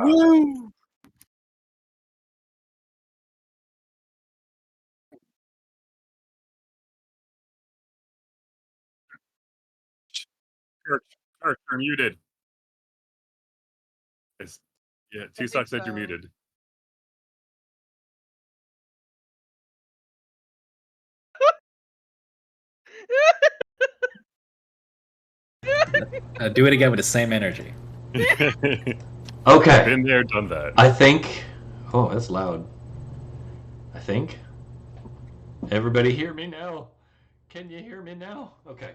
Woo! Kirk, Kirk, you're muted. It's yeah, I two think socks said you're so. muted. Do it again with the same energy. Okay. Been there, done that. I think. Oh, that's loud. I think. Everybody hear me now? Can you hear me now? Okay.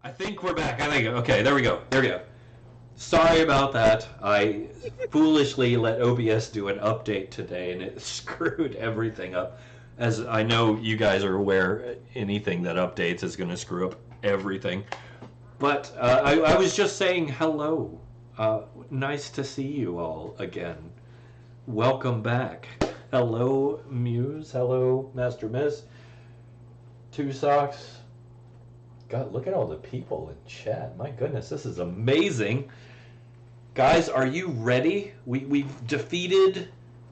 I think we're back. I think. Okay, there we go. There we go. Sorry about that. I foolishly let OBS do an update today and it screwed everything up. As I know you guys are aware, anything that updates is going to screw up everything. But I was just saying hello. Nice to see you all again. Welcome back. Hello, Muse. Hello, Master Miss. Two Socks. God, look at all the people in chat. My goodness, this is amazing. Guys, are you ready? We've defeated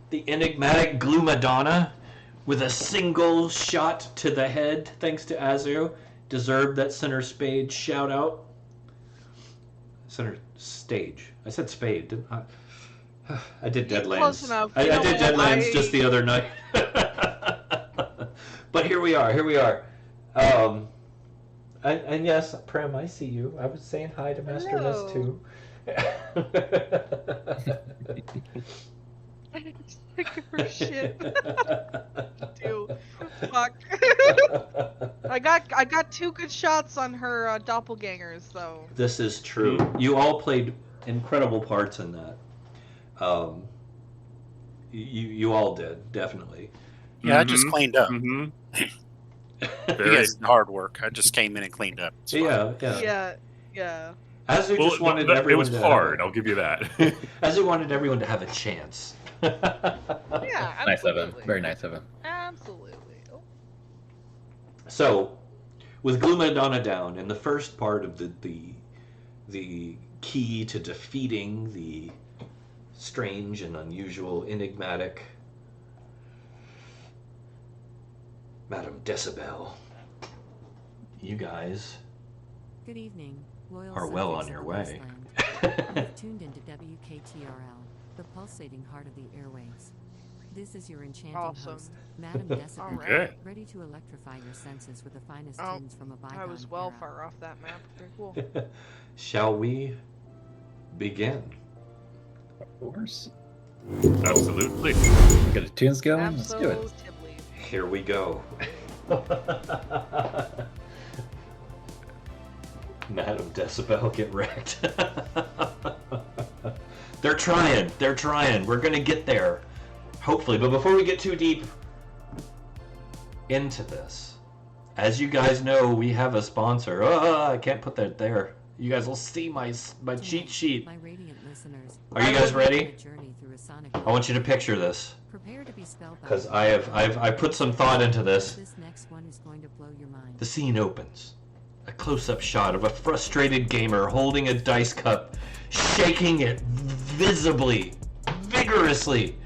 the enigmatic Gloomadonna. with a single shot to the head, thanks to Azu, deserved that center spade shout out. Center stage. I said spade, didn't I? I did Deadlands. Close enough. I You know did what? Deadlands just the other night. But here we are. And yes, Prem, I see you. I was saying hi to Master Miss too. Sick of her shit. Dude, fuck. I got 2 good shots on her doppelgangers though. This is true. You all played incredible parts in that. You all did, definitely. Yeah, I just cleaned up. Mm-hmm. You guys did hard work. I just came in and cleaned up. It's fine. Yeah. As we just wanted it everyone was to hard. I'll give you that. As we wanted everyone to have a chance. Yeah, Nice of him. absolutely. Very nice of him. Absolutely. Oh, So, with Glue Madonna down, in the first part of the key to defeating the strange and unusual, enigmatic Madame Decibel, you guys Good evening, loyal are well subjects on your of way. the Wasteland. You've tuned into WKTRL, the pulsating heart of the airwaves. This is your enchanting Awesome. host, Madame Decibel, Alright. Okay. ready to electrify your senses with the finest Oh, tunes from a bygone I was well era. far off that map. Very cool. Shall we begin? Of course. Absolutely. Get the tunes going. Let's do it. Absolutely. Here we go. Madame Decibel, get wrecked. They're trying. We're gonna get there. Hopefully, but before we get too deep into this, as you guys know, we have a sponsor. I can't put that there. You guys will see my cheat sheet. My radiant listeners, Are you guys ready? a journey through a sonic I want you to picture this, Prepare to be spellbound. because I put some thought into this. This next one is going to blow your mind. The scene opens. A close-up shot of a frustrated gamer holding a dice cup, shaking it visibly, vigorously.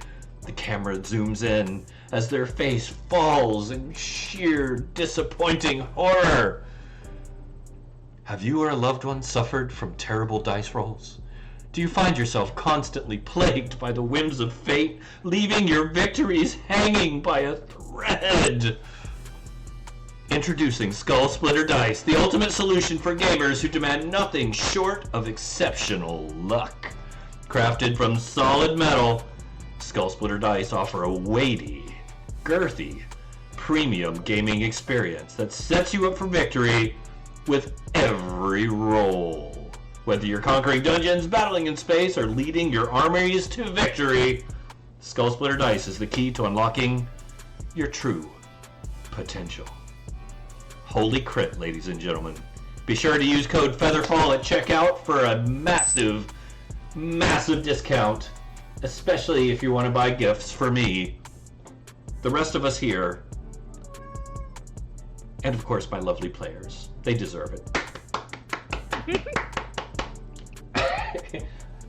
The camera zooms in as their face falls in sheer disappointing horror. Have you or a loved one suffered from terrible dice rolls? Do you find yourself constantly plagued by the whims of fate, leaving your victories hanging by a thread? Introducing Skull Splitter Dice, the ultimate solution for gamers who demand nothing short of exceptional luck. Crafted from solid metal, Skull Splitter Dice offer a weighty, girthy, premium gaming experience that sets you up for victory with every roll. Whether you're conquering dungeons, battling in space, or leading your armies to victory, Skull Splitter Dice is the key to unlocking your true potential. Holy crit, ladies and gentlemen. Be sure to use code FEATHERFALL at checkout for a massive, massive discount, especially if you want to buy gifts for me, the rest of us here, and of course my lovely players. They deserve it.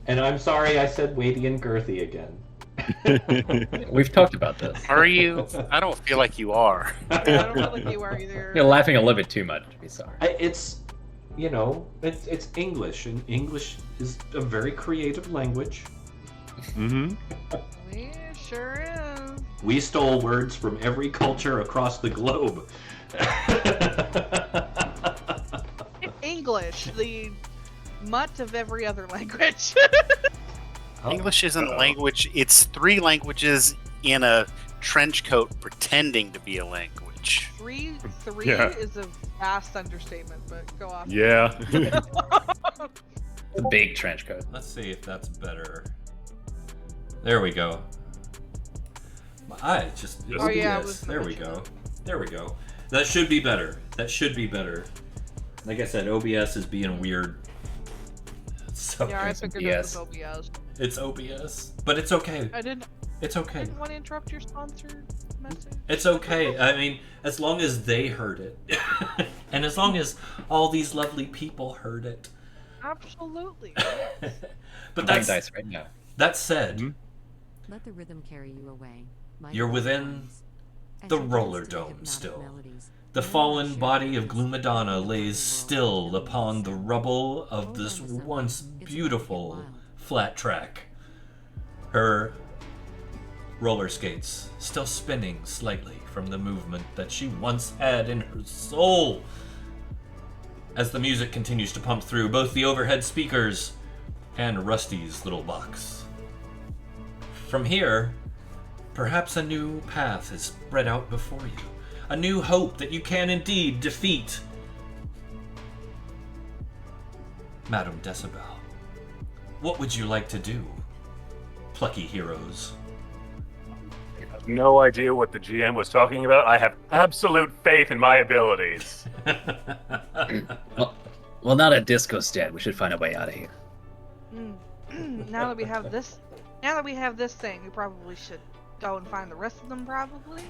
And I'm sorry I said weighty and girthy again. We've talked about this. Are you? I don't feel like you are. I don't feel like you are either. You're laughing a little bit too much to be sorry. It's English, and English is a very creative language. Mm-hmm. We sure is. We stole words from every culture across the globe. English, the mutt of every other language. English isn't a language. It's 3 languages in a trench coat pretending to be a language. Three Yeah. is a vast understatement, but go off. Yeah. The big trench coat. Let's see if that's better. There we go. I just Oh, yeah, I OBS. was There we mentioning go. There we go. That should be better. Like I said, OBS is being weird. So Yeah, I Some figured it was BS. OBS. it's OBS, but it's okay. I didn't It's okay. want to interrupt your sponsor message. It's okay. I mean, as long as they heard it, and as long as all these lovely people heard it. Absolutely. But I'm playing that's dice right now. that said, Mhm. Let the rhythm carry you away. My You're beloved within ones. As The you roller dance to the dome hypnotic still. melodies, The you fallen share body of dreams Gloomidonna with lays the still world upon the sound. rubble of Hold this on to something. once It's about to get beautiful wild. flat track. Her roller skates still spinning slightly from the movement that she once had in her soul. As the music continues to pump through both the overhead speakers and Rusty's little box. From here, perhaps a new path is spread out before you. A new hope that you can indeed defeat Madame Decibel. What would you like to do, plucky heroes? You have no idea what the GM was talking about. I have absolute faith in my abilities. Well, not at Disco's dead. We should find a way out of here. Now that we have this thing, we probably should go and find the rest of them. Probably.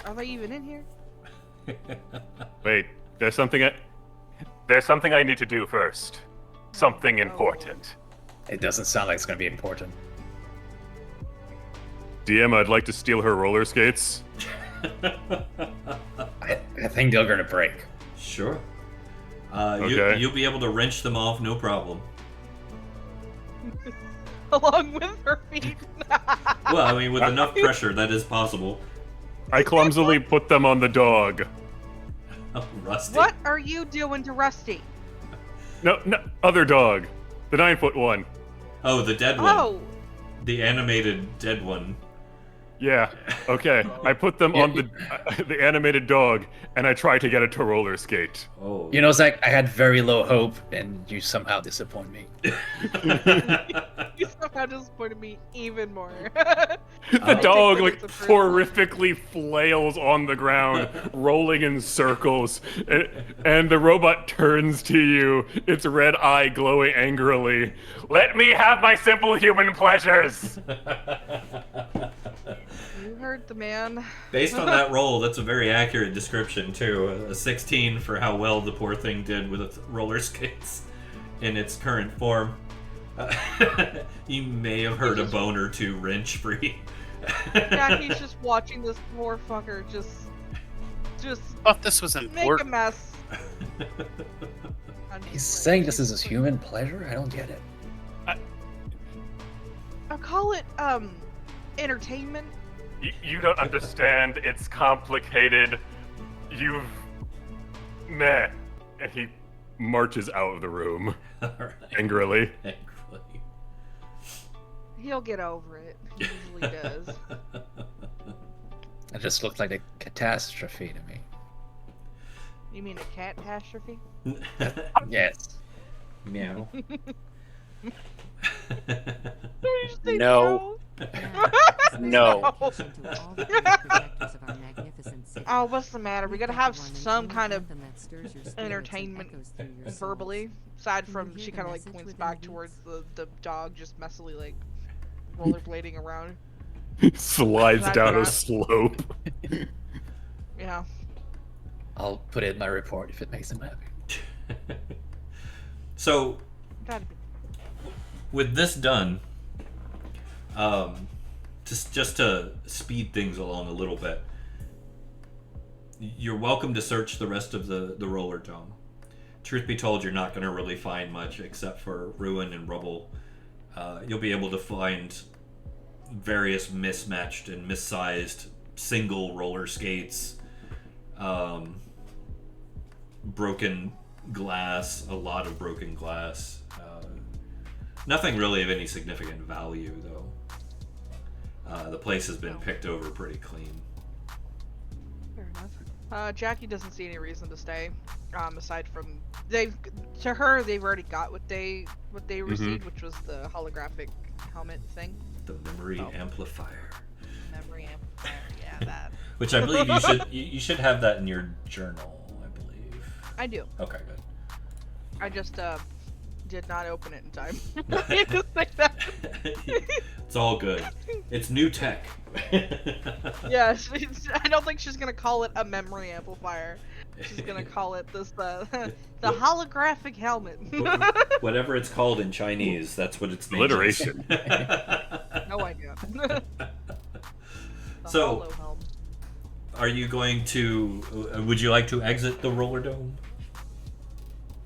Are they even in here? Wait, there's something I need to do first. Something important. It doesn't sound like it's going to be important. DM, I'd like to steal her roller skates. I think they're going to break. Sure. Okay. You'll be able to wrench them off, no problem. Along with her feet. Well, I mean, with enough pressure, that is possible. I clumsily put them on the dog. Oh, Rusty. What are you doing to Rusty? No, other dog. The 9-foot one. Oh, the dead one. Oh, The animated dead one. Yeah, okay. I put them on the animated dog, and I tried to get it to roller skate. Oh. You know, Zach, I had very low hope, and you somehow disappoint me. you somehow disappointed me even more. The dog, think like, it's a first. horrifically flails on the ground, rolling in circles, and the robot turns to you, its red eye glowing angrily. Let me have my simple human pleasures! You heard the man. Based on that roll, that's a very accurate description, too. A 16 for how well the poor thing did with its roller skates in its current form. You may have heard a bone or two wrench free. Yeah, he's just watching this poor fucker just Thought this was make a important. mess. He's saying this is his human pleasure? I don't get it. I'll call it entertainment. You don't understand. It's complicated. Meh. And he marches out of the room Alright. angrily. Angrily. He'll get over it. He usually does. It just looked like a catastrophe to me. You mean a catastrophe? Yes. Meow. You just say No. No. Listen to all the perspectives of our magnificent city. Oh, what's the matter? We gotta have One and some only kind of anthem that stirs your spirits and entertainment echoes through your souls. verbally. Aside Can from you hear she the kind of like message points within back the towards the dog just messily like rollerblading around. Slides That's down a not- slope. Yeah. I'll put it in my report if it makes him happy. So, Gotta be. with this done, just to speed things along a little bit, you're welcome to search the rest of the roller dome. Truth be told, you're not going to really find much except for ruin and rubble. You'll be able to find various mismatched and missized single roller skates, broken glass, a lot of broken glass. Nothing really of any significant value, though. The place has been picked over pretty clean. Fair enough. Jackie doesn't see any reason to stay. Aside from they've already got what they received, which was the holographic helmet thing. The memory amplifier, Memory amplifier. Yeah, that. which I believe you should have that in your journal. I believe. I do. Okay, good. I just did not open it in time. I need to say that. It's all good. It's new tech. Yeah, I don't think she's gonna call it a memory amplifier. She's gonna call it this the holographic helmet. Whatever it's called in Chinese, that's what it's named. Alliteration. No idea. The So- holo helm. are you going to? Would you like to exit the roller dome?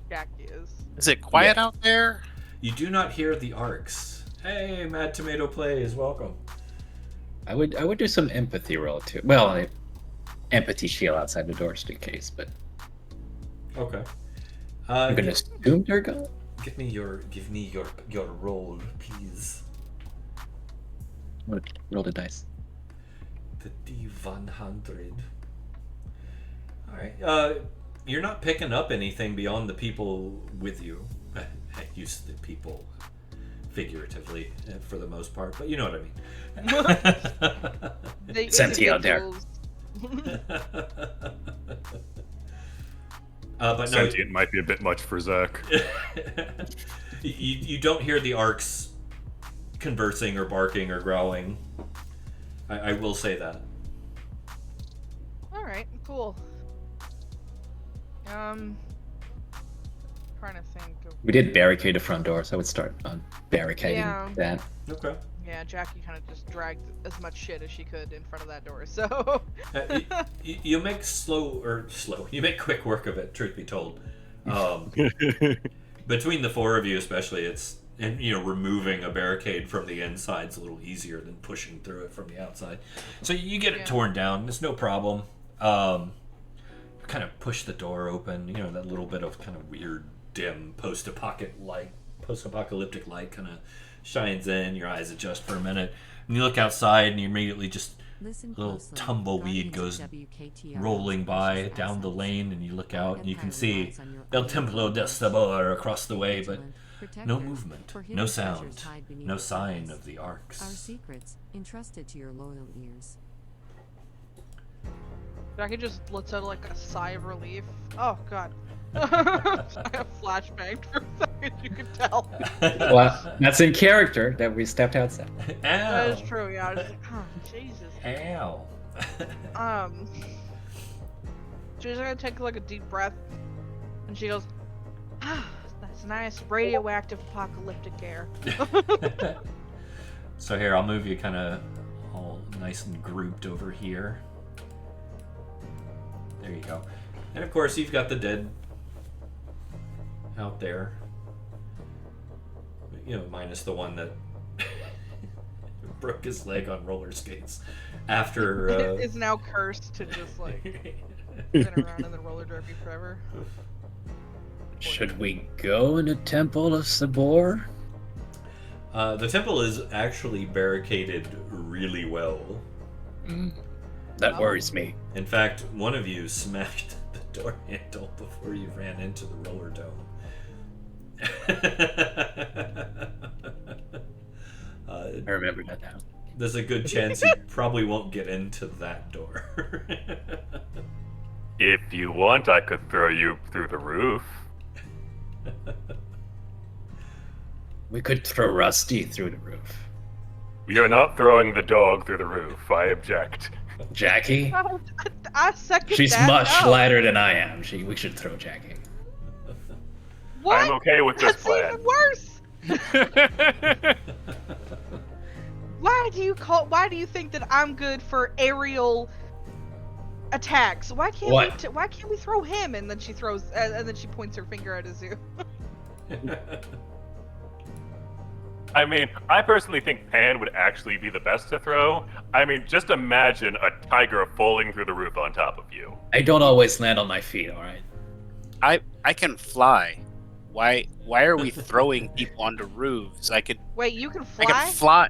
Jackie is. Is it quiet Yeah. out there? You do not hear the arcs. Hey, Mad Tomato Plays, welcome. I would do some empathy roll too. Well, empathy shield outside the door just in case, but Okay. I'm gonna assume they're gone. Give me your roll, please. I'm gonna roll the dice. The D100. All right. You're not picking up anything beyond the people with you. I use the people figuratively for the most part, but you know what I mean. The It's empty out there. individuals- But no, Sentient might be a bit much for Zach. you don't hear the arcs conversing or barking or growling. I will say that. All right, cool. Trying to think of. We did barricade the front door, so I would start on barricading Yeah. that. Okay. Yeah, Jackie kind of just dragged as much shit as she could in front of that door. So. You make you make quick work of it, truth be told. Between the four of you especially, removing a barricade from the inside is a little easier than pushing through it from the outside. So you get it torn down, it's no problem. Kind of push the door open, that little bit of kind of weird dim post-apocalyptic light kind of shines in, your eyes adjust for a minute, and you look outside and you immediately just Listen little closely. tumbleweed Guardians goes of WKTR rolling by suspicious down the assets. lane, and you look out and you can Empire see relies on your El own Templo de influence. Sabor across the way, but Vigilant, no protector, movement, for hidden no treasures sound, hide beneath no the sign surface. of the Our arcs. secrets, entrusted to your loyal ears. Jackie just lets out like a sigh of relief. Oh god. I have flashbanged for a second, you can tell. Well, that's in character that we stepped outside. That is Ow! true, yeah. I was like, oh, Jesus. Ow! She's gonna take like a deep breath, and she goes, "Ah, that's nice radioactive apocalyptic air." So here, I'll move you kind of all nice and grouped over here. There you go. And of course, you've got the dead out there. Minus the one that broke his leg on roller skates after. Is now cursed to just like spin around in the roller derby forever. Should we go in the Temple of Sabor? The temple is actually barricaded really well. That Oh. worries me. In fact, one of you smashed the door handle before you ran into the roller dome. I remember that now. There's a good chance you probably won't get into that door. If you want, I could throw you through the roof. We could throw Rusty through the roof. You're not throwing the dog through the roof. I object. Jackie? I second She's that. much No. lighter than I am. We should throw Jackie. What? I'm okay with this That's plan. even worse. Why do you think that I'm good for aerial attacks? Why can't What? why can't we throw him? And then she throws and then she points her finger at Azu. I mean, I personally think Pan would actually be the best to throw. I mean, just imagine a tiger falling through the roof on top of you. I don't always land on my feet, alright? I can fly. Why are we throwing people onto roofs? I could Wait, you can I fly? can fly.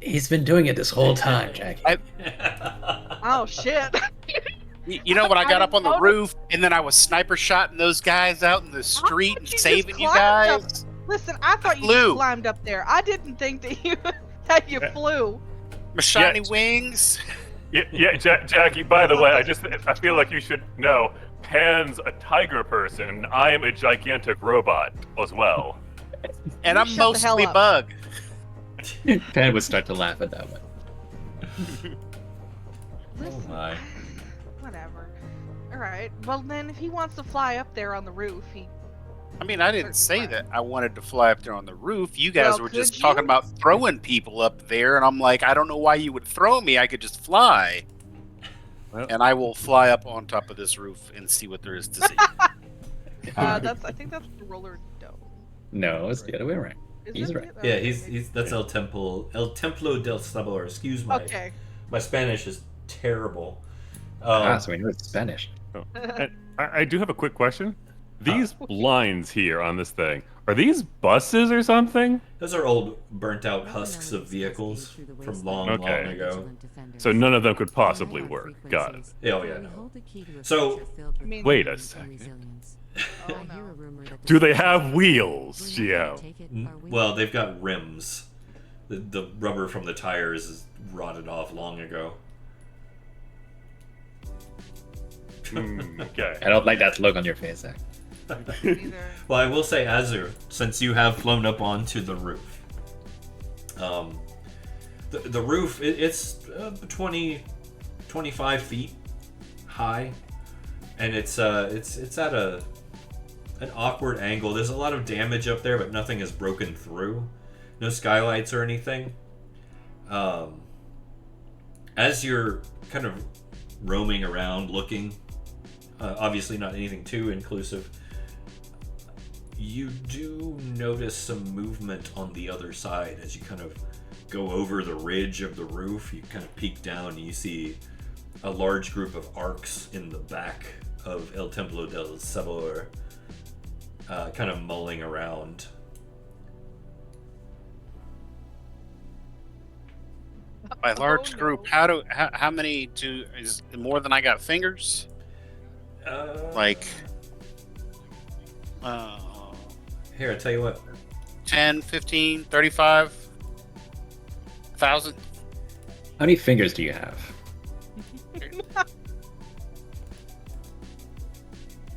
He's been doing it this whole time, Jackie. Oh shit. You know when I got I up on the didn't roof and then I was sniper shotting those guys out in the street and you just saving you climbed up? guys? Listen, I thought you flew. climbed up there. I didn't think that you flew. My shiny Yeah. wings. Yeah, Jackie, by the way, I feel like you should know, Pan's a tiger person, and I am a gigantic robot as well. And You I'm shut the hell mostly up. bug. Pan would start to laugh at that one. Listen, my. whatever. Alright, well then if he wants to fly up there on the roof, I mean, I didn't say that I wanted to fly up there on the roof. You guys Well, were just could talking you? about throwing people up there, and I'm like, I don't know why you would throw me. I could just fly. and I will fly up on top of this roof and see what there is to see. I think that's the roller dome. No, it's the other way around. Is He's it? right. Yeah, Okay, he's that's El Templo del Sabor. Excuse my Okay. my Spanish is terrible. So we know it's Spanish. And I do have a quick question. These lines here on this thing, are these buses or something? Those are old, burnt-out husks of vehicles from long Okay. ago. So none of them could possibly work. Got it. Oh, yeah, no. So- I mean- Wait a second. Oh, no. Do they have wheels, Gio? Well, they've got rims. The rubber from the tires is rotted off long ago. Okay. I don't like that look on your face, Zach. Neither. Well, I will say, Azur, since you have flown up onto the roof, the roof it's 25 feet high, and it's at an awkward angle. There's a lot of damage up there, but nothing is broken through. No skylights or anything. As you're kind of roaming around, looking, obviously not anything too inclusive, you do notice some movement on the other side as you kind of go over the ridge of the roof. You kind of peek down and you see a large group of arcs in the back of El Templo del Sabor, kind of mulling around. By large Oh, group, no. how many is it more than I got fingers? Like, Here, I tell you what. 10, 15, 35, 1,000? How many fingers do you have?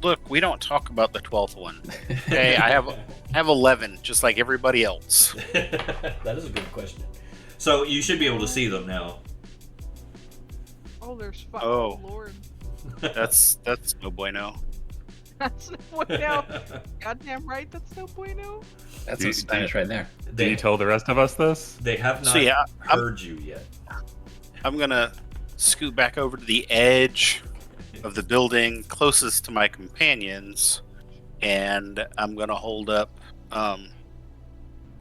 Look, we don't talk about the 12th one. Okay, I have 11, just like everybody else. That is a good question. So you should be able to see them now. Oh, there's five. Oh. Lord. That's no bueno. That's no bueno. Goddamn right, that's no bueno. That's Do- some Spanish right there. Did you tell the rest of us this? They have not So, yeah, heard you yet. I'm gonna scoot back over to the edge of the building closest to my companions, and I'm gonna hold up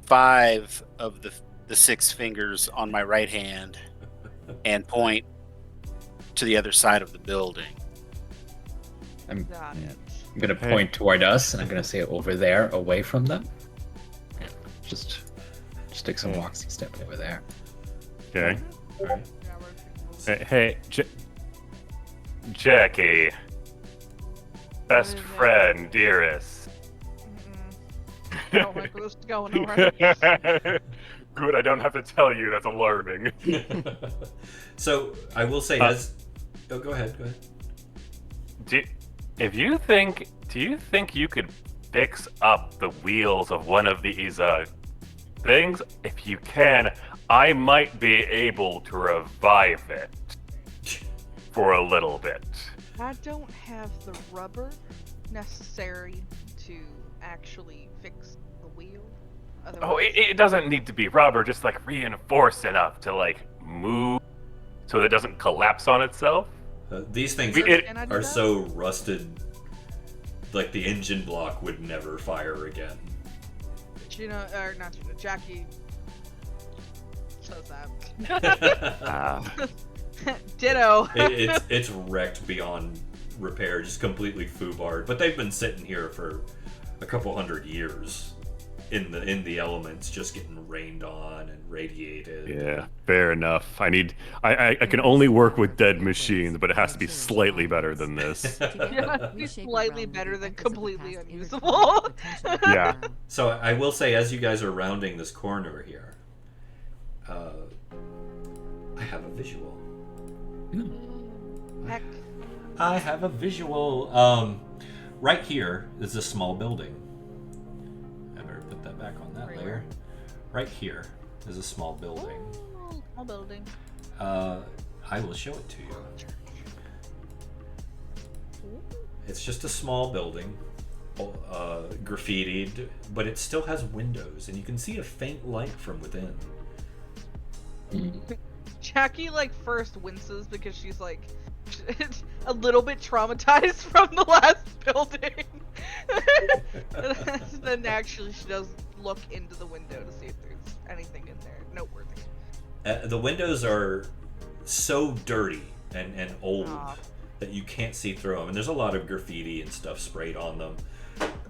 5 of the 6 fingers on my right hand and point to the other side of the building. I'm, Got yeah. it. I'm gonna Hey. point toward us, and I'm gonna say over there, away from them. Just take some walksy step over there. Okay. All right. Yeah, we're- Hey, Jackie. Best What is it? friend, dearest. I don't like where this is going already. Good, I don't have to tell you. That's alarming. So I will say, oh, go ahead. Do you think you could fix up the wheels of one of these things? If you can, I might be able to revive it for a little bit. I don't have the rubber necessary to actually fix the wheel. Oh, Otherwise, it doesn't need to be rubber, just like reinforced enough to like move so that it doesn't collapse on itself. These things Can I do are that? so rusted, like the engine block would never fire again. Gina, or not Gina, Jackie says that. Ditto. It's wrecked beyond repair, just completely foobarred. But they've been sitting here for a couple hundred years in the elements, just getting rained on and radiated. Yeah, fair enough. I can only work with dead machines, but it has to be slightly better than this. Yeah, he's slightly better than completely unusable. Yeah. So I will say, as you guys are rounding this corner here, I have a visual. Heck. I have a visual. Right here is a small building. I better put that back on that Right layer. where? Right here is a small building. Oh, small building. I will show it to you. It's just a small building, graffitied, but it still has windows, and you can see a faint light from within. Jackie like first winces because she's like a little bit traumatized from the last building. Then actually she does look into the window to see if there's anything in there noteworthy. The windows are so dirty and old Aw. that you can't see through them, and there's a lot of graffiti and stuff sprayed on them.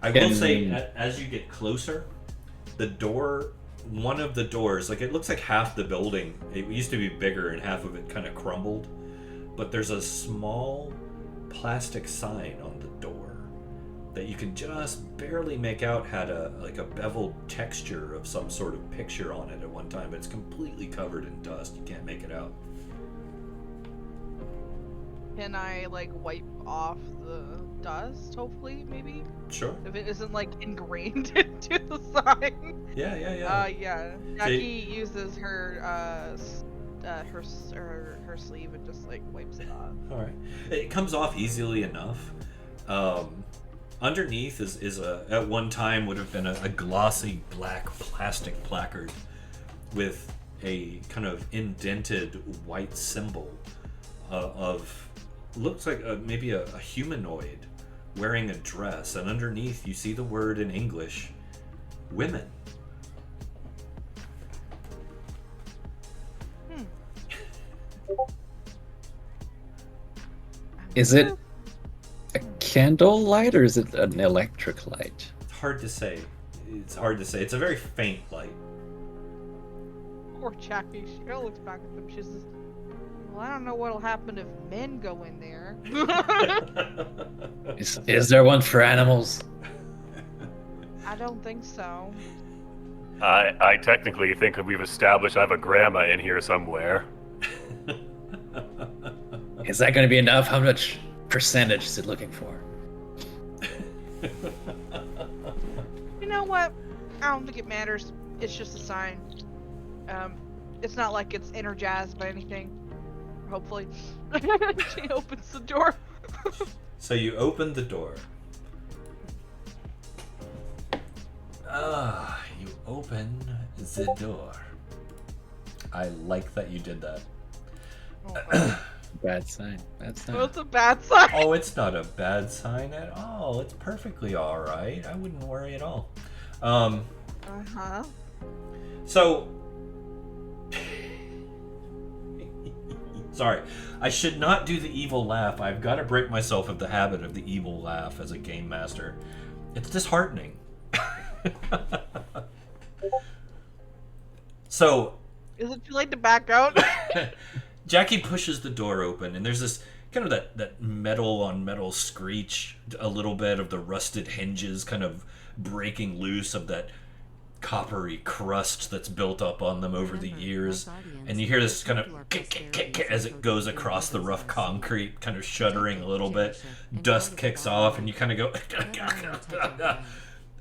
I will say, as you get closer, the door, one of the doors, like it looks like half the building, it used to be bigger and half of it kind of crumbled, but there's a small plastic sign on the door that you can just barely make out had a beveled texture of some sort of picture on it at one time, but it's completely covered in dust. You can't make it out. Can I like wipe off the dust? Hopefully, maybe Sure. if it isn't like ingrained into the sign. Yeah. Yeah. Jackie uses her her sleeve and just like wipes it off. All right. It comes off easily enough. Underneath is at one time would have been a glossy black plastic placard with a kind of indented white symbol of looks like maybe a humanoid wearing a dress, and underneath you see the word in English, women. Is it a candle light or is it an electric light? It's hard to say. It's a very faint light. Poor Jackie. She kind of looks back at them. She says, "Well, I don't know what'll happen if men go in there." Is there one for animals? I don't think so. I technically think that we've established I have a grandma in here somewhere. Is that going to be enough? How much percentage is it looking for? You know what? I don't think it matters. It's just a sign. It's not like it's energized by anything. Hopefully. She opens the door. So you open the door. You open the door. I like that you did that. Bad sign. Bad sign. Well, it's a bad sign. Oh, it's not a bad sign at all. It's perfectly all right. I wouldn't worry at all. Uh-huh. So, sorry, I should not do the evil laugh. I've got to break myself of the habit of the evil laugh as a game master. It's disheartening. So, Is it too late to back out? Jackie pushes the door open, and there's this kind of that metal on metal screech, a little bit of the rusted hinges kind of breaking loose of that coppery crust that's built up on them over the years. And you hear this kind of as it goes across the rough concrete, kind of shuddering a little bit. Dust kicks off, and you kind of go...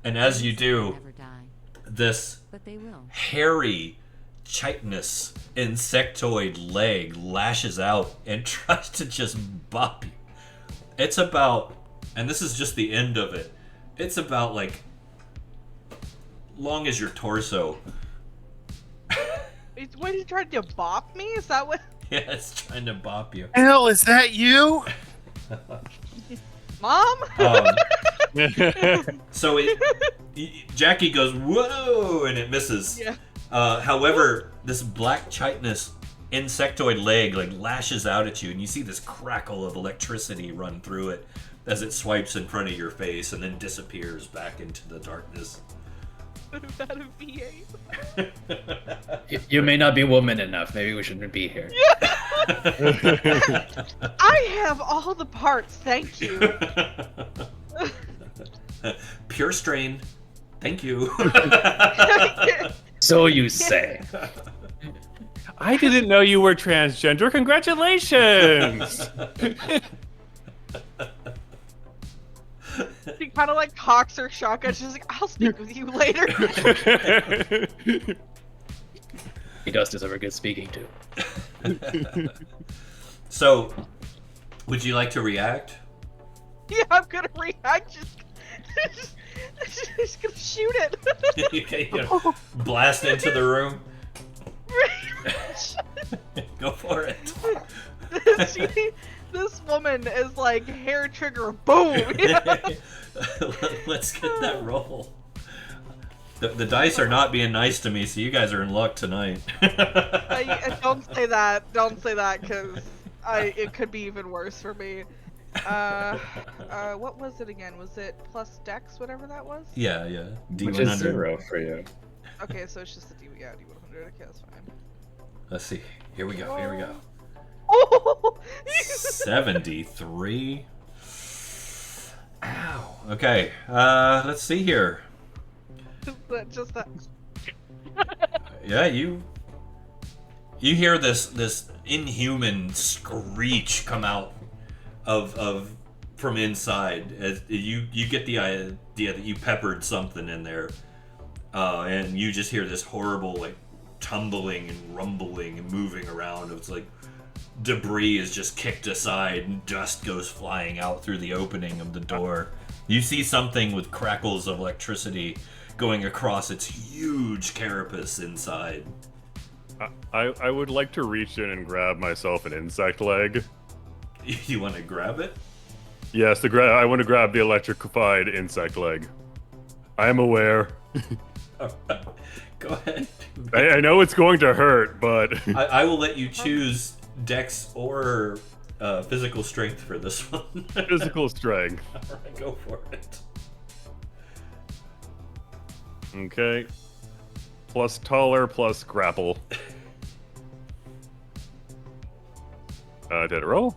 And as you do, this hairy, chitinous insectoid leg lashes out and tries to just bop you. It's about, and this is just the end of it, it's about like long as your torso. What, are you trying to bop me? Is that what? Yeah, it's trying to bop you. Hell, is that you? Mom? So Jackie goes, whoa, and it misses. Yeah. However, this black chitinous insectoid leg like lashes out at you, and you see this crackle of electricity run through it as it swipes in front of your face and then disappears back into the darkness. Is that a V8? You may not be woman enough. Maybe we shouldn't be here. I have all the parts, thank you. Pure strain. Thank you. So you say. I didn't know you were transgender. Congratulations! She kind of like cocks her shotgun. She's like, I'll speak with you later. He does deserve a good speaking to. So, would you like to react? Yeah, I'm gonna react. Just gonna shoot it. Okay, you know, blast into the room. Go for it. This woman is like hair trigger, boom. Let's get that roll. The dice are not being nice to me, so you guys are in luck tonight. Don't say that. Don't say that, because it could be even worse for me. What was it again? Was it plus Dex, whatever that was? Yeah. Which is D100. 0 for you. Okay, so it's just a D100. Okay, that's fine. Let's see. Here we go. Oh! 73. Ow. Okay. Let's see here. Just that. Yeah, you hear this inhuman screech come out of from inside as you get the idea that you peppered something in there, and you just hear this horrible like tumbling and rumbling and moving around. It's like debris is just kicked aside and dust goes flying out through the opening of the door. You see something with crackles of electricity going across its huge carapace inside. I would like to reach in and grab myself an insect leg. You want to grab it? Yes, I want to grab the electrified insect leg. I am aware. Go ahead. I know it's going to hurt, but I will let you choose Dex or physical strength for this one. physical strength. Alright, go for it. Okay. Plus taller, plus grapple. Did it roll?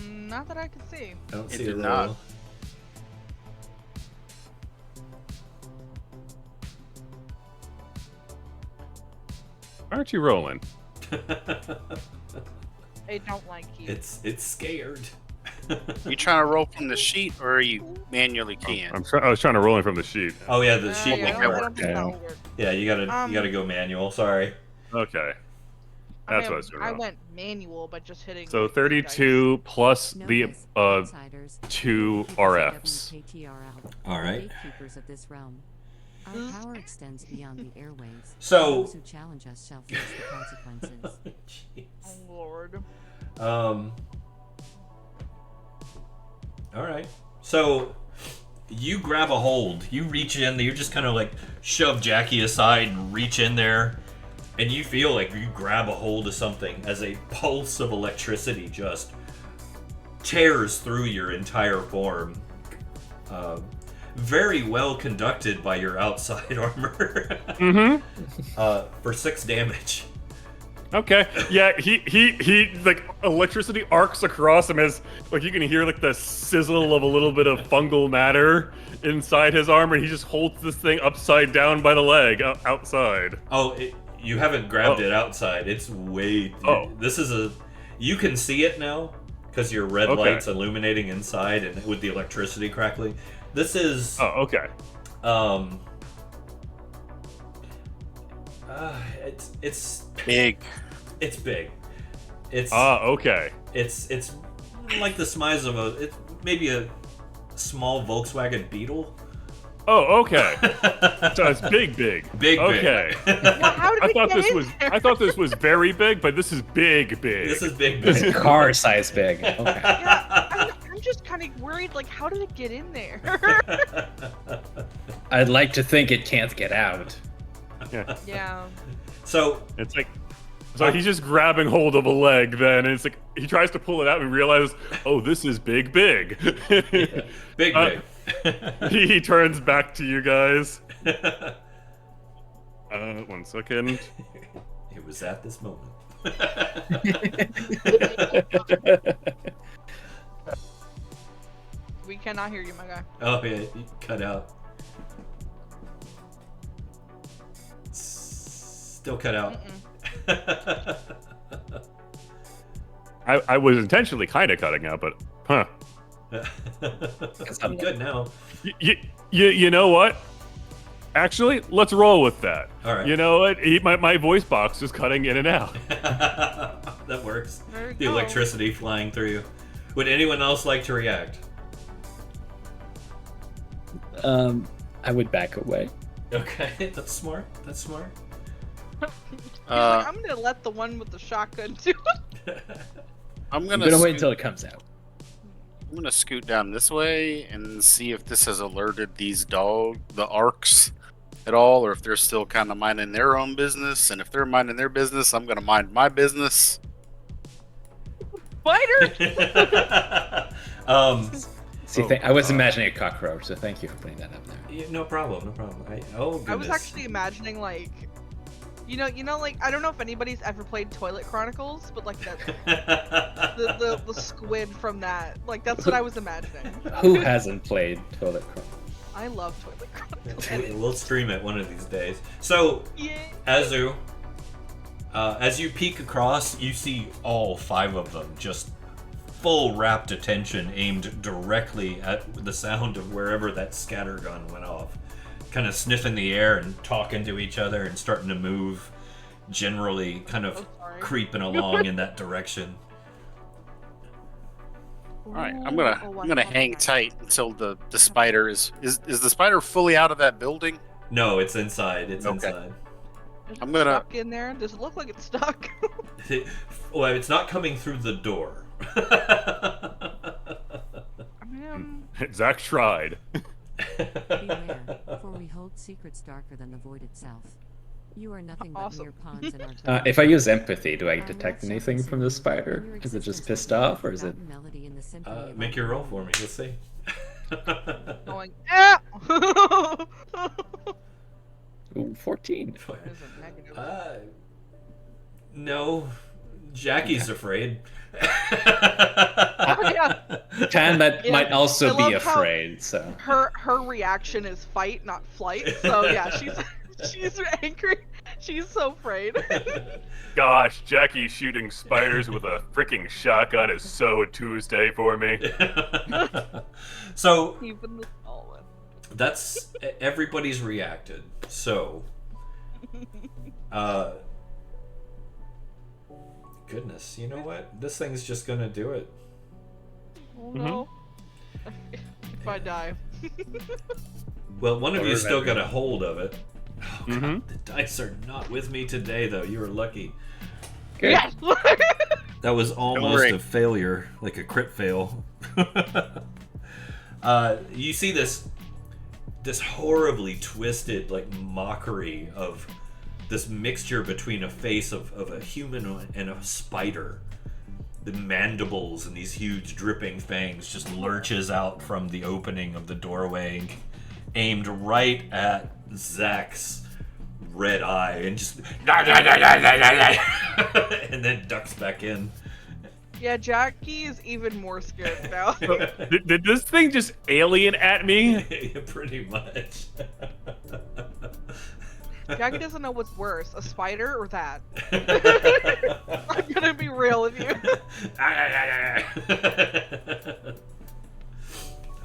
Not that I can see. I don't It see did a not. roll. Aren't you rolling? I don't like you. It's scared. You trying to roll from the sheet, or are you manually keying? I was trying to roll in from the sheet. Oh yeah, the sheet Yeah, will I work. don't think that'll work. Yeah, you gotta go manual. Sorry. Okay. That's what I was doing I wrong. went manual by just hitting. So like, 32 plus the Notice, 2 outsiders, RFs. WKTRL, All right. gatekeepers of this realm. Our power extends beyond the airways. So- Those who challenge us shall face the consequences. Jeez. Oh lord. All right. So you grab a hold. You reach in. You just kind of like shove Jackie aside and reach in there, and you feel like you grab a hold of something as a pulse of electricity just tears through your entire form. Very well conducted by your outside armor. For 6 damage. Okay. Yeah, he like electricity arcs across him as like you can hear like the sizzle of a little bit of fungal matter inside his armor. He just holds this thing upside down by the leg outside. Oh, you haven't grabbed Oh. it outside. It's way. Oh. This is you can see it now because your red Okay. light's illuminating inside and with the electricity crackling. This is. Oh, okay. It's Big. it's big. It's Okay. it's like the size of maybe a small Volkswagen Beetle. Oh, okay. So it's big. Big. Okay. How did I we thought get this in was there? I thought this was very big, but this is big. This is big. Car size big. Okay. Yeah, I'm just kind of worried. Like, how did it get in there? I'd like to think it can't get out. Yeah. So It's like so he's just grabbing hold of a leg then, and it's like he tries to pull it out and realizes, oh, this is big. big. He turns back to you guys. 1 second. It was at this moment. We cannot hear you, my guy. Oh yeah, you cut out. Still cut out. I was intentionally kind of cutting out, but huh. I'm good now. You know what? Actually, let's roll with that. All right. You know what? My voice box is cutting in and out. That works. There we The go. electricity flying through you. Would anyone else like to react? I would back away. Okay, that's smart. That's smart. He's like, I'm gonna let the one with the shotgun do it. I'm I'm gonna gonna wait scoot, until it comes out. I'm gonna scoot down this way and see if this has alerted the arcs at all, or if they're still kind of minding their own business. And if they're minding their business, I'm gonna mind my business. Spider! See, Oh, I was God. imagining a cockroach, so thank you for putting that up there. Yeah, no problem, no problem. Goodness. I was actually imagining like, like I don't know if anybody's ever played Toilet Chronicles, but like that the squid from that, like that's what I was imagining. Who hasn't played Toilet Chronicles? I love Toilet Chronicles. We'll stream it one of these days. So, Yeah. Azu, as you peek across, you see all 5 of them just full rapt attention aimed directly at the sound of wherever that scattergun went off. Kind of sniffing the air and talking to each other and starting to move, generally kind of Oh, sorry. creeping along in that direction. All right, I'm Ooh, gonna I hang love that. tight until the spider is the spider fully out of that building? No, it's inside. It's Okay. inside. Is I'm it gonna- stuck in there. Does it look like it's stuck? Well, it's not coming through the door. Zach tried. Beware, for we hold secrets darker than the void itself. You are nothing but Awesome. mere pawns in our If I use empathy, do I Our detect world anything surface from the and spider? your Is it just existence pissed is off, or is it? forgotten melody in the symphony of Make your roll for me. Let's see. Going, ah! Ooh, 14. There's a negative. No, Jackie's afraid. yeah. Tan that Yeah, might also I be love how- afraid. So Her reaction is fight, not flight. So yeah, she's angry. She's so afraid. Gosh, Jackie shooting spiders with a freaking shotgun is so Tuesday for me. So Even the small one. that's everybody's reacted. So, goodness, you know what? This thing's just gonna do it. Oh no. If I die. Well, one of you still remember. got a hold of it. Oh, God, Mhm. the dice are not with me today, though. You were lucky. good. Yes. That was almost worry. a failure, like a crit fail. You see this horribly twisted, like, mockery of this mixture between a face of a human and a spider. The mandibles and these huge dripping fangs just lurches out from the opening of the doorway, aimed right at Zach's red eye, and just and then ducks back in. Yeah, Jackie is even more scared now. Did this thing just alien at me? Yeah, pretty much. Jackie doesn't know what's worse, a spider or that. I'm gonna be real with you.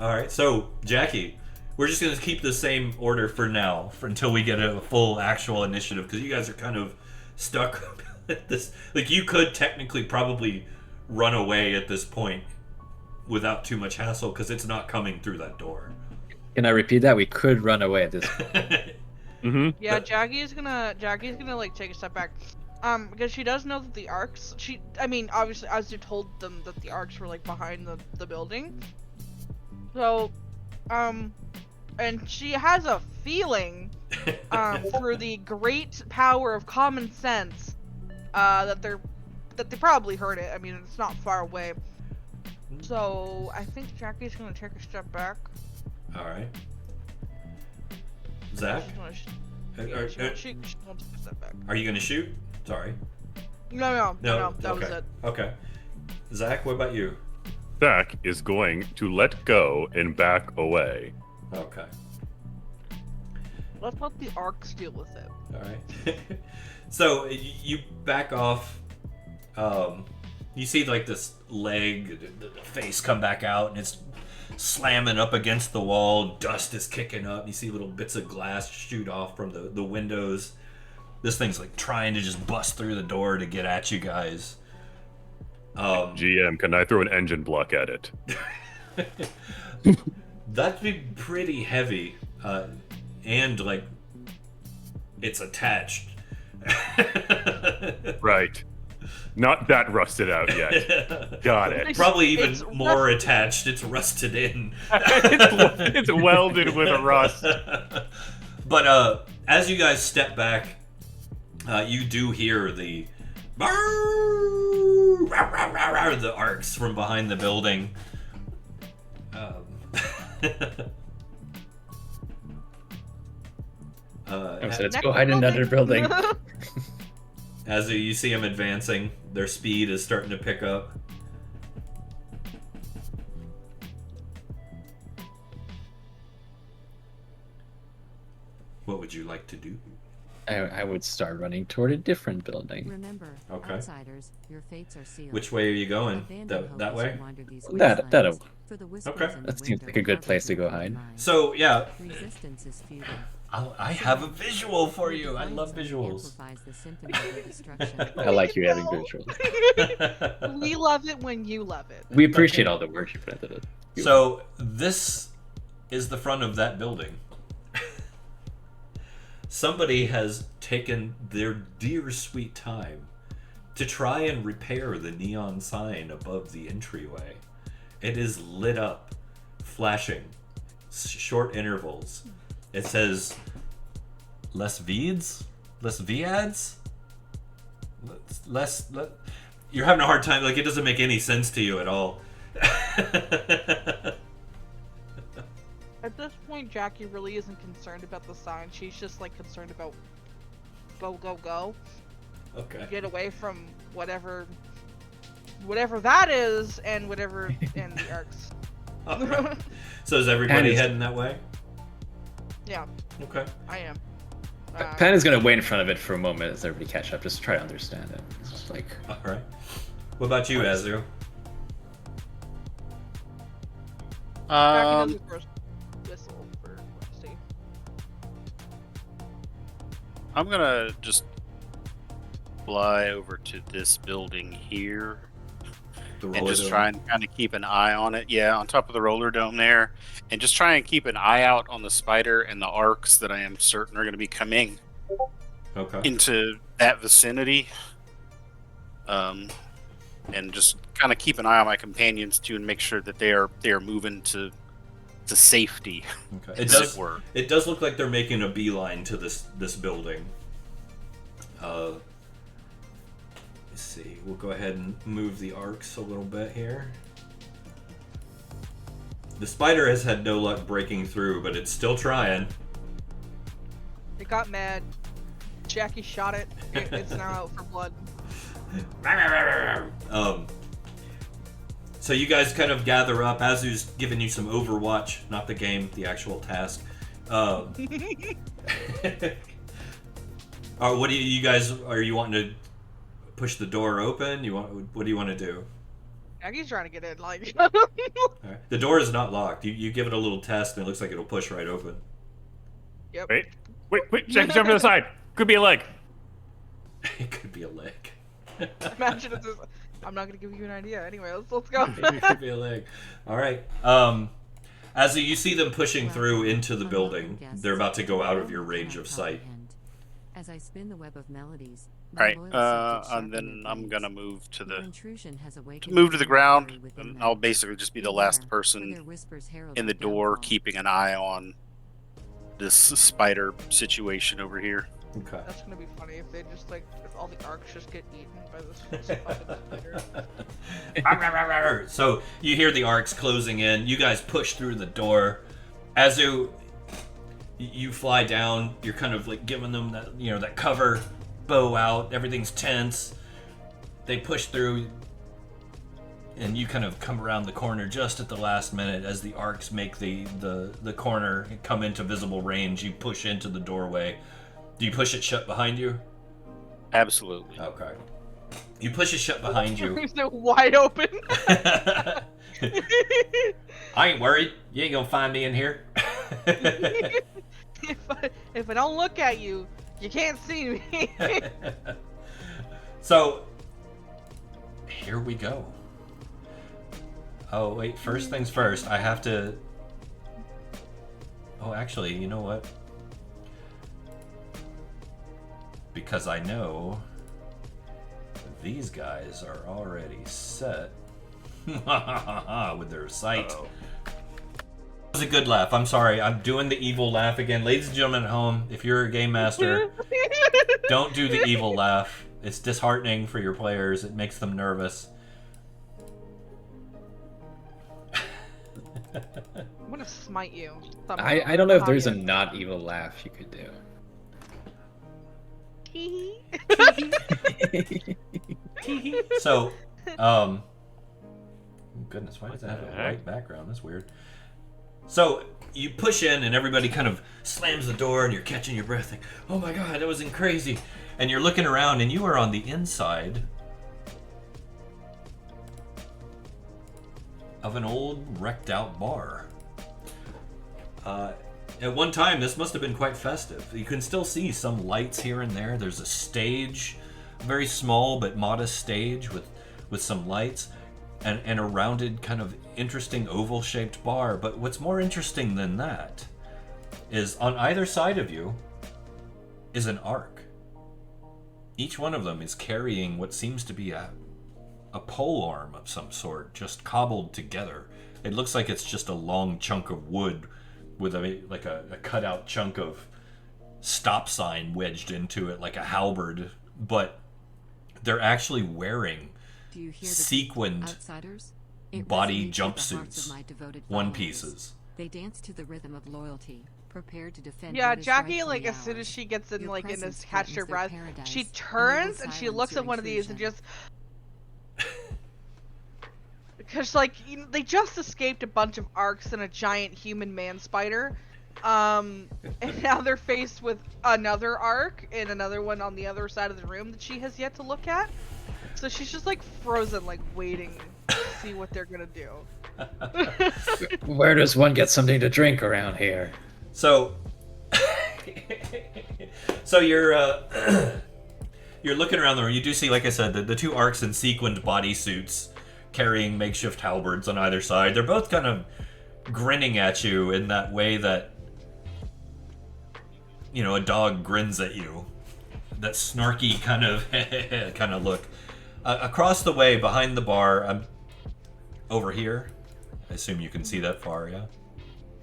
All right, so Jackie, we're just gonna keep the same order for now, until we get a full actual initiative, because you guys are kind of stuck at this. Like, you could technically probably run away at this point without too much hassle, because it's not coming through that door. Can I repeat that? We could run away at this point. Mm-hmm. Yeah, Jackie's gonna like take a step back. Because she does know that the arcs, obviously, as you told them that the arcs were like behind the building. So, and she has a feeling, through the great power of common sense, that they probably heard it. I mean, it's not far away. So I think Jackie's gonna take a step back. All right, Zach, She's gonna are, she won't take a step back. are you gonna shoot? Sorry. No, that okay. was it. Okay. Zach, what about you? Zach is going to let go and back away. Okay. Let's let the arcs deal with it. All right. So you back off. You see like this leg, the face come back out, and it's slamming up against the wall. Dust is kicking up. You see little bits of glass shoot off from the windows. This thing's like trying to just bust through the door to get at you guys. GM, can I throw an engine block at it? That'd be pretty heavy, and like it's attached. Right. Not that rusted out yet. Got it. Probably even It's more rusted. attached. It's rusted in. It's welded with a rust. But as you guys step back, you do hear the the arcs from behind the building. I said, let's Next go hide in another building. As you see them advancing, their speed is starting to pick up. What would you like to do? I would start running toward a different building. Remember, Okay. outsiders, your fates are sealed. Which way are you going? Abandon That hope as way? you wander these That'll- wastelands. For the whispers Okay. in the That seems wind like a are good place to go carved into hide. your mind. So yeah, Resistance is futile. I have a visual for you. I love Defiance visuals. amplifies the symptom of your destruction. I like you having No. visuals. We love it when you love it. We appreciate all the work you put into it. So this is the front of that building. Somebody has taken their dear sweet time to try and repair the neon sign above the entryway. It is lit up, flashing, short intervals. It says less Vids? Less Viads? You're having a hard time, like it doesn't make any sense to you at all. At this point, Jackie really isn't concerned about the sign. She's just like concerned about go. Okay. Get away from whatever that is, and whatever and the arcs. All right. So is everybody And is- heading that way? Yeah, Okay. I am. Pan is gonna wait in front of it for a moment as everybody catch up, just to try to understand it. It's just like, All right. What about you, Azu? Jackie does Um, it first. Whistle for Rusty. I'm gonna just fly over to this building here The and roller just dome? try and kind of keep an eye on it. Yeah, on top of the roller dome there, and just try and keep an eye out on the spider and the arcs that I am certain are going to be coming Okay. into that vicinity. And just kind of keep an eye on my companions too, and make sure that they are moving to safety, Okay. as it were. It does look like they're making a beeline to this building. Let's see. We'll go ahead and move the arcs a little bit here. The spider has had no luck breaking through, but it's still trying. It got mad. Jackie shot it. It's now out for blood. So you guys kind of gather up. Azu's giving you some Overwatch, not the game, the actual task. Or what do you guys? Are you wanting to push the door open? What do you want to do? Jackie's trying to get in. Like, All right. The door is not locked. You give it a little test, and it looks like it'll push right open. yep. Wait, Jackie, jump to the side. Could be a leg. It could be a leg. Imagine it's just, I'm not gonna give you an idea. Anyway, let's go. It could be a leg. All right. As you see them pushing through into the building, they're about to go out of your range of sight. As I spin the web of melodies, All right, my loyal subjects and sharpen then their I'm blades. gonna move to Your the intrusion has awakened move to the the ground, fury within and them. I'll basically just be the last Beware, for person their whispers herald in the your door, downfall. keeping an eye on this spider situation over here. Okay. That's gonna be funny if they just like if all the arcs just get eaten by this fucking spider. So you hear the arcs closing in. You guys push through the door. Azu, you fly down. You're kind of like giving them that, that cover, bow out. Everything's tense. They push through, and you kind of come around the corner just at the last minute as the arcs make the corner and come into visible range. You push into the doorway. Do you push it shut behind you? Absolutely. Okay. You push it shut behind you. Is it wide open? I ain't worried. You ain't gonna find me in here. if I don't look at you, you can't see me. So, here we go. Oh, wait. First things first. I have to... Oh, actually, you know what? Because I know these guys are already set with their sight. Uh-oh. That was a good laugh. I'm sorry. I'm doing the evil laugh again. Ladies and gentlemen at home, if you're a game master, don't do the evil laugh. It's disheartening for your players. It makes them nervous. I'm gonna smite you. I don't know if there's a not evil laugh you could do. So, goodness, why does that have a white background? That's weird. So, you push in and everybody kind of slams the door and you're catching your breath like, oh my god, that was crazy. And you're looking around and you are on the inside of an old wrecked out bar. At one time, this must have been quite festive. You can still see some lights here and there. There's a stage, a very small but modest stage with some lights, and a rounded kind of interesting oval-shaped bar. But what's more interesting than that is on either side of you is an arc. Each one of them is carrying what seems to be a pole arm of some sort, just cobbled together. It looks like it's just a long chunk of wood with a cutout chunk of stop sign wedged into it like a halberd, but they're actually wearing Do you hear the sequined outsiders? It body resonates with the hearts jumpsuits, of my devoted one followers. pieces. They dance to the rhythm of loyalty, prepared to defend. Yeah, what is Jackie, rightfully like as soon as ours. she gets in Your like in presence this catch her threatens their breath, paradise, she and they will turns and she silence looks your at one of these and intrusion. just because like they just escaped a bunch of arcs and a giant human man spider, and now they're faced with another arc and another one on the other side of the room that she has yet to look at. So she's just like frozen, like waiting to see what they're gonna do. Where does one get something to drink around here? So, so you're you're looking around the room. You do see, like I said, the two arcs in sequined bodysuits, carrying makeshift halberds on either side. They're both kind of grinning at you in that way that, you know, a dog grins at you. That snarky kind of look. Across the way, behind the bar, over here. I assume you can see that far, yeah?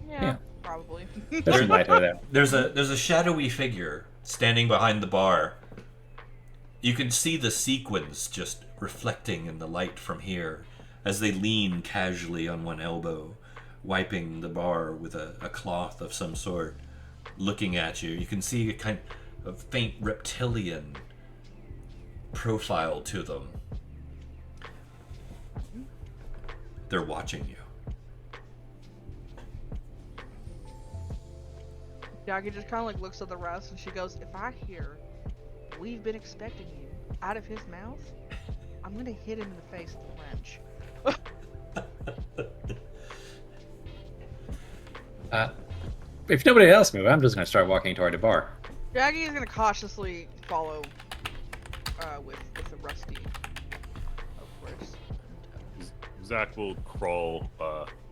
Yeah. Probably. There's some light over there. There's a shadowy figure standing behind the bar. You can see the sequins just reflecting in the light from here as they lean casually on one elbow, wiping the bar with a cloth of some sort, looking at you. You can see a kind of faint reptilian profile to them. They're watching you. Jackie just kind of like looks at the rest and she goes, "If I hear we've been expecting you out of his mouth, I'm gonna hit him in the face with a wrench." If nobody else moves, I'm just gonna start walking toward the bar. Jackie is gonna cautiously follow with the Rusty, of course. Zach will crawl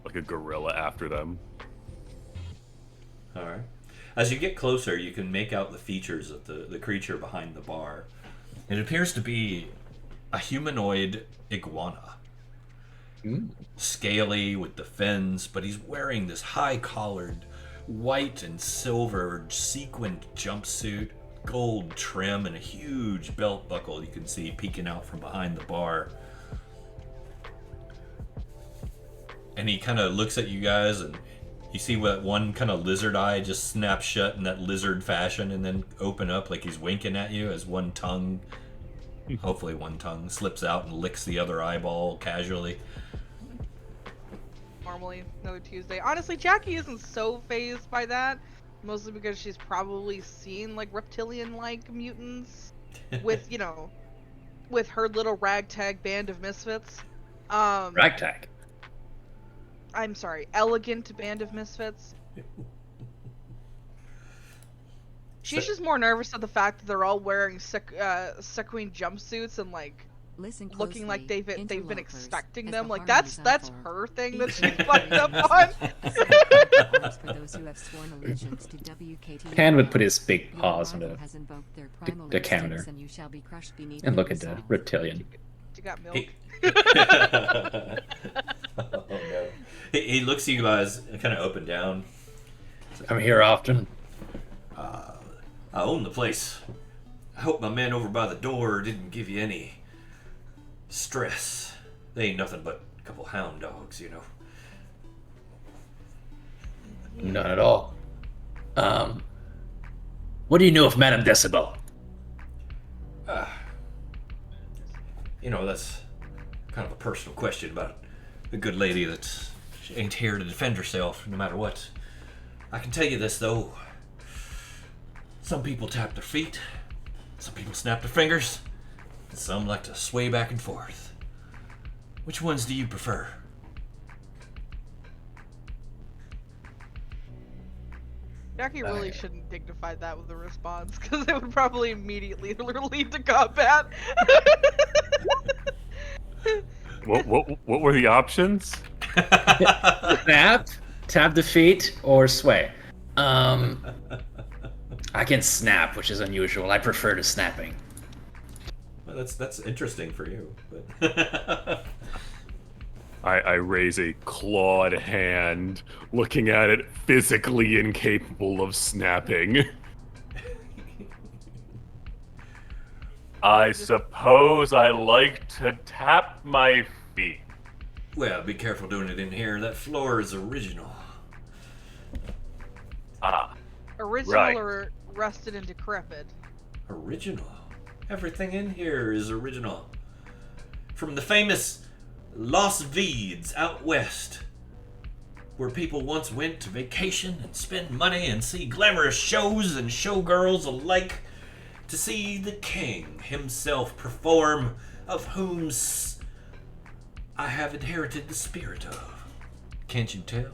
like a gorilla after them. All right. As you get closer, you can make out the features of the creature behind the bar. It appears to be a humanoid iguana. Scaly with the fins, but he's wearing this high-collared, white and silver sequined jumpsuit, gold trim, and a huge belt buckle you can see peeking out from behind the bar. And he kind of looks at you guys, and you see what one kind of lizard eye just snaps shut in that lizard fashion and then open up like he's winking at you as one tongue, hopefully one tongue, slips out and licks the other eyeball casually. Normally, another Tuesday. Honestly, Jackie isn't so fazed by that, mostly because she's probably seen like reptilian-like mutants with, you know, with her little ragtag band of misfits. Ragtag. I'm sorry, elegant band of misfits. She's just more nervous at the fact that they're all wearing sequin jumpsuits and like Listen looking like closely, they've been interlopers, expecting as them. the Like harmonies that's are her for. thing that Each she's of fucked them up is on. a sacrifice for those those who have sworn allegiance to WKT. Pan would put his big Your paws on rival the has invoked their primal the instincts, counter and you shall be crushed beneath and their look at the resolve. reptilian. You got milk? He... Oh no. He looks at you guys kind of up and down. I'm here often. I own the place. I hope my man over by the door didn't give you any stress. They ain't nothing but a couple hound dogs, you know. None at all. What do you know of Madame Decibel? You know, that's kind of a personal question about a good lady that ain't here to defend herself no matter what. I can tell you this, though. Some people tap their feet, some people snap their fingers, and some like to sway back and forth. Which ones do you prefer? Jackie really shouldn't dignify that with a response, because it would probably immediately lead to combat. What were the options? Snap, tap the feet, or sway. I can snap, which is unusual. I prefer to snapping. Well, that's interesting for you, but I raise a clawed hand, looking at it physically incapable of snapping. I suppose I like to tap my feet. well, be careful doing it in here. That floor is original. Ah, Original Right. or rusted and decrepit? Original. Everything in here is original. From the famous Las Vegas out west, where people once went to vacation and spend money and see glamorous shows and showgirls alike, to see the king himself perform, of whom I have inherited the spirit of. Can't you tell?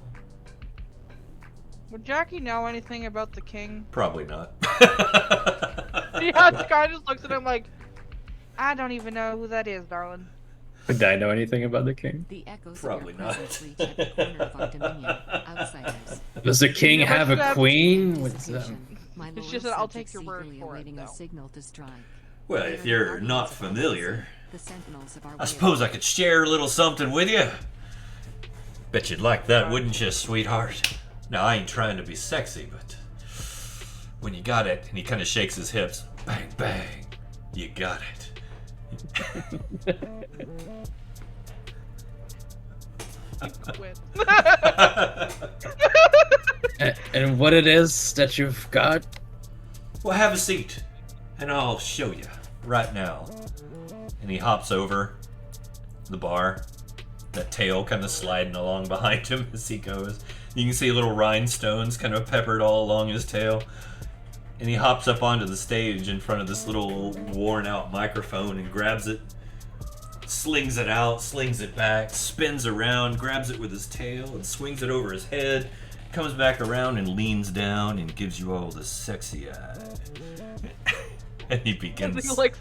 Would Jackie know anything about the king? Probably not. Yeah, the guy just looks at him like, I don't even know who that is, darling. Did I know anything about the king? The echoes Probably of your presence not. reach at the corner of our dominion. Outsiders. Does the king have a That's- queen? What's Anticipation. My It's loyal just that I'll subjects take your word eagerly for it, awaiting though. a signal to strike. Well, They if are you're guardians not of our familiar, legacy, the sentinels of our I way. suppose I could share a little something with you. Bet you'd like that, wouldn't you, sweetheart? Now, I ain't trying to be sexy, but when you got it, and he kind of shakes his hips, bang, bang, you got it. Quit. And what it is that you've got? Well, have a seat, and I'll show you right now. And he hops over the bar, that tail kind of sliding along behind him as he goes. You can see little rhinestones kind of peppered all along his tail. And he hops up onto the stage in front of this little worn out microphone and grabs it, slings it out, slings it back, spins around, grabs it with his tail and swings it over his head, comes back around and leans down and gives you all the sexy eye. And he As begins he licks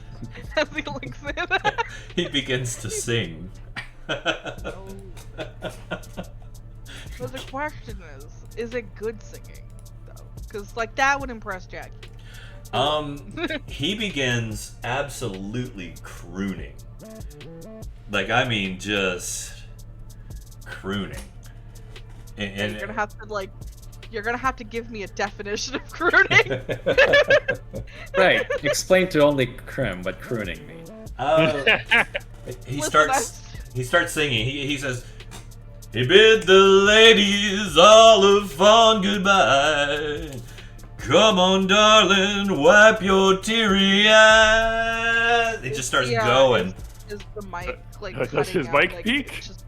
it. he begins to sing. But the question is it good singing, though? Because, like, that would impress Jackie. He begins absolutely crooning. Like, I mean, just crooning. And You're gonna have to give me a definition of crooning. Right. Explain to only Krim what crooning means. he Listen, starts singing. He says, he bid the ladies all of fun goodbye. Come on, darling, wipe your teary eyes. It just starts going. Is the mic like Does cutting his out, mic like, peak? it's just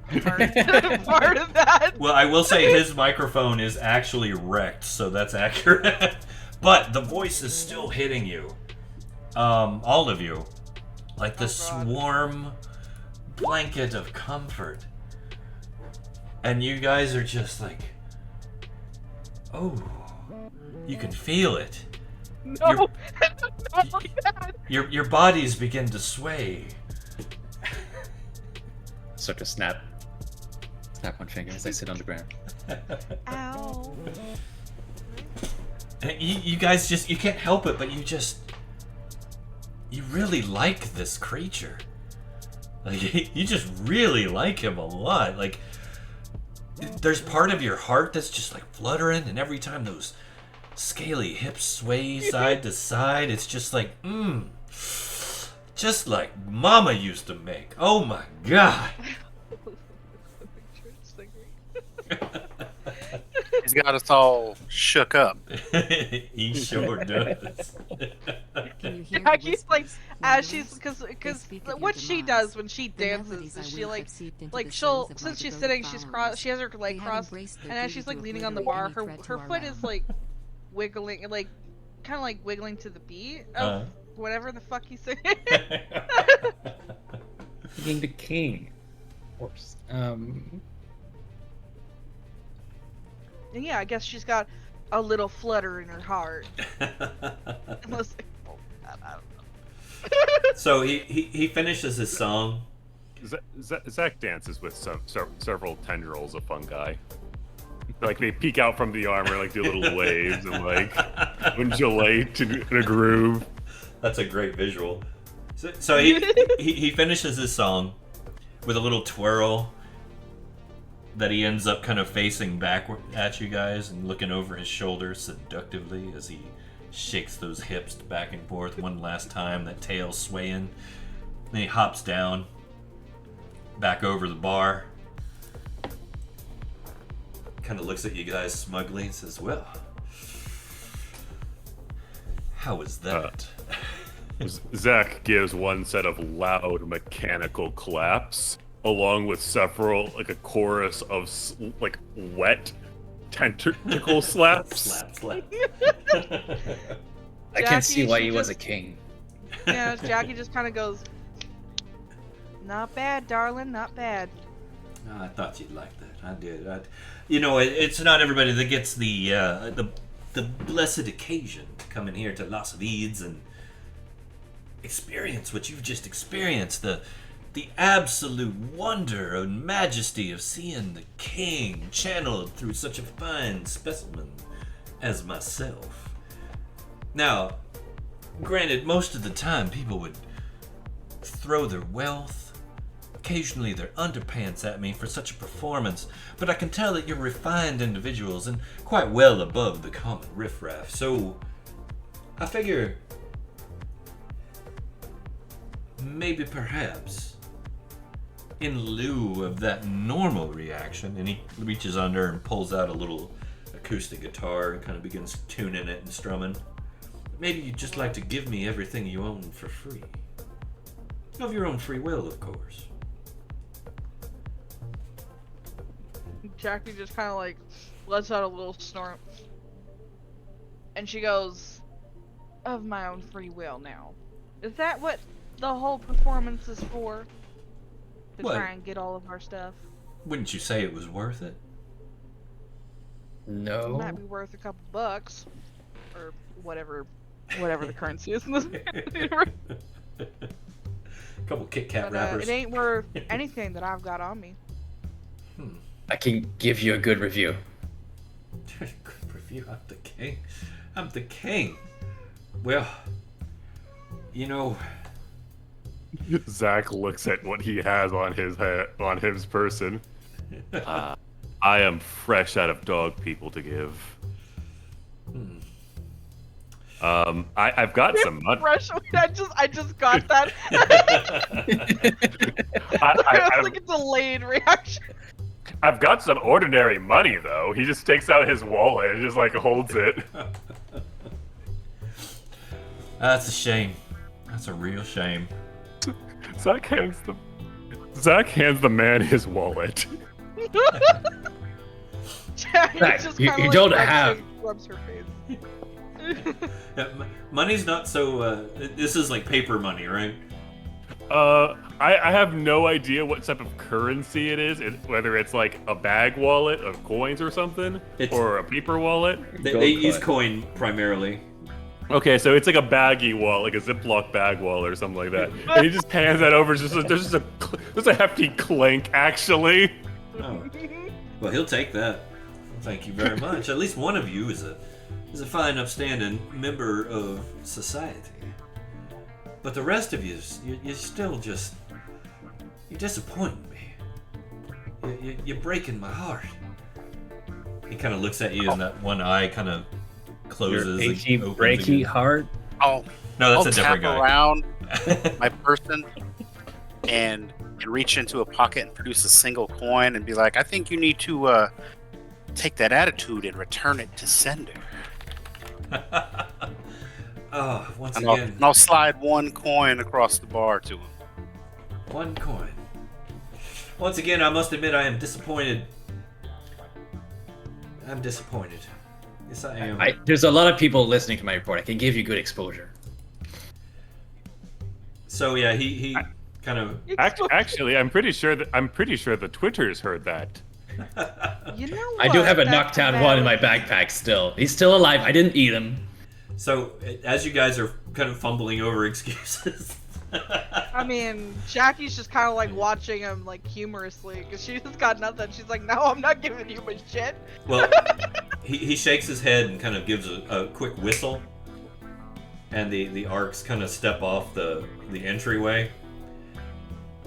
part of that? Well, I will say his microphone is actually wrecked, so that's accurate. But the voice is still hitting you. All of you. Like this Oh, God. warm blanket of comfort. And you guys are just like, oh, you can feel it. No, not like that. Your bodies begin to sway. Start to snap one finger as I sit on the ground. Ow. And you guys just, you can't help it, but you really like this creature. Like, you just really like him a lot. Like, there's part of your heart that's just like fluttering, and every time those scaly hips sway side to side, it's just like, just like Mama used to make. Oh my god. He's got us all shook up. He sure does. Can you hear Yeah, the he's like, whispers? as The she's, music? They because speak of what your she demise. does when she The dances melodies I is she weave like, have seeped into like the she'll, souls of my since she's devoted sitting, she's followers. crossed, she has her They leg have crossed, embraced their and as duty she's like to leaning on the obliterate bar, any her threat to her our foot realm. is like wiggling, like kind of like wiggling to the beat of whatever the fuck he's saying. Being the king. Of course. And yeah, I guess she's got a little flutter in her heart. Unless, I don't know. So he finishes his song. Zach dances with several tendrils of fungi. Like they peek out from the armor, like do little waves and like undulate in a groove. That's a great visual. So he finishes his song with a little twirl that he ends up kind of facing backward at you guys and looking over his shoulder seductively as he shakes those hips back and forth one last time, that tail swaying. Then he hops down, back over the bar, kind of looks at you guys smugly and says, well, how was that? Zach gives one set of loud mechanical claps, along with several, like a chorus of like wet tentacle slaps. Slap, slap. I can see Jackie, why she he was a just- king. Yeah, Jackie just kind of goes, "Not bad, darling, not bad." Oh, I thought you'd like that. I did. It's not everybody that gets the blessed occasion to come in here to Las Vides and experience what you've just experienced. The absolute wonder and majesty of seeing the king channeled through such a fine specimen as myself. Now, granted, most of the time people would throw their wealth, occasionally their underpants at me for such a performance, but I can tell that you're refined individuals and quite well above the common riffraff, so I figure maybe perhaps in lieu of that normal reaction, and he reaches under and pulls out a little acoustic guitar and kind of begins tuning it and strumming. Maybe you'd just like to give me everything you own for free. Of your own free will, of course. Jackie just kind of like lets out a little snort, and she goes, "Of my own free will." Now, is that what the whole performance is for? To What? try and get all of our stuff. Wouldn't you say it was worth it? It No. might be worth a couple bucks, or whatever the currency is in this universe. Couple Kit Kat But wrappers. it ain't worth anything that I've got on me. I can give you a good review. Good review. I'm the king. I'm the king. Well, you know, Zach looks at what he has on his head, on his person. I am fresh out of dog people to give. I've got some money. Fresh. I just got that. It's like a delayed reaction. I've got some ordinary money though. He just takes out his wallet and just like holds it. that's a shame. That's a real shame. Zach hands the man his wallet. Jackie Zach, just you kinda, don't like, have- rubs her face. Money's not so. This is like paper money, right? I have no idea what type of currency it is. Whether it's like a bag wallet of coins or something, It's- or a paper wallet. They Gold use coin. coin primarily. Okay, so it's like a baggy wallet, like a Ziploc bag wallet or something like that. And he just hands that over. There's a hefty clank, actually. Oh. Well, he'll take that. thank you very much. At least one of you is a fine, upstanding member of society. But the rest of you, you're still just... You're disappointing me. You're breaking my heart. He kind of looks at you, and that one eye kind of closes. Your achy, and opens breaky again. heart. Oh, No, that's I'll a different tap guy. around my person and reach into a pocket and produce a single coin and be like, I think you need to take that attitude and return it to sender. Oh, once And again, I'll slide one coin across the bar to him. one coin. Once again, I must admit I am disappointed. I'm disappointed. Yes, I am. There's a lot of people listening to my report. I can give you good exposure. So yeah, he kind of. Actually, I'm pretty sure the Twitters heard that. You know what? I do have a That's Knockdown 1 in my valid. backpack still. He's still alive. I didn't eat him. So as you guys are kind of fumbling over excuses. I mean, Jackie's just kind of like watching him like humorously because she just got nothing. She's like, no, I'm not giving you my shit. Well, he shakes his head and kind of gives a quick whistle, and the arcs kind of step off the entryway,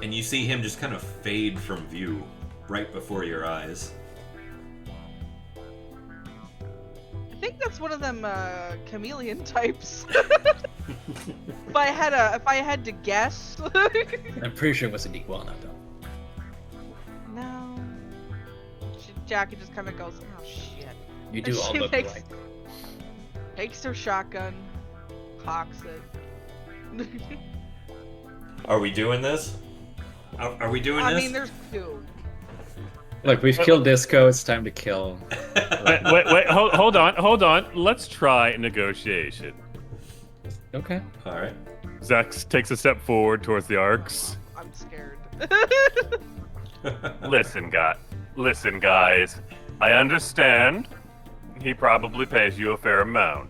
and you see him just kind of fade from view right before your eyes. I think that's one of them chameleon types. if I had to guess. I'm pretty sure it was an iguana, though. No. Jackie just kind of goes, oh shit. You do And all she look makes- alike. Takes her shotgun, cocks it. Are we doing this? Are we doing I this? mean, there's two. Look, we've killed Disco. It's time to kill. Wait, hold on. Let's try negotiation. Okay. All right. Zax takes a step forward towards the arcs. I'm scared. Listen, guys. I understand. He probably pays you a fair amount.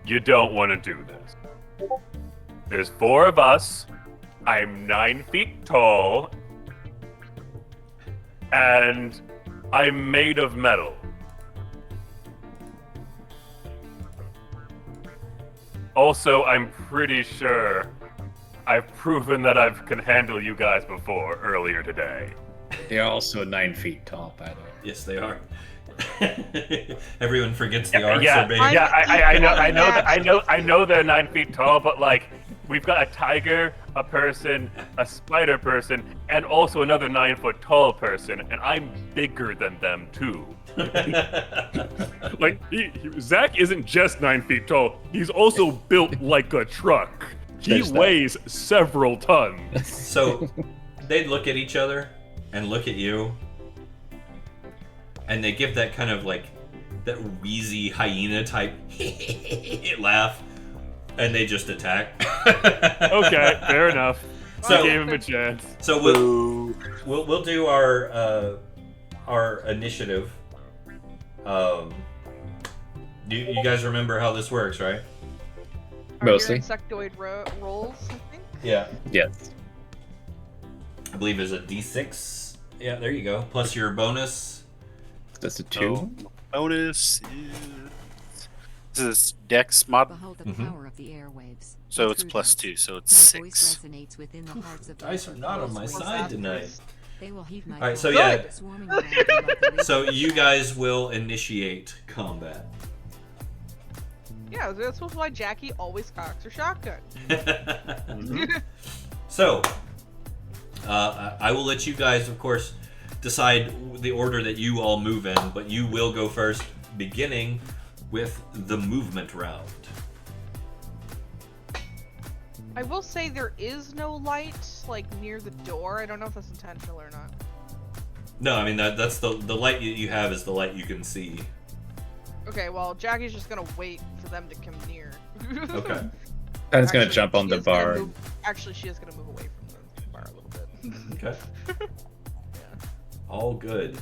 You don't want to do this. There's 4 of us. I'm 9 feet tall. And I'm made of metal. Also, I'm pretty sure I've proven that I can handle you guys before earlier today. They are also 9 feet tall, by the way. Yes, they are. Everyone forgets the arcs are big. I know they're 9 feet tall, but like, we've got a tiger, a person, a spider person, and also another 9 foot tall person, and I'm bigger than them too. Like, Zach isn't just 9 feet tall; he's also built like a truck. He There's that. weighs several tons. So they look at each other and look at you, and they give that kind of like that wheezy hyena type laugh, and they just attack. Okay, fair enough. So- I gave him a chance. So we'll do our initiative. You guys remember how this works, right? Are your Mostly. insectoid rolls, I think? Yeah. Yes. I believe there's a D6. Yeah, there you go. Plus your bonus. That's a 2. Bonus is... This is Dex mod, Behold the Mhm. power of the airwaves. so it's Intrude plus us. 2, so it's My voice 6. resonates within the hearts of Dice those are not on my who side tonight. They will heed my Alright, so call, yeah. swarming around you like a So legion. you guys will initiate combat. Yeah, that's why Jackie always cocks her shotgun. So, I will let you guys, of course, decide the order that you all move in, but you will go first, beginning with the movement round. I will say there is no light like near the door. I don't know if that's intentional or not. No, I mean that's the light you have is the light you can see. Okay, well Jackie's just gonna wait for them to come near. Okay. Pen's gonna Actually, jump on she the is gonna bar. move- Actually, she is gonna move away from the bar a little bit. Okay. All good.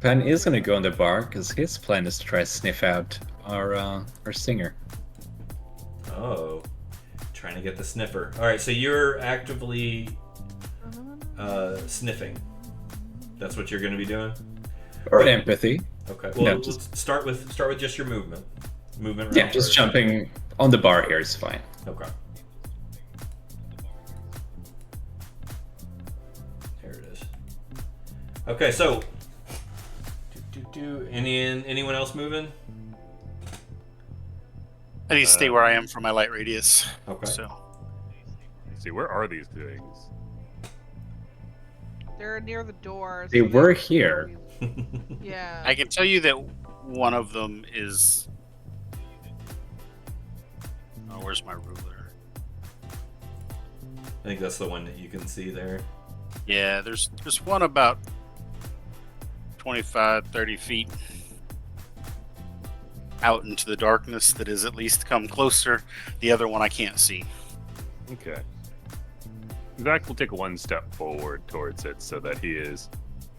Pen is gonna go on the bar because his plan is to try to sniff out our singer. Oh, trying to get the sniffer. All right, so you're actively sniffing. That's what you're going to be doing. Or empathy. Okay. Well, Yeah, let's start with just your movement. Movement. Yeah, round just first. jumping on the bar here is fine. Okay. There it is. Okay, so anyone else moving? I need to stay where I am for my light radius. Okay. So Let's see, where are these things? They're near the door. They so were maybe- here. Yeah. I can tell you that one of them is. Oh, where's my ruler? I think that's the one that you can see there. Yeah, there's one about 25, 30 feet out into the darkness that has at least come closer. The other one I can't see. Okay. Zach will take one step forward towards it so that he is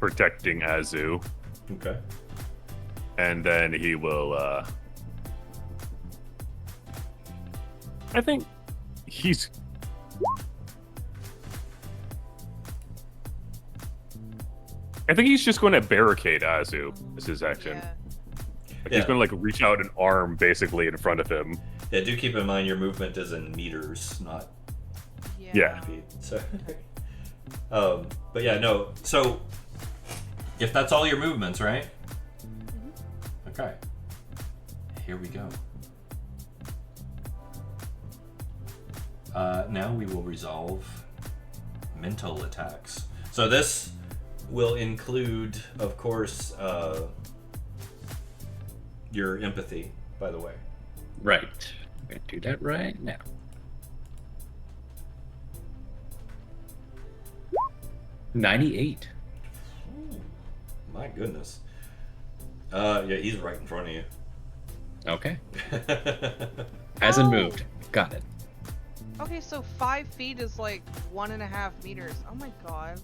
protecting Azu, Okay. and then he will. I think he's. I think he's just going to barricade Azu. Is his action. Yeah. Like Yeah. He's going to like reach out an arm basically in front of him. Yeah, do keep in mind your movement is in meters, not Yeah. feet. So, but yeah, no. So, if that's all your movements, right? Okay. Here we go. Now we will resolve mental attacks. So this will include, of course, your empathy. By the way. Right. I'm gonna do that right now. $98. My goodness. Yeah, he's right in front of you. Okay. Hasn't Oh. moved. Got it. Okay, so 5 feet is like 1.5 meters. Oh my god.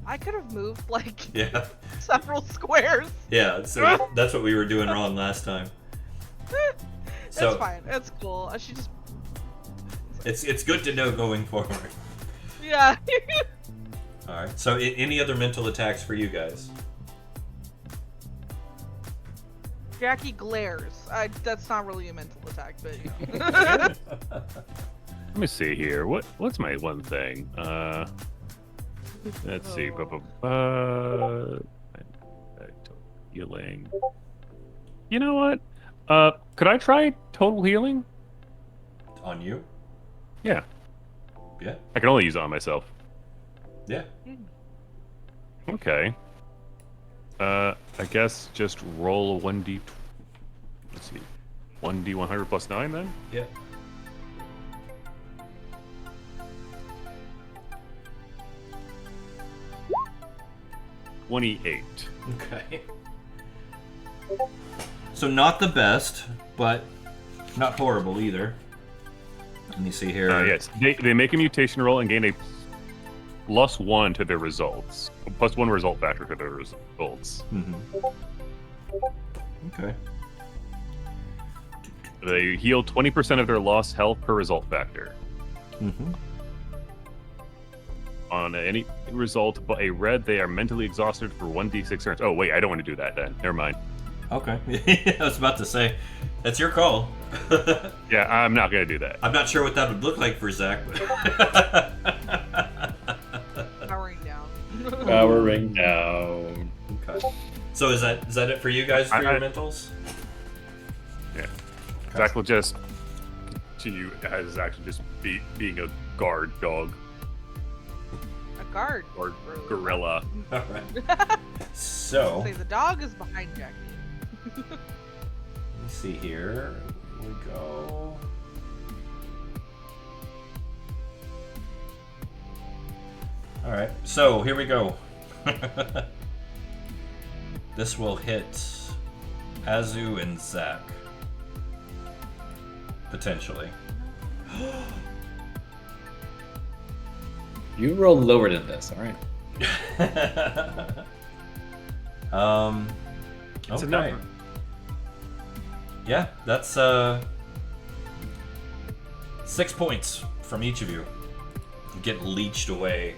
I could have moved like Yeah, several squares. yeah. So that's what we were doing wrong last time. It's So fine. It's cool. I should just. it's good to know going forward. Yeah. All right. So any other mental attacks for you guys? Jackie glares. That's not really a mental attack, but you know. Let me see here. What's my one thing? Let's see. Healing. You know what? Could I try total healing? On you? Yeah. Yeah. I can only use it on myself. Yeah. Okay. I guess just roll a 1d. Let's see. 1d100 plus 9 then? Yeah. $28. Okay. So not the best, but not horrible either. Let me see here. Yes. They make a mutation roll and gain a +1 to their results. A +1 result factor to their results. Mhm. Okay. They heal 20% of their lost health per result factor. Mm-hmm. On any result but a red, they are mentally exhausted for 1d6 turns. Oh, wait, I don't want to do that then. Never mind. Okay. I was about to say, that's your call. Yeah, I'm not going to do that. I'm not sure what that would look like for Zach. But Powering down. Powering down. okay. So is that it for you guys for your I- mentals? Yeah. Zach will just continue as actually just being a guard dog A guard. or Bro. gorilla. All right. So Say the dog is behind Jackie. let me see here. Here we go. All right. So here we go. This will hit Azu and Zach. Potentially. You rolled lower than this, alright. It's a Okay. number. Yeah, that's 6 points from each of you. You get leeched away.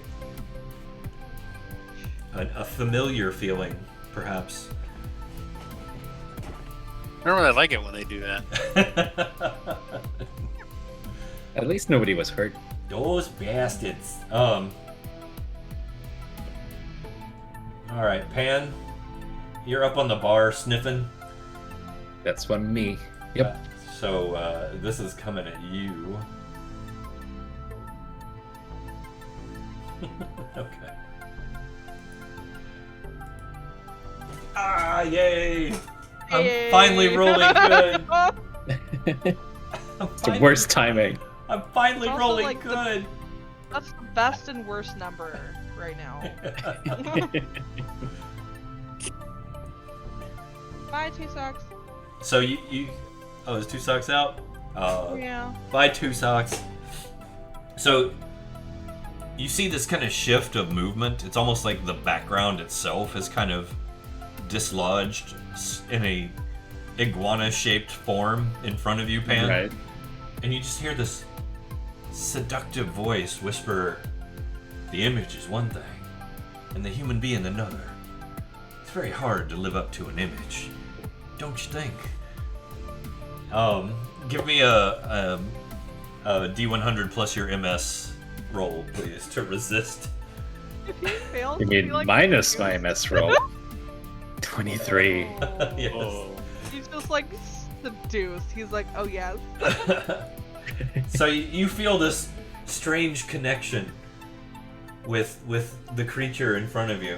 A familiar feeling, perhaps. I don't really like it when they do that. At least nobody was hurt. Those bastards. All right, Pan, you're up on the bar sniffing. That's one me. Yep. So this is coming at you. Okay. Ah, yay! I'm Yay. finally rolling good. It's the worst timing. I'm finally It's also rolling like the- good. That's the best and worst number right now. Bye, 2 socks. So you oh, is 2 socks out? Yeah. Buy 2 socks. So you see this kind of shift of movement. It's almost like the background itself is kind of dislodged in a iguana-shaped form in front of you, Pan. Right. And you just hear this seductive voice whisper, "The image is one thing, and the human being another. It's very hard to live up to an image, don't you think?" Give me a D100 plus your MS roll, please, to resist. If he fails, You I feel mean like minus he's my MS roll? 23. Yes. He's just like seduced. He's like, oh yes. So you feel this strange connection with the creature in front of you,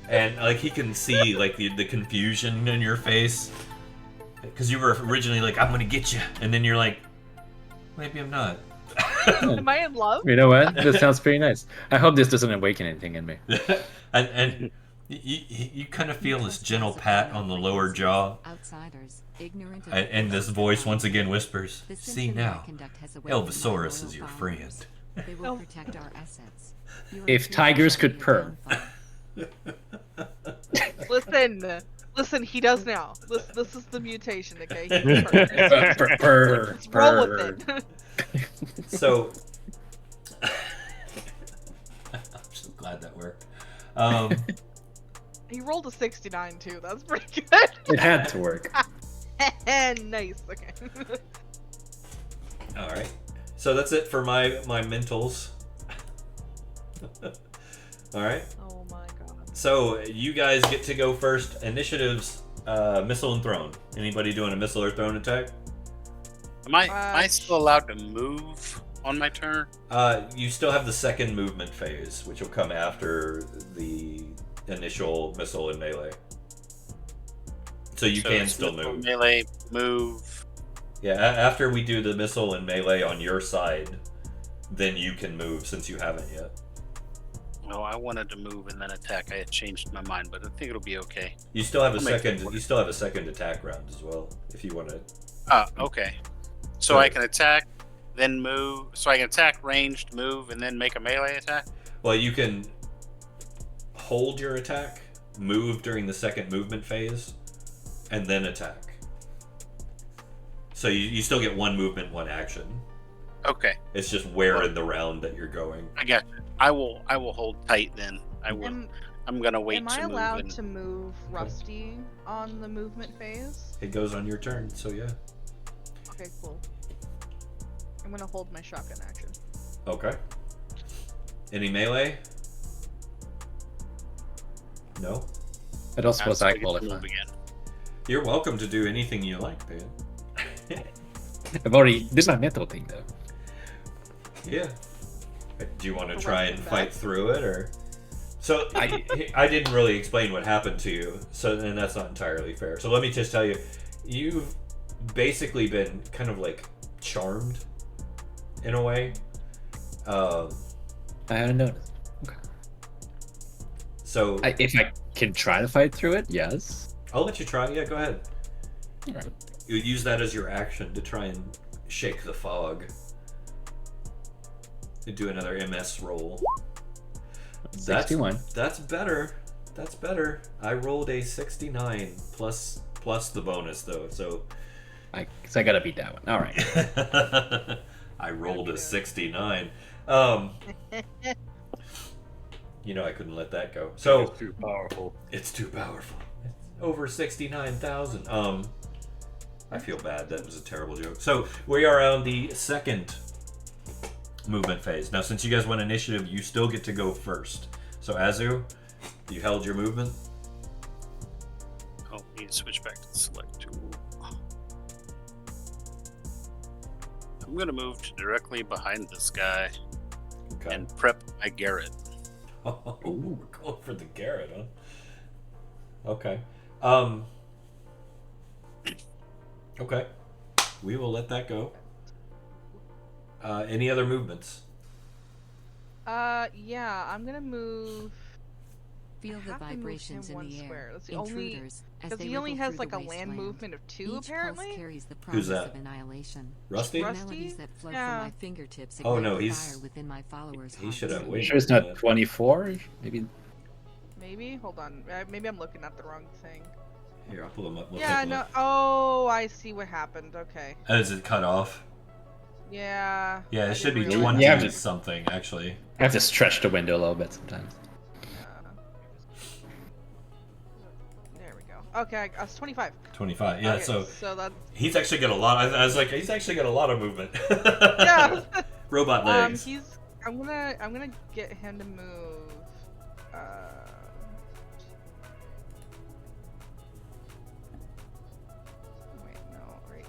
and like he can see like the confusion in your face, because you were originally like, "I'm gonna get you," and then you're like, "Maybe I'm not." Am I in love? You know what? This sounds pretty nice. I hope this doesn't awaken anything in me. and you kind of feel this gentle pat on the lower jaw, Outsiders, ignorant of and this voice once again whispers, The "See symphony I now, conduct has awakened my Elvisaurus loyal is your followers. friend." They will protect our assets. You are If free to tigers shut could your purr. downfall. Listen, he does now. This is the mutation, okay? He can purr. Purr, Let's roll purr. with it. So, I'm so glad that worked. He rolled a 69 too. That's pretty good. It had to work. Nice. Okay. All right. So that's it for my mentals. All right. Oh my god. So you guys get to go first. Initiatives, missile and thrown. Anybody doing a missile or thrown attack? Am I still allowed to move on my turn? You still have the second movement phase, which will come after the initial missile and melee. So you can it's still missile, move. Melee, move. Yeah, after we do the missile and melee on your side, then you can move since you haven't yet. Oh, I wanted to move and then attack. I had changed my mind, but I think it'll be okay. You still have a I'll make second. it work. You still have a second attack round as well, if you want to. Okay. So I can attack, then move. So I can attack, ranged, move, and then make a melee attack? Well, you can hold your attack, move during the second movement phase, and then attack. So you still get one movement, one action. Okay. It's just where in the round that you're going. I got you. I will hold tight then. I will. I'm gonna wait Am to I move. allowed and- to move Rusty on the movement phase? It goes on your turn, so yeah. Okay, cool. I'm gonna hold my shotgun action. Okay. Any melee? No? I don't suppose I get to qualify. move again. You're welcome to do anything you like, man. I've already did my mental thing though. Yeah. Do you want to The try rest and of fight that? through it, or? So I didn't really explain what happened to you, so then that's not entirely fair. So let me just tell you, you've basically been kind of like charmed, in a way. I haven't noticed. So If I can try to fight through it, yes. I'll let you try. Yeah, go ahead. Alright. You use that as your action to try and shake the fog. You do another MS roll. 61. That's better. That's better. I rolled a 69 plus the bonus though, so I gotta beat that one. Alright. I rolled a 69. You know I couldn't let that go. So too powerful. it's too powerful. over 69,000. I feel bad. That was a terrible joke. So we are on the second movement phase. Now, since you guys went initiative, you still get to go first. So Azu, you held your movement. Oh, need to switch back to the select tool. I'm gonna move to directly behind this guy Okay. and prep my Garrett. Oh, we're going for the Garrett, huh? Okay. Okay. We will let that go. Any other movements? Yeah, I'm gonna move. Feel the have to move vibrations him in one the square. air. That's the only- Intruders, as Because they he only wriggle has through like the a land wasteland. movement of 2, Each apparently. pulse carries the Who's promise that? of annihilation. Rusty? Rusty? Melodies that flow Yeah. from my fingertips Oh, ignite no, the he's- fire within my followers' he should have hearts. waited. Sure, it's not 24. Maybe. Maybe. Hold on. Maybe I'm looking at the wrong thing. Here, I'll pull him up. We'll Yeah. take a No. look. Oh, I see what happened. Okay. Is it cut off? Yeah. Yeah, I it should be didn't 20 realize. Yeah, something, actually. I have to stretch the window a little bit sometimes. There we go. Okay, I was 25. 25. Yeah, Okay, so that. he's actually got a lot. I was like, he's actually got a lot of movement. Yeah. Robot legs. He's. I'm gonna get him to move. Wait, no, right.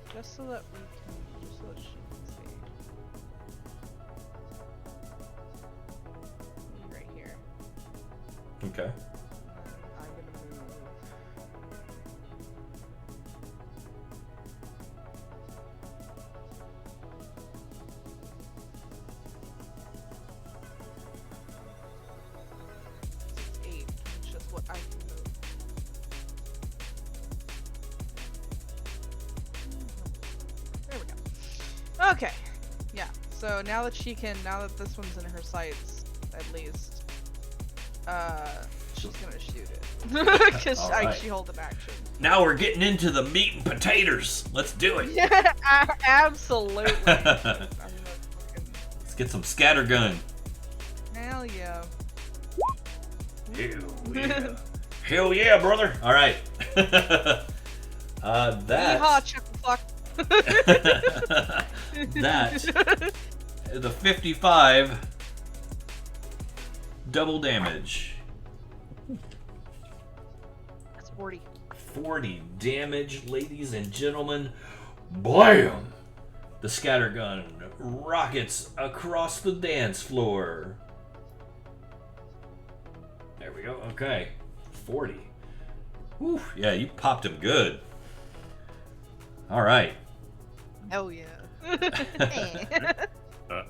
2. Just so that we can. Just so that she can see. Maybe right here. Okay. And then I'm gonna move. It's 8, which is what I can move. There we go. Okay. Yeah. So now that now that this one's in her sights, at least, she's gonna shoot it. Because Alright. she holds an action. Now we're getting into the meat and potatoes. Let's do it. Yeah, absolutely. I'm gonna fucking- Let's get some scattergun. Hell yeah. Hell yeah. Hell yeah, brother. All right. That. Yeehaw, chuckle fuck. That. The 55 double damage. That's 40. 40 damage, ladies and gentlemen. Blam! The scattergun rockets across the dance floor. There we go. Okay. 40. Whew. Yeah, you popped him good. All right. Hell yeah. Uh,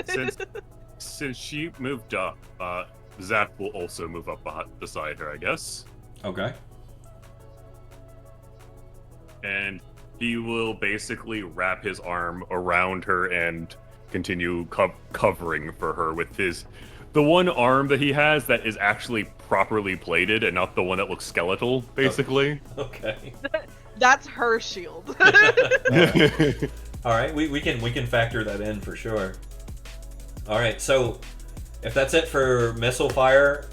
since since she moved up, Zach will also move up beside her, I guess, Okay. and he will basically wrap his arm around her and continue covering for her with the one arm that he has that is actually properly plated and not the one that looks skeletal, basically. Okay. That's her shield. All right. We can factor that in for sure. All right. So if that's it for missile fire,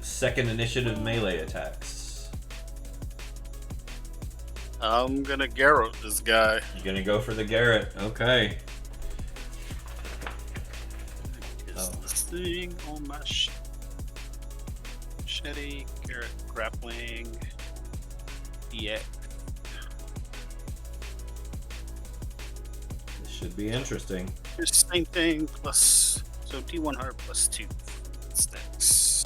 second initiative melee attacks. I'm gonna Garrett this guy. You're gonna go for the Garrett. Okay. Is Oh. this thing on my machete, Garrett grappling, EX. This should be interesting. It's the same thing plus, so D100 plus 2 sticks.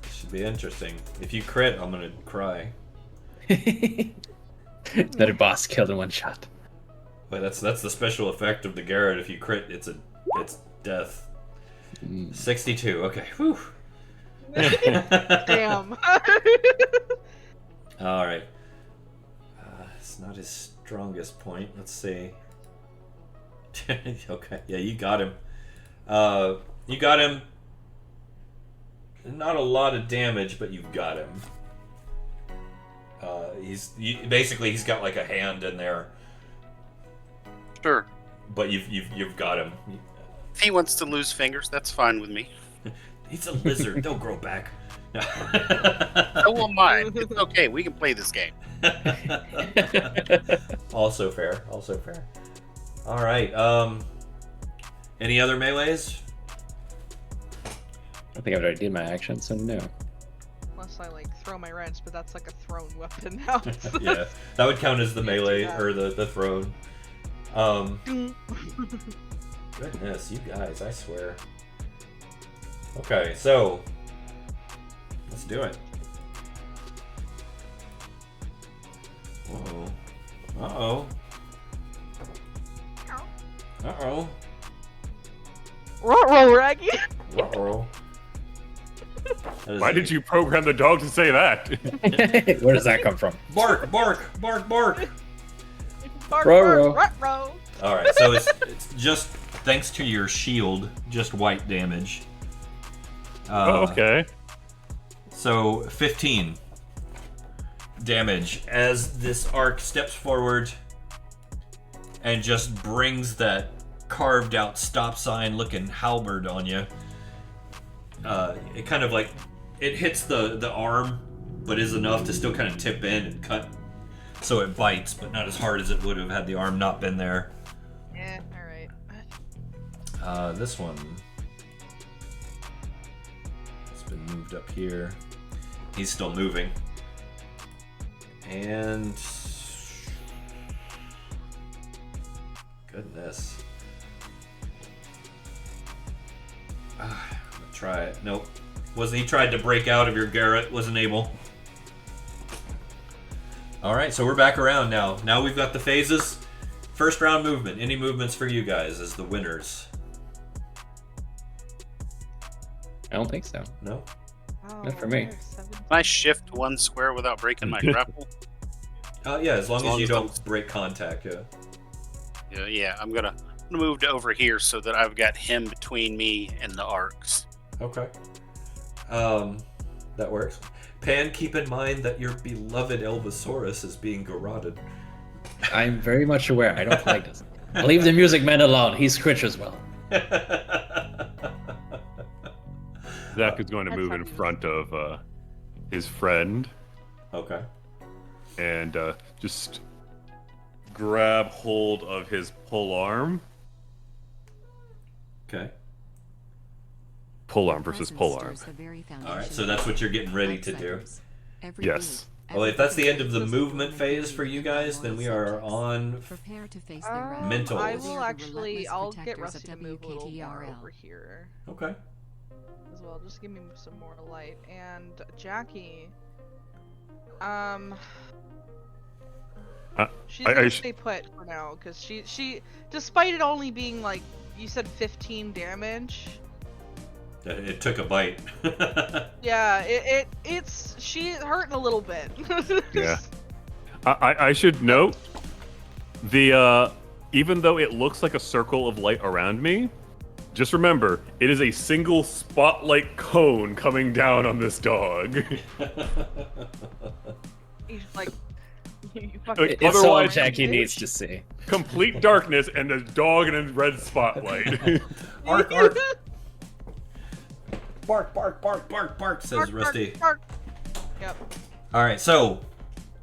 This should be interesting. If you crit, I'm gonna cry. Better boss killed in one shot. But that's the special effect of the Garrett. If you crit, it's death. 62. Okay. Whew. Damn. All right. It's not his strongest point. Let's see. Okay. Yeah, you got him. You got him. Not a lot of damage, but you've got him. Basically he's got like a hand in there. Sure. but you've got him. If he wants to lose fingers, that's fine with me. He's a lizard. They'll grow back. So will mine. It's okay. We can play this game. Also fair. Also fair. All right. Any other melees? I think I've already did my action, so no. Unless I like throw my wrench, but that's like a thrown weapon now. Yeah, that would count as the melee or the thrown. Goodness, you guys, I swear. Okay, so let's do it. Whoa. Uh-oh. Uh-oh. Ruh-roh, Raggy! Uh-oh. Why did you program the dog to say that? Where does that come from? Bark, bark, bark, bark! Bark, Ruh-roh. bark, ruh-roh. Alright, so it's just, thanks to your shield, just white damage. Oh, okay. So 15 damage as this arc steps forward and just brings that carved out stop sign looking halberd on you. It kind of like, it hits the arm, but is enough to still kind of tip in and cut, so it bites, but not as hard as it would have had the arm not been there. Yeah, alright. This one, it's been moved up here. He's still moving. And goodness. Try it. Nope. Wasn't he tried to break out of your garret? Wasn't able. Alright, so we're back around now. Now we've got the phases. First round movement. Any movements for you guys as the winners? I don't think so. No? Oh, Not for me. there's 17. Can I shift one square without breaking my grapple? Yeah, as long as you as don't break contact, yeah. Yeah, I'm gonna move to over here so that I've got him between me and the arcs. Okay. That works. Pan, keep in mind that your beloved Elvisaurus is being garroted. I'm very much aware. I don't like this. Leave the music man alone. He's Scritch as well. Zach is going to That's move in obvious. front of his friend Okay. and just grab hold of his pole arm. Okay. Pole arm versus Presence pole arm. stirs the very Alright, foundation so of that's what you're getting ready to do. outsiders. Every Yes. group, Well, if that's the end every of the people movement is phase for you guys, then we are on. Prepare to face their wrath. Mental. I They will are the actually, relentless I'll get protectors Rusty of to move a little more WKTRL. over here Okay. as well. Just give me some more light. And Jackie, she's I gonna sh- stay put for now because she, despite it only being like you said 15 damage. It took a bite. Yeah, it's she's hurting a little bit. Yeah. I should note the even though it looks like a circle of light around me, just remember it is a single spotlight cone coming down on this dog. He's like, you fucking. Like, It's all Otherwise- Jackie needs to see. Complete darkness and a dog in a red spotlight. Ark, ark. Bark, bark, bark, bark, bark, says Bark, bark, Rusty. bark. Yep. Alright, so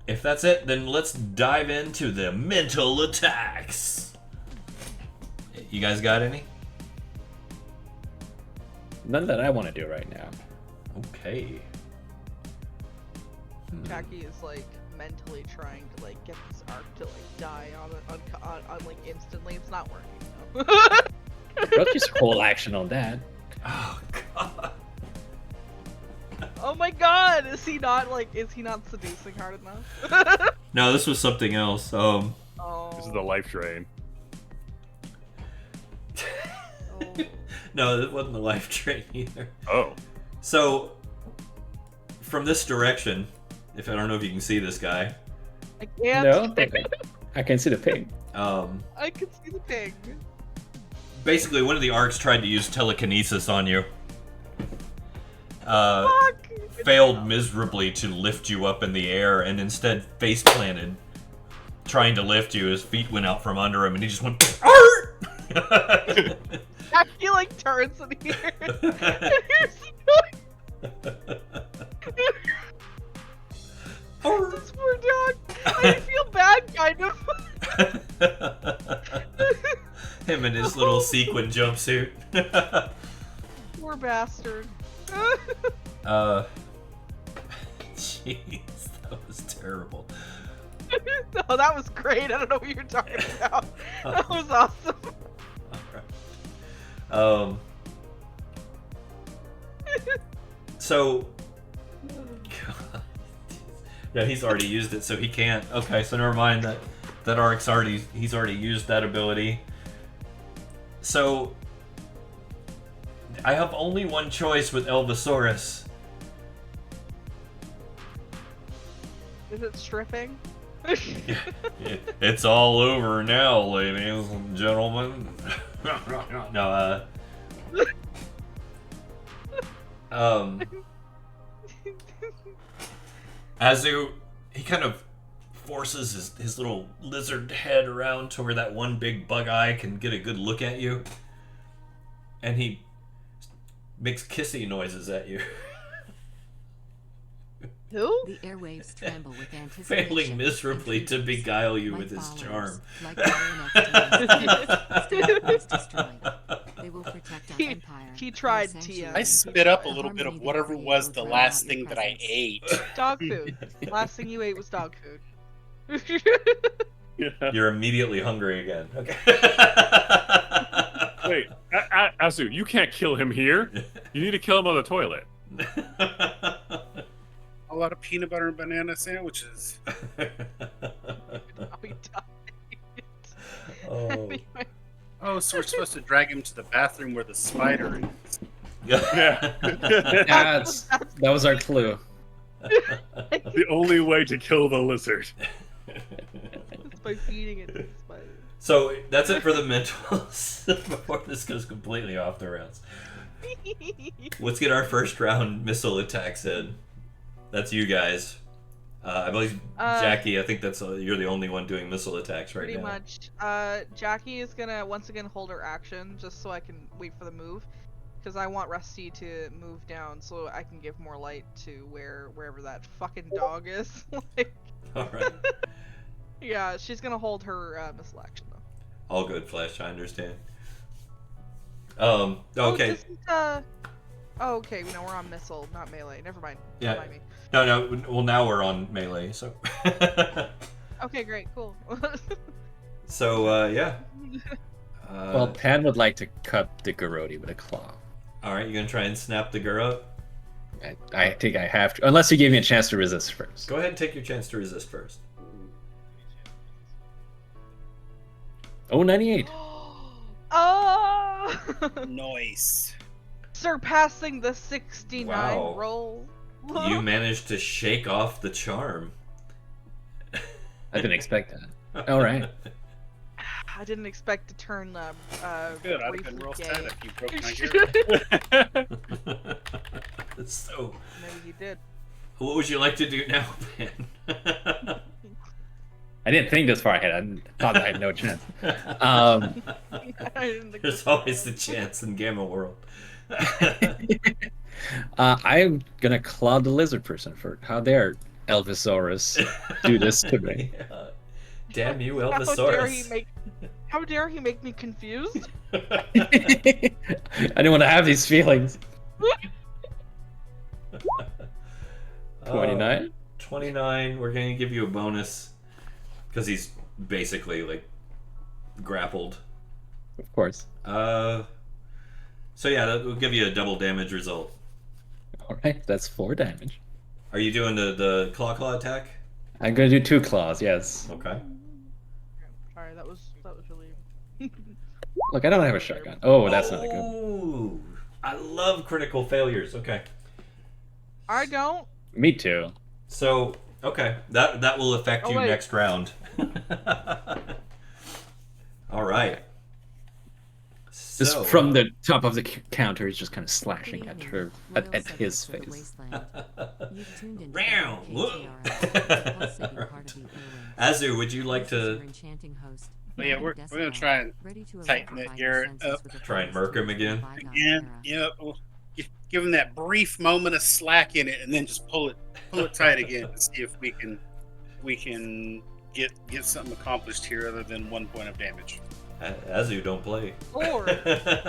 if that's it, then let's dive into the mental attacks. You guys got any? None that I want to do right now. Okay. Jackie is like mentally trying to like get this arc to like die on like instantly. It's not working. Let's just whole action on that. Oh god. Oh my god! Is he not seducing hard enough? No, this was something else. Oh. This is the life drain. Oh. No, that wasn't the life train either. Oh. So, from this direction, if I don't know if you can see this guy, I can't. No, I can see the ping. I can see the pig. basically one of the arcs tried to use telekinesis on you. Fuck! Failed miserably to lift you up in the air and instead face planted trying to lift you. His feet went out from under him, and he just went. Arr! Jackie like turns in here. This poor dog. I feel bad, kind of. Him in his little sequin jumpsuit. Poor bastard. Jeez, that was terrible. No, that was great. I don't know what you're talking about. That was awesome. So, yeah, he's already used it, so he can't. Okay, so never mind that. That Ark's he's already used that ability. So, I have only one choice with Elvisaurus. Is it stripping? It's all over now, ladies and gentlemen. No, Azu, he kind of forces his little lizard head around to where that one big bug eye can get a good look at you. And he makes kissy noises at you. Who? The airwaves tremble with anticipation. Failing miserably to beguile you My with his followers, charm. like marionettes, is destroyed. They will protect our empire. he tried, our Tia. I sanctuary. spit up a The little bit of harmony whatever they was create the will last drown out thing your that I presence. ate. Dog food. Last thing you ate was dog food. You're immediately hungry again. Okay. Wait, Azu, you can't kill him here. You need to kill him on the toilet. A lot of peanut butter and banana sandwiches. Oh, he died. Oh. Anyway. Oh, so we're supposed to drag him to the bathroom where the spider is. Yeah. That was our clue. The only way to kill the lizard. It's by feeding it to the spider. So that's it for the mentals before this goes completely off the rails. Let's get our first round missile attacks in. That's you guys. I believe Jackie. I think that's you're the only one doing missile attacks right Pretty now. much. Jackie is gonna once again hold her action just so I can wait for the move, because I want Rusty to move down so I can give more light to wherever that fucking dog is. Like, All right. yeah, she's gonna hold her missile action though. All good, Flash. I understand. Oh, Okay. isn't, oh, okay. No, we're on missile, not melee. Never mind. Yeah. Remind me. No. Well, now we're on melee. So. Okay, great, cool. So yeah. Well, Pan would like to cut the Garrodi with a claw. All right. You gonna try and snap the Guro? I think I have to, unless you give me a chance to resist first. Go ahead and take your chance to resist first. Oh, 98. Oh! Nice. Surpassing the 69 Wow. roll. You managed to shake off the charm. I didn't expect that. All right. I didn't expect to turn Good, I'd have briefly been real gay. sad if you broke my ear. So, Maybe you did. what would you like to do now, Ben? I didn't think this far ahead. I thought I had no chance. I didn't think There's always the chance in Gamma World. I'm gonna claw the lizard person for how dare Elvisaurus do this to me. Yeah. Damn you, How dare he Elvisaurus. make? How dare he make me confused? I didn't want to have these feelings. 29. 29. We're going to give you a bonus because he's basically like grappled. Of course. So yeah, that will give you a double damage result. All right, that's 4 damage. Are you doing the claw attack? I'm gonna do 2 claws. Yes. Okay. Sorry, that was really. Look, I don't have a shotgun. Oh, that's not a good. Ooh, I love critical failures. Okay. I don't. Me too. So, okay, that will affect Oh, you wait. next round. All right. Just So, from the top of the counter, he's just kind of slashing at her, Loyal at his subjects of the face. wasteland. You've tuned into Meow. WKTRL, the pulsating heart of the airwaves. Azu, would you like This is to your enchanting host, But yeah, Matty we're gonna Decibel, try and ready to tighten electrify it, your Garrett, senses up. with the Try and finest murk him tunes of again? the bygone again. era. Yeah, well, give him that brief moment of slack in it, and then just pull it tight again to see if we can get something accomplished here other than 1 point of damage. Azu, don't play. Or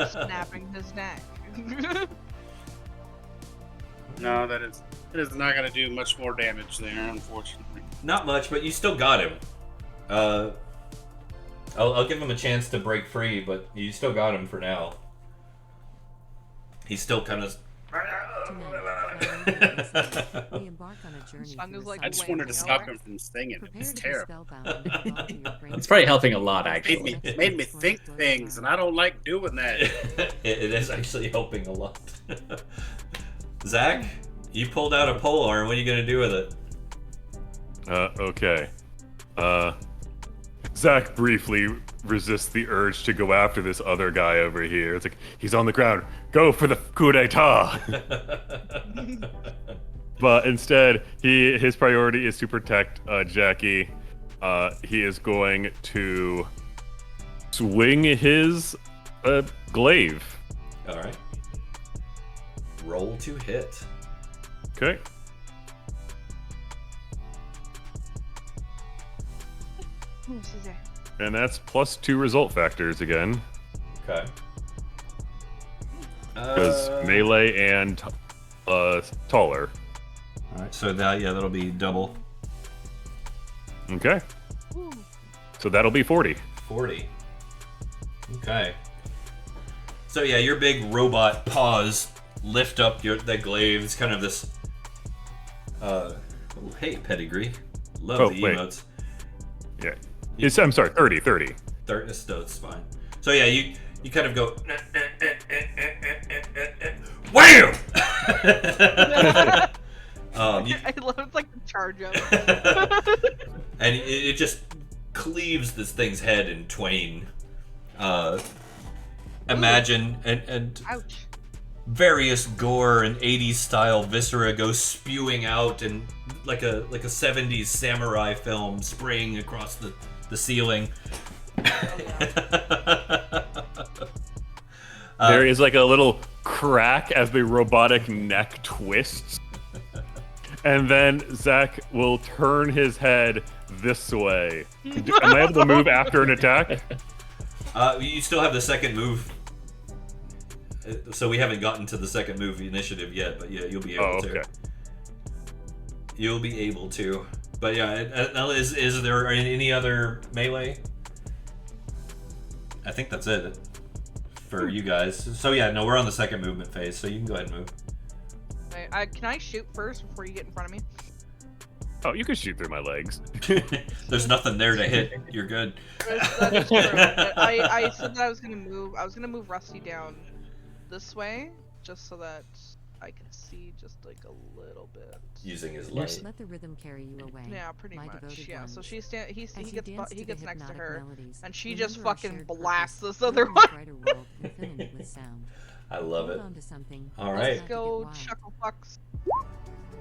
snapping his neck. No, that is not going to do much more damage there, unfortunately. Not much, but you still got him. I'll give him a chance to break free, but you still got him for now. He's still kind of. We embark on a journey Song through is a like I just sunset wanted to Wait, stop no. him from singing. Prepare It's to be terrible. spellbound and involving your brain. It's probably helping a lot, actually. Made me think things, and I don't like doing that. It is actually helping a lot. Zach, you pulled out a polearm. What are you gonna do with it? Okay. Zach briefly resists the urge to go after this other guy over here. It's like, he's on the ground. Go for the coup d'etat! But instead, his priority is to protect Jackie. He is going to swing his glaive. All right. Roll to hit. Okay. And that's +2 result factors again. Okay. Because melee and taller. All right. So that'll be double. Okay. So that'll be 40. 40. Okay. So yeah, your big robot paws lift up that glaive. It's kind of this. Oh, hey, pedigree. Love Oh, the wait. emotes. Yeah. I'm sorry, 30. 30. It's fine. So yeah, you kind of go. Wham! I love it's like the charge up. And it just cleaves this thing's head in twain. Imagine and Ouch. various gore and 80s style viscera go spewing out and like a 70s samurai film spraying across the ceiling. There is like a little crack as the robotic neck twists. And then Zach will turn his head this way. Am I able to move after an attack? You still have the second move. So we haven't gotten to the second move initiative yet, but yeah, you'll be able Okay. to. You'll be able to. But yeah, is there any other melee? I think that's it for you guys. So yeah, no, we're on the second movement phase, so you can go ahead and move. Can I shoot first before you get in front of me? Oh, you can shoot through my legs. There's nothing there to hit. You're good. That's true. But I said that I was gonna move. I was gonna move Rusty down this way, just so that I can see just like a little bit. Using his light. Let the rhythm carry you away. Yeah, pretty my much. devoted Yeah. So ones. he As gets you dance to the next to hypnotic her, melodies, and she just remember our fucking shared blasts purpose, this other building one. a brighter world infinite with sound. I love Hold it. on to something. All Doesn't right. have to get Go wild. chuckle fucks.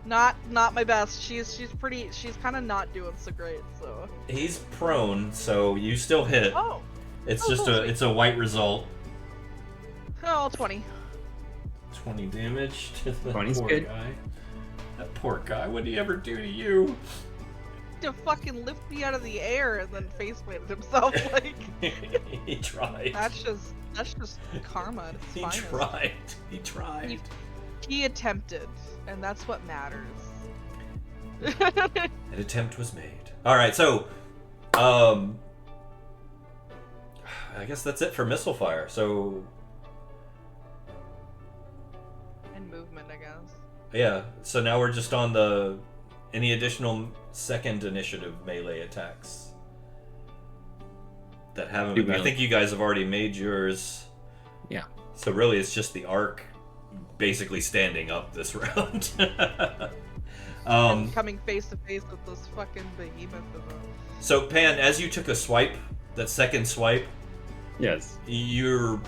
Not my best. She's kind of not doing so great. So. He's prone, so you still hit. Oh. It's Oh, just cool. it's a white result. Oh, 20. 20 damage to the 20's poor good. guy. That poor guy. What did he ever do to you? To fucking lift me out of the air and then faceplanted himself. Like He tried. that's just karma. At its He finest. tried. He tried. He attempted, and that's what matters. An attempt was made. All right, so, I guess that's it for missile fire. So, And movement, I guess. yeah. So now we're just on any additional second initiative melee attacks that haven't been. I think you guys have already made yours. Yeah. So really, it's just the arc basically standing up this round. And coming face to face with this fucking behemoth of a... So Pan, as you took a swipe, that second swipe, Yes. your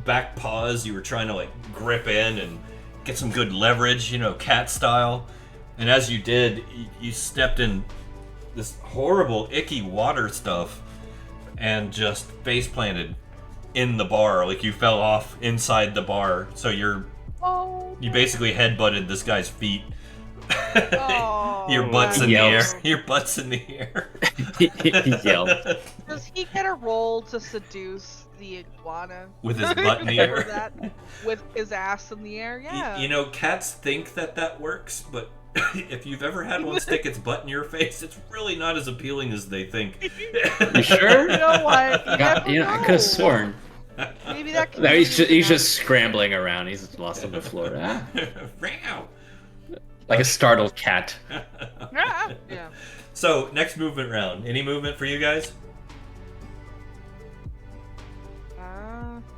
back paws. You were trying to like grip in and get some good leverage, you know, cat style. And as you did, you stepped in this horrible, icky water stuff and just face planted in the bar. Like you fell off inside the bar. So you basically headbutted this guy's feet. Oh, Your butt's in Yells. the air. Your butt's in the air. He yelled. Does he get a roll to seduce the iguana? With his butt in the Or air. that with his ass in the air? Yeah. You know, cats think that works, but if you've ever had one stick its butt in your face, it's really not as appealing as they think. You sure? You know what? You God, never I could know. have sworn. Maybe that could No, be he's just scrambling around. He's lost on the floor. Ah, Meow. like a startled cat. Ah, yeah. So, next movement round. Any movement for you guys?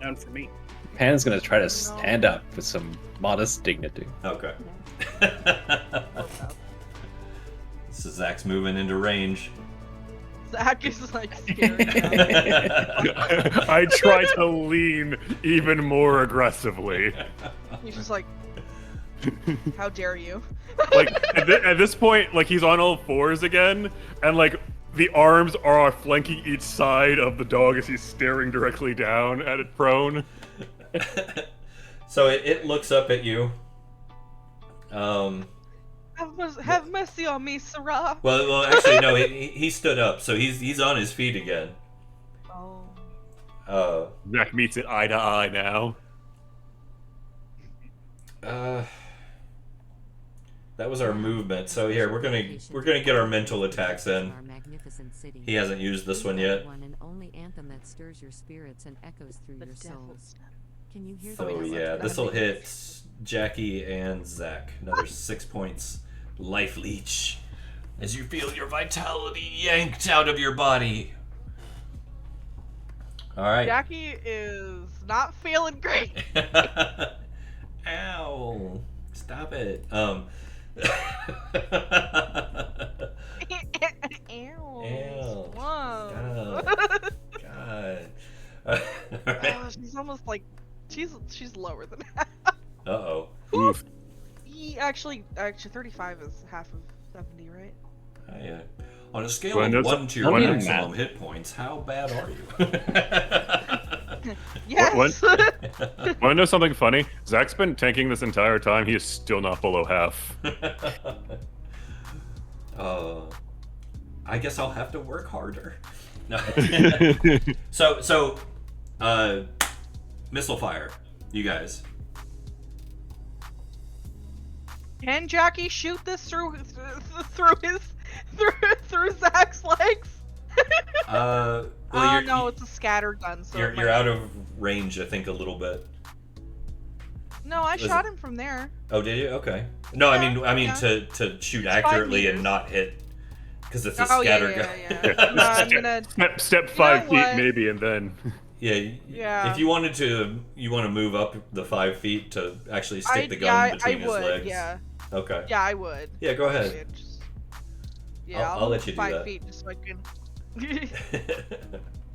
None for me. Pan's gonna try to stand up with some modest dignity. Okay. This is Zach's moving into range. Zach is like scared now. I try to lean even more aggressively. He's just like, how dare you? Like at this point, like he's on all fours again, and like the arms are flanking each side of the dog as he's staring directly down at it prone. So it looks up at you. Have mercy on me, Sarah. Well, actually, no. He stood up, so he's on his feet again. Oh. Zach meets it eye to eye now. That was our movement. So here we're gonna get our mental attacks in. Our magnificent city. He hasn't used this one The yet. one and only anthem that stirs your spirits and echoes through your souls. Can you hear So the message yeah, of this will the hit Jackie and Zach. Another 6 points. Life leech. As you feel your vitality yanked out of your body. Alright. Jackie is not feeling great. Ow. Stop it. Ew. Ew. Whoa. God. Oh, she's almost like she's lower than half. Uh-oh. Oof. Actually 35 is half of 70, right? Yeah. On a scale Well, of that's- 1 to your I mean, maximum hit points, how bad are you? Yes. Want to know something funny? Zach's been tanking this entire time. He is still not below half. I guess I'll have to work harder. No. So, missile fire, you guys. Can Jackie shoot this through Zach's legs? Well, Oh no, it's a scatter gun. So it you're might- out of range, I think, a little bit. No, I Was shot it- him from there. Oh, did you? Okay. No, I mean Yeah. to shoot It's 5 accurately and meters. not hit, because it's a Oh scatter yeah, gun. yeah. No, I'm gonna. Step 5 feet what? maybe, and then Yeah. Yeah. If you wanted to, you want to move up the 5 feet to actually stick the gun I between his would. legs. Yeah, Okay. yeah, I would. Yeah, go ahead. Yeah, yeah, I'll let you do 5 that. feet just so I can.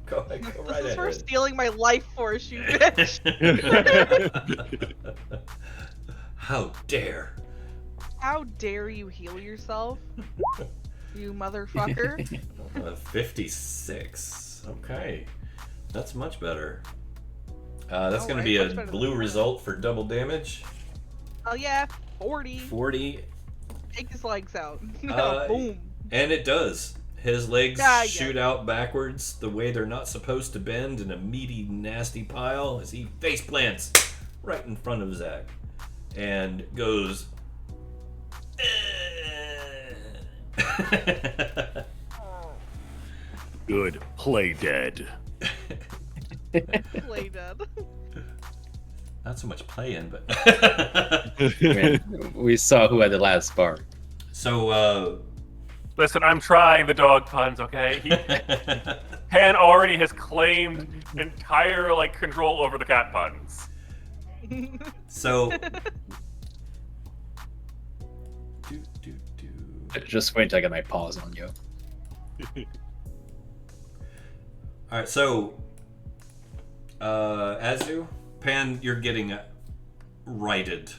Go ahead. Go right This is for ahead. stealing my life force, you bitch. How dare! How dare you heal yourself, you motherfucker? 56. Okay, that's much better. That's Oh, going to right, be a much better than blue that. result for double damage. Oh yeah, 40. 40, Take his legs out. Boom. And it does. His legs Yeah. shoot out backwards the way they're not supposed to bend in a meaty, nasty pile as he face plants right in front of Zach and goes. good. Play dead. Play dead. Not so much playing, but. Man, we saw who had the last bar. So, Listen, I'm trying the dog puns, okay? Pan already has claimed entire control over the cat puns. so. Just wait until I get my paws on you. Alright, so. Azu, Pan, you're getting righted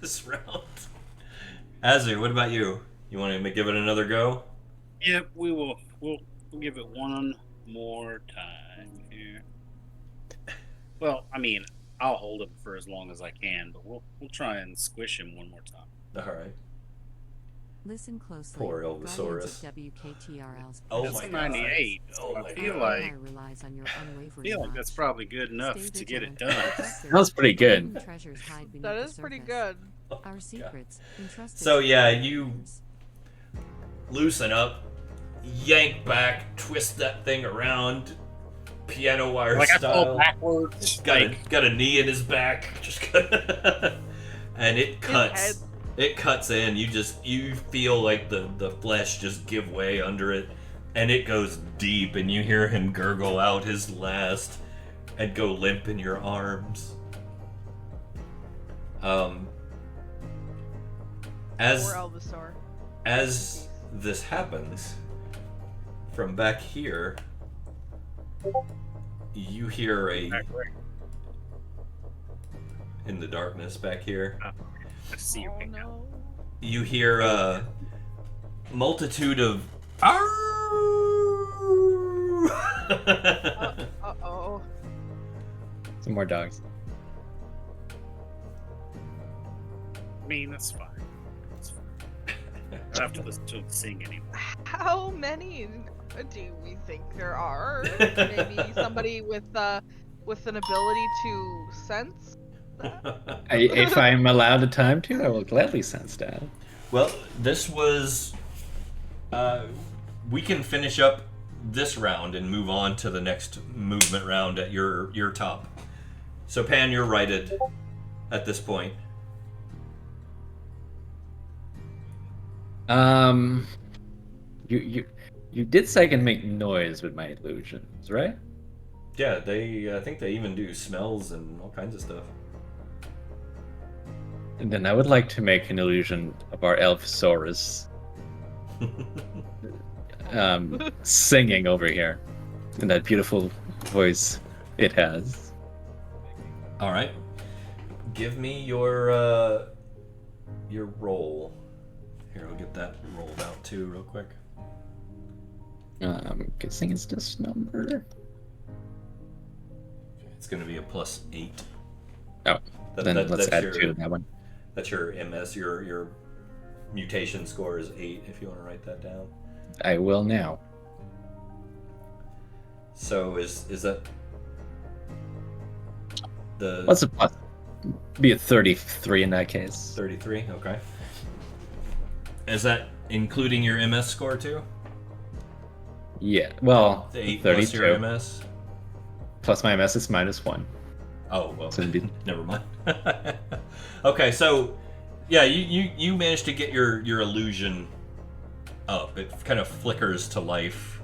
this round. Azu, what about you? You want to give it another go? Yep, we will. We'll give it one more time here. Well, I mean, I'll hold him for as long as I can, but we'll try and squish him one more time. All right. Listen closely. Poor Guardians Elvisaurus. of WKTRL's Oh That's my a God. 98. Oh I my feel God. like Empire relies on your unwavering feel like that's watch. probably good enough Stay to get it vigilant. done. Protect That was pretty good. hidden treasures hide beneath That the is pretty surface. good. Our secrets entrusted So, to yeah, our you- leaders. Loosen up, yank back, twist that thing around, piano wire Like I style. fall backwards. Got a knee in his back, just and it cuts. It cuts in. You feel like the flesh just give way under it, and it goes deep, and you hear him gurgle out his last, and go limp in your arms. As Poor Elvisaur. as this happens, from back here, you hear in the darkness back here. I see you. Oh Pink. no. You hear a multitude of Uh-oh. Some more dogs. I mean, that's fine. That's fine. I don't have to listen to him sing anymore. How many do we think there are? Maybe somebody with an ability to sense? If I'm allowed a time to, I will gladly sense that. Well, this was. We can finish up this round and move on to the next movement round at your top. So Pan, you're righted at this point. You did say I can make noise with my illusions, right? Yeah, I think they even do smells and all kinds of stuff. And then I would like to make an illusion of our Elphosaurus singing over here in that beautiful voice it has. All right. Give me your roll. Here, I'll get that rolled out too, real quick. I'm guessing it's this number. It's going to be a +8. Oh, then let's that's add your, 2 to that one. That's your MS. Your mutation score is 8. If you want to write that down. I will now. So is that the What's a plus? Be a 33 in that case. 33? Okay. Is that including your MS score too? Yeah. Well, The 8 32 plus your MS. plus my MS is -1. Oh well, So it'd be never mind. Okay, so yeah, you managed to get your illusion up. It kind of flickers to life.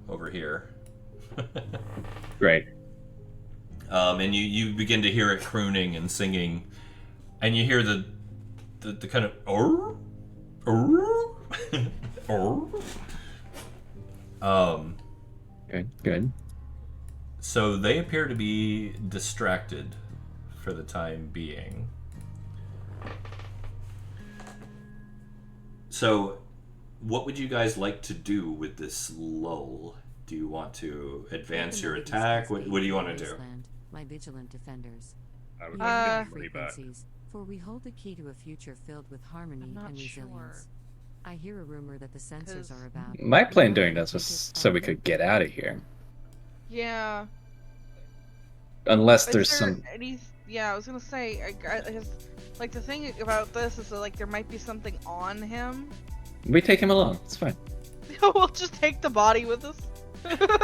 Over here. great. And you begin to hear it crooning and singing, and you hear the kind of Good. So they appear to be distracted for the time being. So, what would you guys like to do with this lull? Do you want to advance your attack? What do you want to do? Wasteland, my vigilant defenders. I would Hear like to my get money back. frequencies, for we hold the key to a future filled with harmony I'm not and sure. resilience. I hear a rumor that the sensors 'Cause- are about. My plan We doing will this was take it so we from could get out of here. Yeah. Unless Is there's there some. Yeah, I was gonna say, I guess, like the thing about this is that like there might be something on him. We take him along. It's fine. We'll just take the body with us.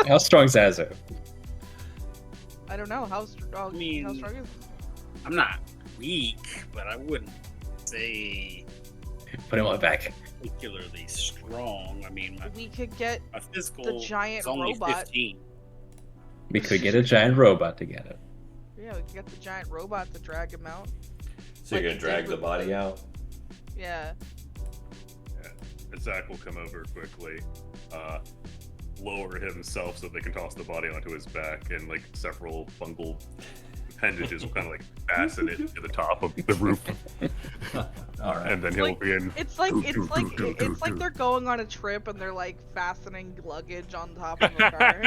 How strong's Azu? I don't know how strong. I mean- how strong is? I'm not weak, but I wouldn't say Put him on back. particularly strong. I mean, We could get my physical the giant is only robot. 15. We could get a giant robot to get it. Yeah, we could get the giant robot to drag him out. So you're Like gonna you drag did the with body the- out? Yeah. Zach will come over quickly. lower himself so they can toss the body onto his back, and like several fungal appendages will kind of like fasten it to the top of the roof, All right. and then he'll Like, begin. It's like they're going on a trip and they're like fastening luggage on top of a car.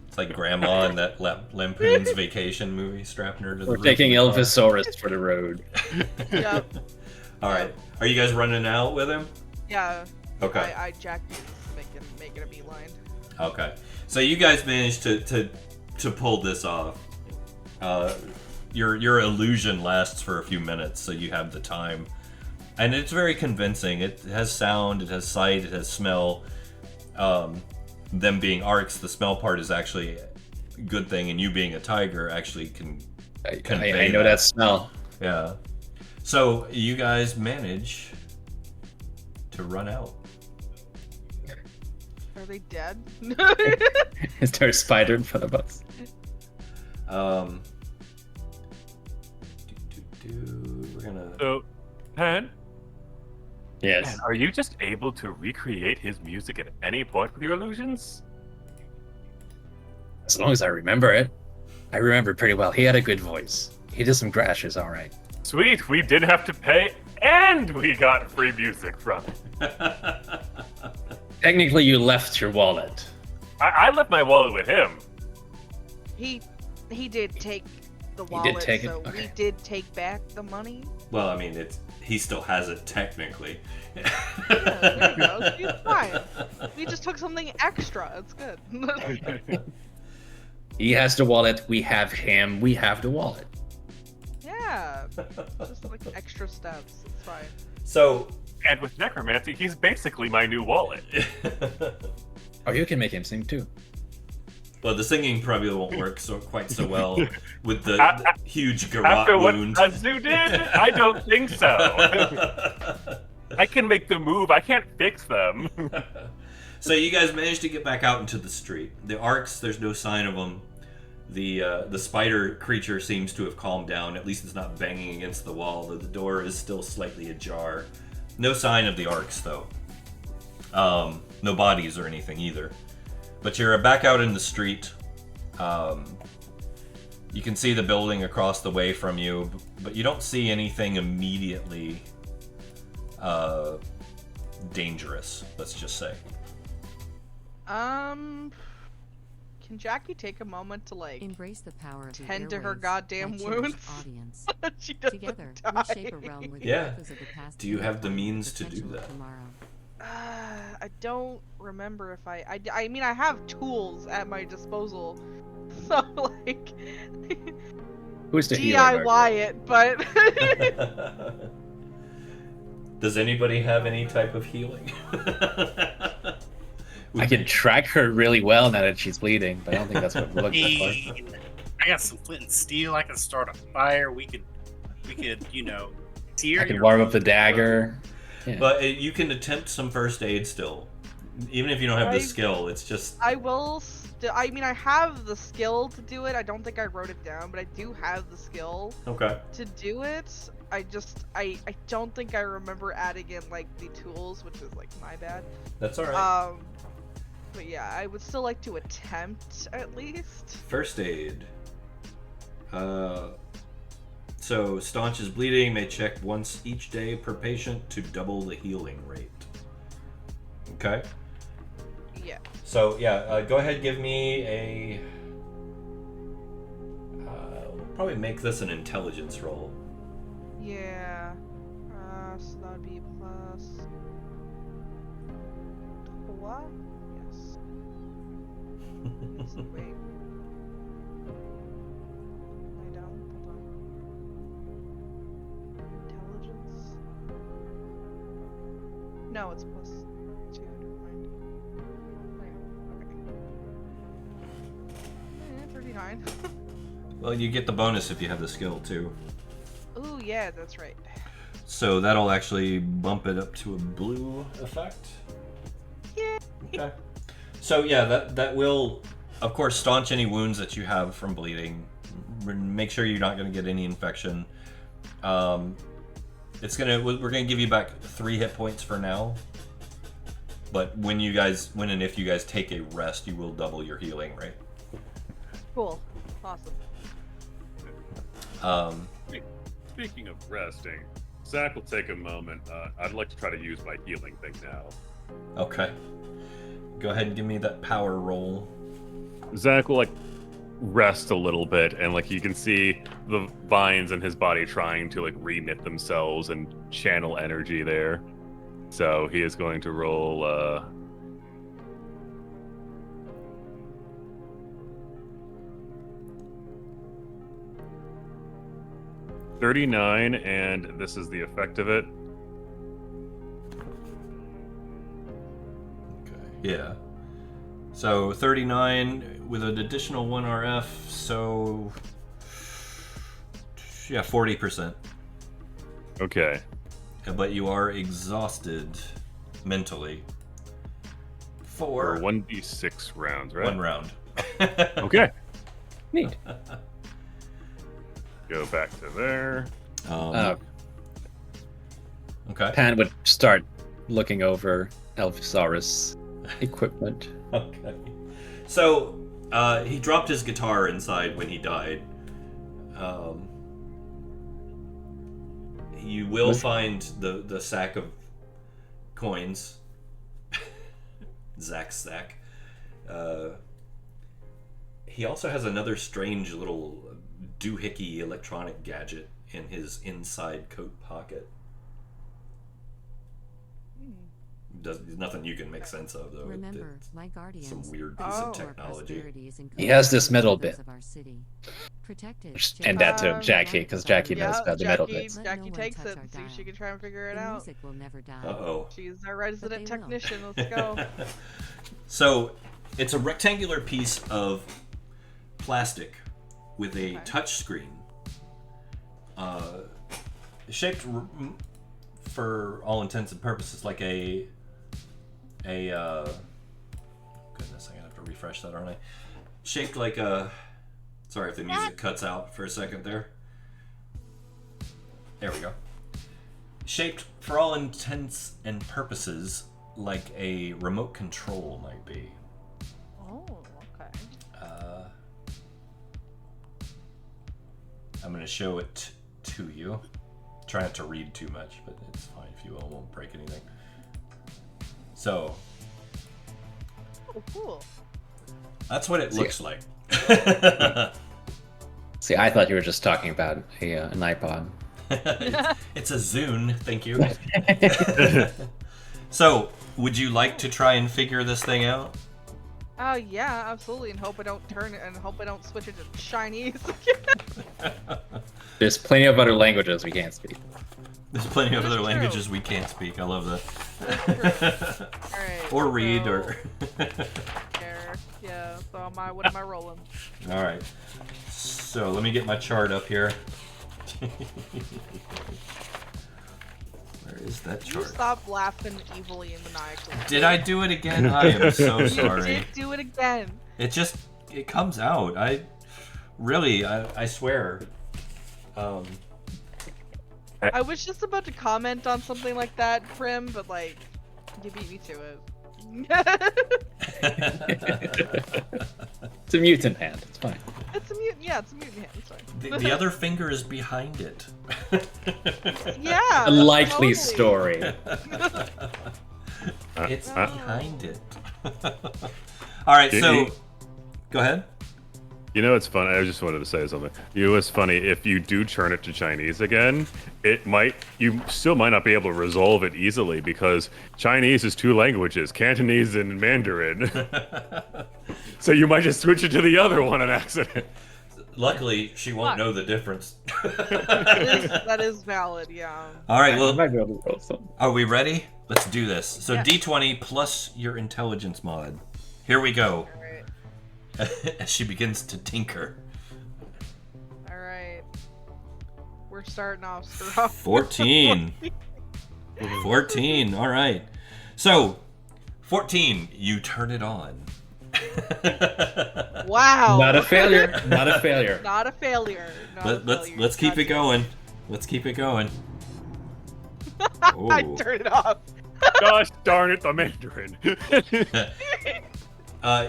It's like Grandma in that Lampoon's Vacation movie, strapping her to the We're roof taking of the car. Elvisaurus for the road. Yep. All right. Are you guys running out with him? Yeah. Okay. I jacked you, making a beeline. Okay. So you guys managed to pull this off. Your illusion lasts for a few minutes, so you have the time, and it's very convincing. It has sound, it has sight, it has smell. Them being arcs, the smell part is actually a good thing, and you being a tiger actually can convey I know that smell. Yeah. So you guys manage to run out. Are they dead? Is there a spider in front of us? We're gonna. So, Pan, Yes. are you just able to recreate his music at any point with your illusions? As long as I remember it. I remember pretty well. He had a good voice. He did some grashes, all right. Sweet, we didn't have to pay, and we got free music from it. Technically, you left your wallet. I left my wallet with him. he did take the He wallet, did take it? so we Okay. did take back the money. Well, I mean, he still has it technically. Yeah, there you go. It's fine. We just took something extra. It's good. He has the wallet. We have him. We have the wallet. Yeah. Just like extra steps. It's fine. So, And with necromancy, he's basically my new wallet. Oh, you can make him sing too. well, the singing probably won't work quite so well with the huge garrote After what wound. Azu did, I don't think so. I can make the move. I can't fix them. So you guys managed to get back out into the street. The arcs, there's no sign of them. The spider creature seems to have calmed down. At least it's not banging against the wall, though the door is still slightly ajar. No sign of the arcs, though. No bodies or anything either. But you're back out in the street. You can see the building across the way from you, but you don't see anything immediately dangerous, let's just say. Can Jackie take a moment to like Embrace the power of the tend to her airwaves, goddamn my cherished wounds? Audience. she doesn't Together, die? we shape a realm where the Yeah. echoes of the past Do you have the unify with means to do potential of that? tomorrow. I don't remember if I mean, I have tools at my disposal, so like Who's the healer? DIY it, but Does anybody have any type of healing? I can track her really well now that she's bleeding, but I don't think that's what we're looking for. I got some flint and steel. I can start a fire. We could, sear I can your- warm up the dagger. Yeah. But you can attempt some first aid still. Even if you don't have the I- skill, it's just... I will. I mean, I have the skill to do it. I don't think I wrote it down, but I do have the skill Okay. to do it. I don't think I remember adding in like the tools, which is like my bad. That's alright. But yeah, I would still like to attempt at least. First aid. So, staunch is bleeding, may check once each day per patient to double the healing rate. Okay? Yeah. So, yeah, go ahead, give me a... we'll probably make this an intelligence roll. Yeah. So that'd be plus. What? Yes. Wait. Lie down. Hold on. Intelligence. No, it's plus 2. Never mind. Okay. 39. Well, you get the bonus if you have the skill, too. Ooh, yeah, that's right. So that'll actually bump it up to a blue effect. Yeah. Okay. So yeah, that will, of course, staunch any wounds that you have from bleeding. Make sure you're not going to get any infection. We're going to give you back 3 hit points for now. but when and if you guys take a rest, you will double your healing, right? Cool. Awesome. Speaking of resting, Zach will take a moment. I'd like to try to use my healing thing now. Okay. Go ahead and give me that power roll. Zach will rest a little bit, and you can see the vines in his body trying to reknit themselves and channel energy there. So he is going to roll 39, and this is the effect of it. Okay. Yeah. So 39 with an additional 1 RF, so yeah, 40%. Okay. But you are exhausted mentally. For 1d6 rounds, right? 1 round. Okay. Neat. Go back to there. Okay. Pan would start looking over Alphosaurus equipment. Okay. So, he dropped his guitar inside when he died. You will find the sack of coins. Zach's sack. He also has another strange little doohickey electronic gadget in his inside coat pocket. There's nothing you can make sense of, though. Remember, my guardians. Some weird piece of technology. He has this middle bit. Of our city. Protected. And that to Jackie, because Jackie knows about the middle bits. Jackie takes it and see if she can try and figure it The out. music will never die. Uh-oh. She's our resident they will. technician. Let's go. So, it's a rectangular piece of plastic with a touch screen. Shaped for all intents and purposes like a goodness, I'm gonna have to refresh that, aren't I? Shaped like a, sorry if the music cuts out for a second there. There we go. Shaped for all intents and purposes like a remote control might be. Oh, okay. I'm going to show it to you. Try not to read too much, but it's fine if you will. It won't break anything. So, Oh, cool. that's what it looks like. See, I thought you were just talking about an iPod. It's a Zune, thank you. So, would you like to try and figure this thing out? Oh yeah, absolutely, and hope I don't turn it, and hope I don't switch it to Chinese. There's plenty of other languages we can't speak. There's plenty of That's other true. languages we can't speak. I love that. Alright. Or read, so- or. There. Yeah. So what am I rolling? All right. So let me get my chart up here. Where is that You chart? stop laughing evilly and maniacally. Did I do it again? I am so You sorry. did do it again. It comes out. I swear. I was just about to comment on something like that, Prim, but you beat me to it. It's a mutant hand. It's fine. It's a mutant. Yeah, it's a mutant hand. It's fine. The other finger is behind it. Yeah. A likely totally. story. It's behind it. All right, so go ahead. You know, it's funny. I just wanted to say something. You know, it's funny. If you do turn it to Chinese again, you still might not be able to resolve it easily because Chinese is 2 languages, Cantonese and Mandarin. So you might just switch it to the other one on accident. Luckily, she won't know the difference. That is valid. Yeah. All right, I well, might be able to roll something. are we ready? Let's do this. So Yeah. D20 plus your intelligence mod. Here we go. All right. As she begins to tinker. All right. We're starting off strong. 14. 14. All right. So, 14. You turn it on. Wow. Not a failure. Not a failure. Not a failure. Not a failure. Let's keep it Gotcha. going. Let's keep it going. I Oh. turned it off. Gosh darn it, the Mandarin.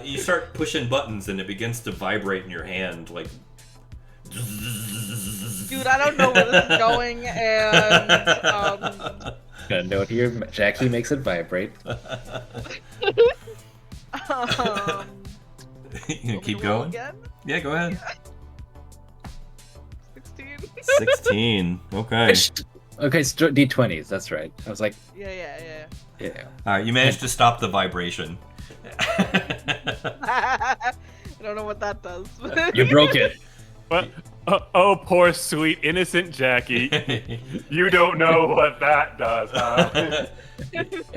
You start pushing buttons and it begins to vibrate in your hand, like. Dude, I don't know where this is going, and Got a note here. Jackie makes it vibrate. You gonna keep roll going? again? Yeah, go ahead. 16. 16. Okay. Okay, so D20s. That's right. I was like, Yeah. yeah. All right, you managed to stop the vibration. I don't know what that does. You broke it. What? Oh, poor sweet innocent Jackie. You don't know what that does, huh?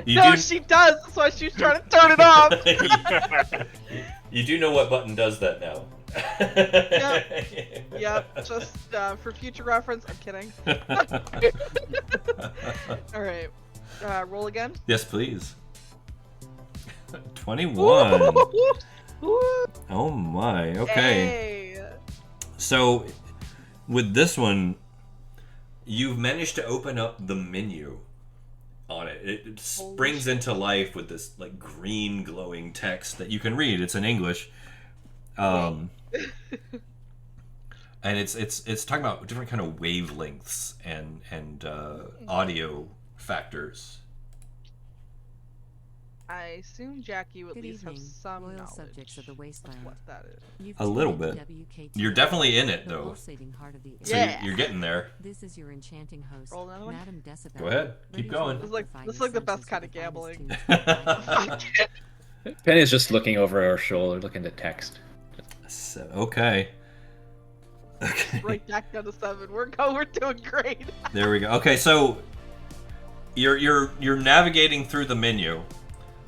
You No, do, she does. That's why she's trying to turn it off. you do know what button does that now. Yep, just for future reference. I'm kidding. All right, roll again. Yes, please. 21. Oh my. Okay. Hey. So, with this one, you've managed to open up the menu on it. It springs into life with this like green glowing text that you can read. It's in English, and it's talking about different kind of wavelengths and audio factors. I assume Jackie would at Good least have evening, some loyal knowledge subjects of the wasteland. of what that is. You've A little tuned bit. into WKTR, You're definitely in it, the though. pulsating heart of the So air. Yeah. you're getting there. This is your enchanting host, Roll another one? Madam Decibel. Go ahead, keep ready to going. electrify This is your like the best senses kind of with the gambling. finest tunes. Penny's just looking over her shoulder, looking to text. So, okay. Okay. Right back down to 7. We're doing great. There we go. Okay, so you're navigating through the menu,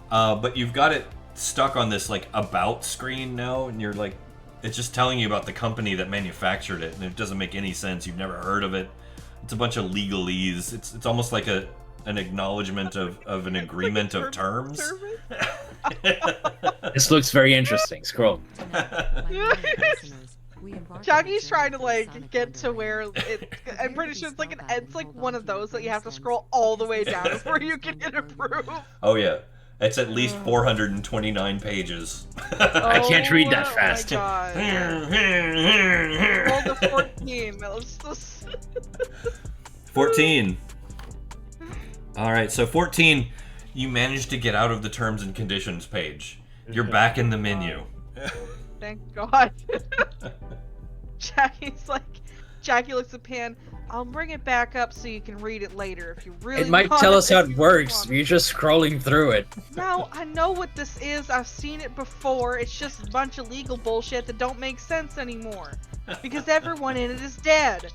but you've got it stuck on this like about screen now, and you're like, it's just telling you about the company that manufactured it, and it doesn't make any sense. You've never heard of it. It's a bunch of legalese. It's almost like an acknowledgement of an agreement of terms. This looks very interesting. Scroll. Tonight, my loyal listeners, we embark on a Jackie's journey trying to through like sonic get to wonderland. where it. I'm pretty sure it's like Spellbound it's like and one hold of on to your those that you have to brain scroll stems, all the way because down this before is you going can to hit blow you approve. away. Oh yeah, it's at least 429 pages. I can't read that Oh fast. My God. Roll the 14. Let's just... 14. All right, so 14, you managed to get out of the terms and conditions page. You're back in the menu. Thank God. Jackie looks at Pan. I'll bring it back up so you can read it later if you really It might want tell us how if it you works. want. You're just scrolling through it. No, I know what this is. I've seen it before. It's just a bunch of legal bullshit that don't make sense anymore. Because everyone in it is dead.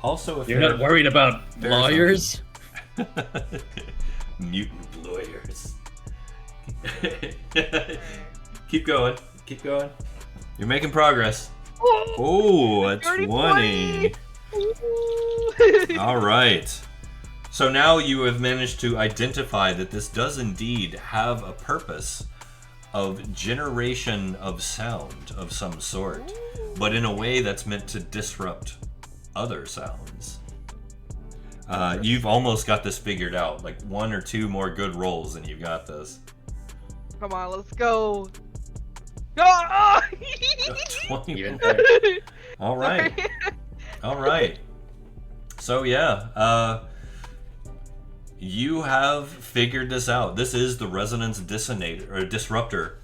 Also, if You're not worried about There's lawyers? mutant lawyers. Keep going. Keep going. You're making progress. Oh, a 20. All right. So now you have managed to identify that this does indeed have a purpose of generation of sound of some sort, but in a way that's meant to disrupt other sounds. You've almost got this figured out. Like 1 or 2 more good rolls and you've got this. Come on, let's go. Ah! 20. Even better. All right. All right. So yeah, you have figured this out. This is the resonance dissonator or disruptor,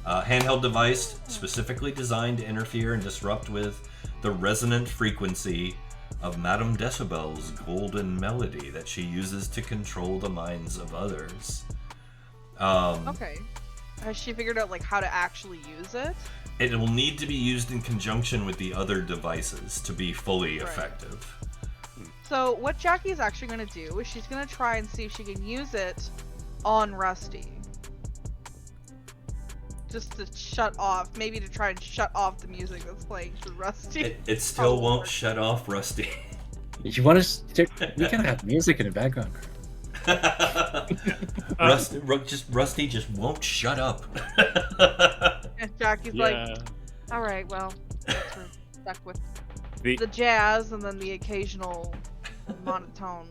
handheld device specifically designed to interfere and disrupt with the resonant frequency of Madame Decibel's golden melody that she uses to control the minds of others. Okay. Has she figured out like how to actually use it? It will need to be used in conjunction with the other devices to be fully Right. effective. So what Jackie's actually going to do is she's going to try and see if she can use it on Rusty. Just to shut off, maybe to try and shut off the music that's playing through Rusty. It still Oh, won't Lord. shut off Rusty. You want us to? We can have music in the background. Rusty just won't shut up. And Jackie's like, all right, well, guess we're stuck with The- the jazz and then the occasional monotone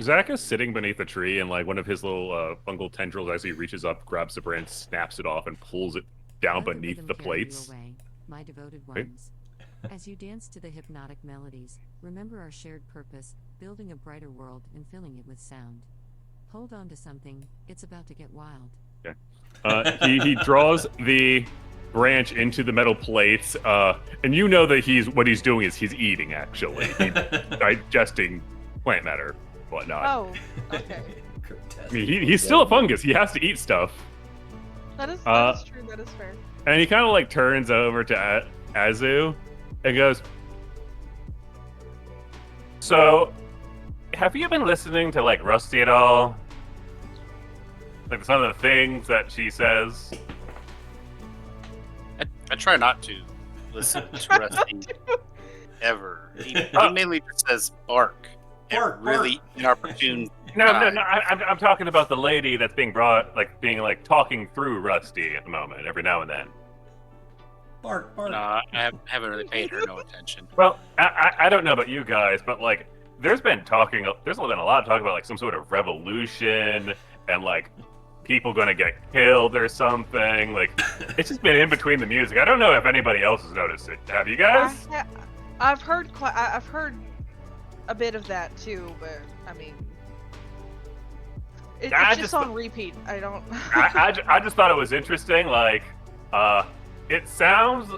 Zach is sitting beneath a tree, and like one of his little fungal tendrils, as he reaches up, grabs the branch, snaps it off, and pulls it down Let the beneath rhythm the carry you plates. away, my devoted Okay. ones. As you dance to the hypnotic melodies, remember our shared purpose, building a brighter world and filling it with sound. Hold on to something, it's about to get wild. He draws the branch into the metal plates, and you know that what he's doing is he's eating, actually. He's digesting plant matter, whatnot. Oh, okay. I mean, he's still a fungus. He has to eat stuff. That is true. That is fair. And he kind of like turns over to Azu and goes, "So, have you been listening to like Rusty at all? Like some of the things that she says?" I try not to listen to Rusty ever. He mainly just says bark. Bark, At really inopportune. No, times. I'm talking about the lady that's being brought, like being like talking through Rusty at the moment, every now and then. Bark, bark. No, I haven't really paid her no attention. Well, I don't know about you guys, but like there's been a lot of talk about like some sort of revolution and like people gonna get killed or something. Like it's just been in between the music. I don't know if anybody else has noticed it. Have you guys? I've heard a bit of that too, but I mean, it's just on repeat. I don't. I just thought it was interesting. Like, it sounds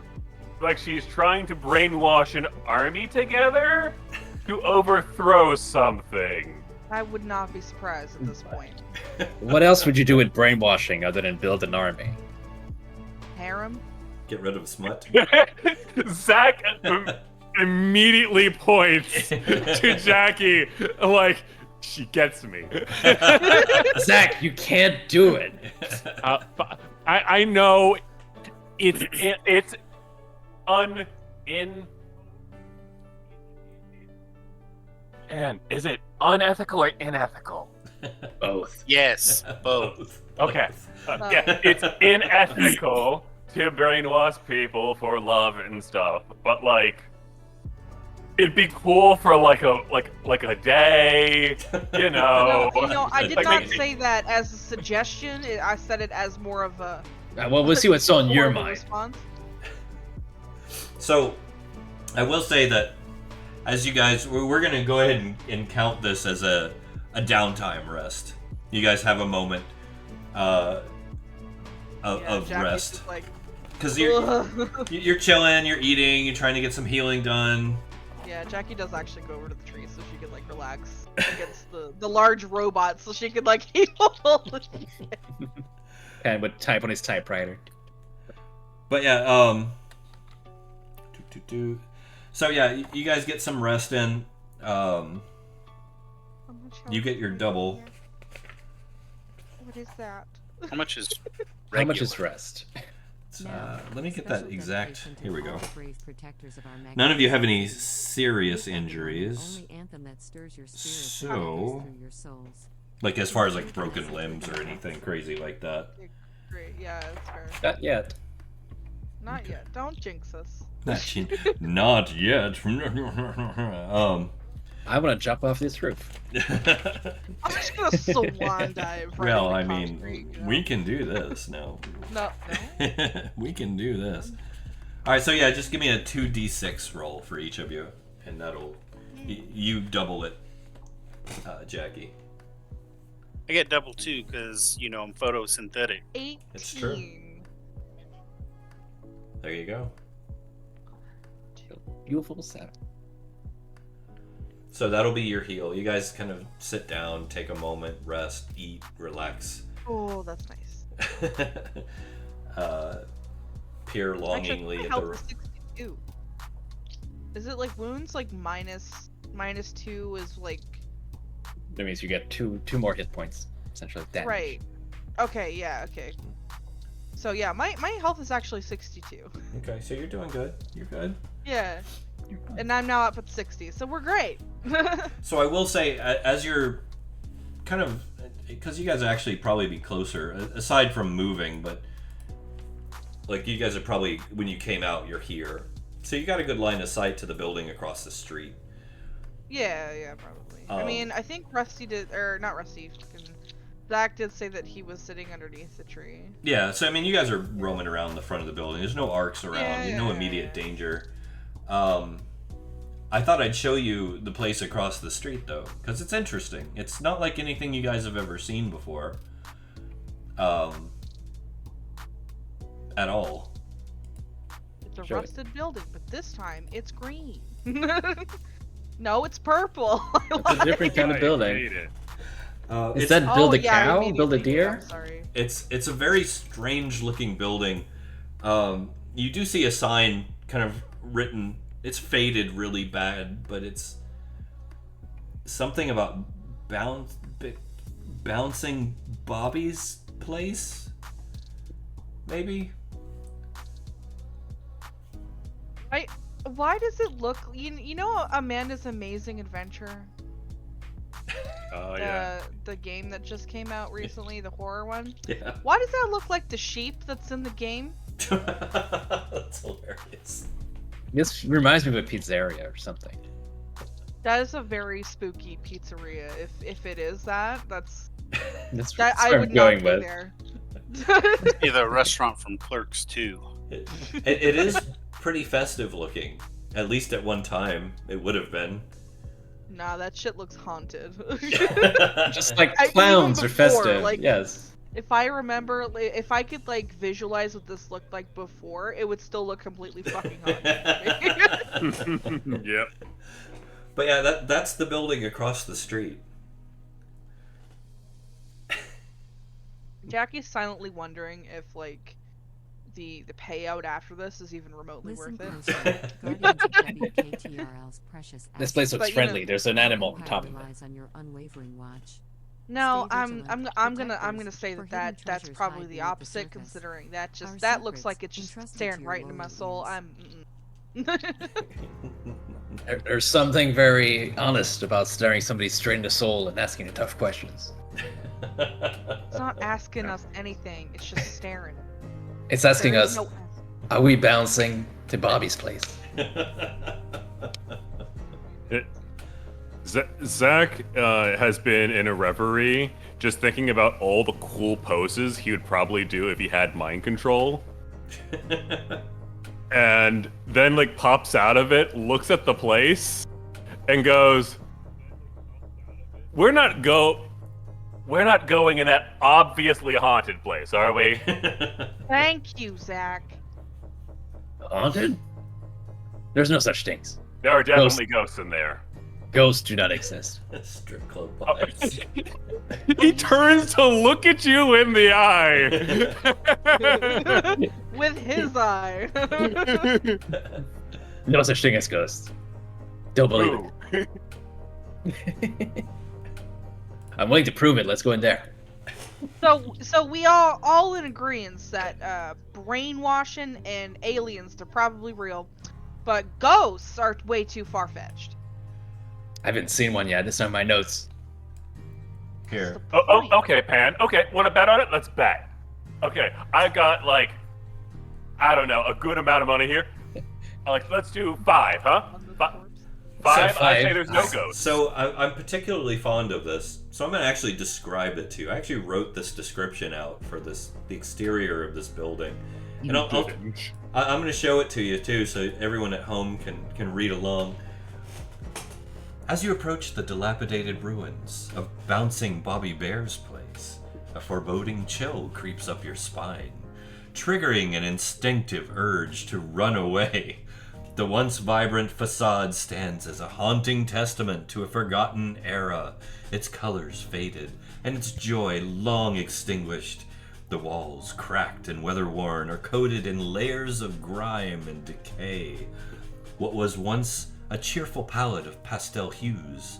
like she's trying to brainwash an army together to overthrow something. I would not be surprised at this point. What else would you do with brainwashing other than build an army? Harem. Get rid of smut. Zach immediately points to Jackie like, she gets me. Zach, you can't do it. I know it's and is it unethical or unethical? Both. Yes, both. Okay. Yeah, it's unethical to brainwash people for love and stuff, but like it'd be cool for like a day, you know. No, I did Like, not say that as a suggestion. I said it as more of a. Well, we'll see what's on more your of a mind. response. So, I will say that as you guys, we're going to go ahead and count this as a downtime rest. You guys have a moment of Jackie's rest. just like, Because you're chilling, you're eating, you're trying to get some healing done. yeah, Jackie does actually go over to the tree so she can like relax against the large robot so she can like heal all the shit. And would type on his typewriter. But yeah, So yeah, you guys get some rest in. You get your double. What is that? How much is How much is regular? rest? Let me get Special that exact. dedication to Here we all go. the brave protectors of our None of you have any magnificent serious This anthem, the injuries, only anthem that stirs your spirits So- and echoes through your souls. like as far as like broken limbs or anything crazy like that. Great, yeah, that's fair. Not yet. Not yet. Don't jinx us. Not yet. I want to jump off this roof. I'm just gonna swan dive. Right Well, into I mean, concrete, you know? we can do this now. No. We can do this. All right, so yeah, just give me a 2d6 roll for each of you, and that'll you double it, Jackie. I get double two because I'm photosynthetic. 18. It's true. There you go. Beautiful set. So that'll be your heal. You guys kind of sit down, take a moment, rest, eat, relax. Oh, that's nice. Peer Actually, longingly my at health the. is 62. Is it like wounds like minus 2 is like That means you get two more hit points, essentially. Damage. right? Okay, yeah, okay. So yeah, my health is actually 62. Okay, so you're doing good. You're good. Yeah, and I'm now up at 60, so we're great. So I will say, as you're kind of, because you guys actually probably be closer, aside from moving, but like you guys are probably, when you came out, you're here. So you got a good line of sight to the building across the street. Yeah, probably. I mean, I think Rusty did, or not Rusty. Zach did say that he was sitting underneath the tree. Yeah, so I mean, you guys are roaming around the front of the building. There's no arcs around. There's no immediate danger. I thought I'd show you the place across the street, though, because it's interesting. It's not like anything you guys have ever seen before. At all. It's a Show it. rusted building, but this time it's green. No, it's purple. It's a different kind of building. hate it. Is that build a cow? you made me Build a think of it, deer? I'm sorry. It's a very strange looking building. You do see a sign kind of written. It's faded really bad, but it's something about bouncing Bobby's place. Maybe. Why does it look? You know Amanda's Amazing Adventure, Oh yeah. the game that just came out recently, the horror one. Yeah. Why does that look like the sheep that's in the game? That's hilarious. This reminds me of a pizzeria or something. That is a very spooky pizzeria. If it is that, That's that I where would I'm not going go with. there. Be the restaurant from Clerks too. It is pretty festive looking. At least at one time, it would have been. Nah, that shit looks haunted. Just like even clowns are before, festive. like- Yes. If I remember, if I could like visualize what this looked like before, it would still look completely fucking haunted. Yep. But yeah, that's the building across the street. Jackie's silently wondering if like the payout after this is even remotely Listen worth it. closely. Guardians of WKTRL's precious This place looks But, you know- friendly. There's an animal on Empire top of it. relies on your unwavering watch. No, Stay I'm vigilant. gonna Detectives say for that hidden that's treasures probably hide the beneath the opposite, surface. considering that Our that looks secrets like it's just entrusted staring to right your into my lowly soul. hands. There's something very honest about staring somebody straight in the soul and asking the tough questions. It's not asking us anything. It's just staring. It's asking There is us, no- are we bouncing to Bobby's place? Zach has been in a reverie, just thinking about all the cool poses he would probably do if he had mind control. And then like pops out of it, looks at the place, and goes, We're not going in that obviously haunted place, are we?" Thank you, Zach. Haunted? There's no such things. There are definitely ghosts in there. Ghosts do not exist. Strip club vibes. He turns to look at you in the eye. With his eye. No such thing as ghosts. Don't believe Ooh. it. I'm willing to prove it. Let's go in there. So we all in agreement that brainwashing and aliens are probably real, but ghosts are way too far fetched. I haven't seen one yet. It's on my notes. Here. Oh, okay, Pan. Okay, want to bet on it? Let's bet. Okay, I got like, I don't know, a good amount of money here. Like, let's do 5, huh? Five? I say there's no ghosts. So I'm particularly fond of this. So I'm going to actually describe it to you. I actually wrote this description out for the exterior of this building. And I'm going to show it to you too, so everyone at home can read along. As you approach the dilapidated ruins of Bouncing Bobby Bear's place, a foreboding chill creeps up your spine, triggering an instinctive urge to run away. The once vibrant facade stands as a haunting testament to a forgotten era, its colors faded, and its joy long extinguished. The walls, cracked and weather-worn, are coated in layers of grime and decay. What was once a cheerful palette of pastel hues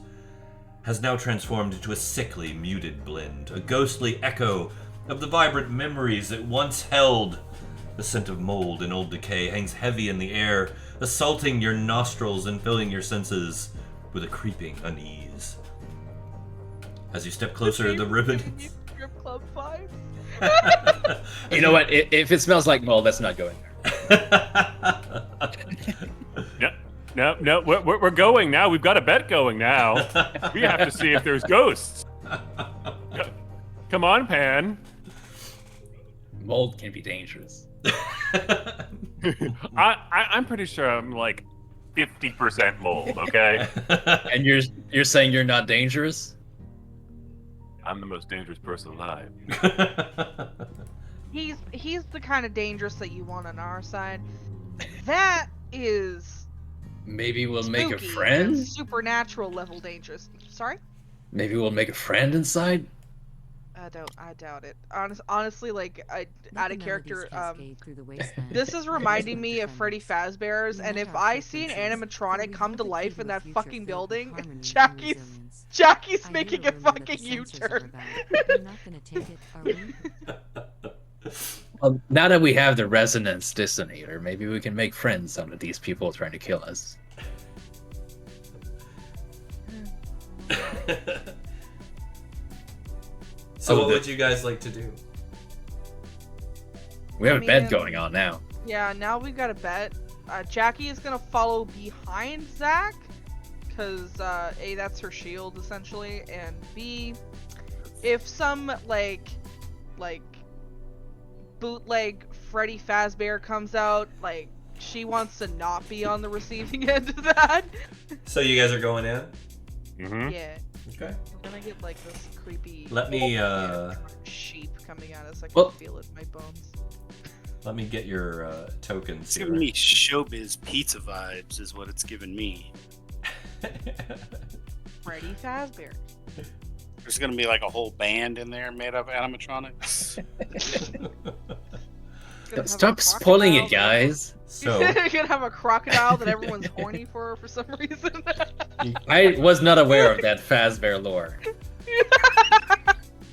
has now transformed into a sickly, muted blend, a ghostly echo of the vibrant memories it once held. The scent of mold and old decay hangs heavy in the air, assaulting your nostrils and filling your senses with a creeping unease. As you step closer, the ribbons... Strip club 5. You know what? If it smells like mold, let's not go in there. No, we're going now. We've got a bet going now. We have to see if there's ghosts. Come on, Pan. Mold can be dangerous. I'm pretty sure I'm like 50% mold. Okay, And you're saying you're not dangerous? I'm the most dangerous person alive. He's the kind of dangerous that you want on our side. That is Maybe we'll make a spooky friend? and supernatural level dangerous. Sorry? Maybe we'll make a friend inside? I doubt it. Honestly, like out Let of the character. melodies cascade through the wasteland. This is reminding me of Freddy Fazbear's, and if I see an animatronic come to life in that fucking building, Jackie's making a fucking U-turn. We're not gonna take it, are we? Well, now that we have the resonance dissonator, maybe we can make friends out of these people trying to kill us. So what would you guys like to do? We have a I bet mean- going on now. Yeah, now we've got a bet. Jackie is gonna follow behind Zach, because A, that's her shield essentially, and B, if some like bootleg Freddy Fazbear comes out, like she wants to not be on the receiving end of that. So you guys are going in? Mm-hmm. Yeah, Okay. we're gonna get like this creepy. Let me sheep coming at us. I can Well- feel it in my bones. let me get your tokens It's here. giving me showbiz pizza vibes, is what it's giving me. Freddy Fazbear. There's gonna be like a whole band in there made of animatronics. Gonna have a Stop spoiling it, crocodile that- guys. So You're gonna have a crocodile that everyone's horny for some reason. I was not aware of that Fazbear lore.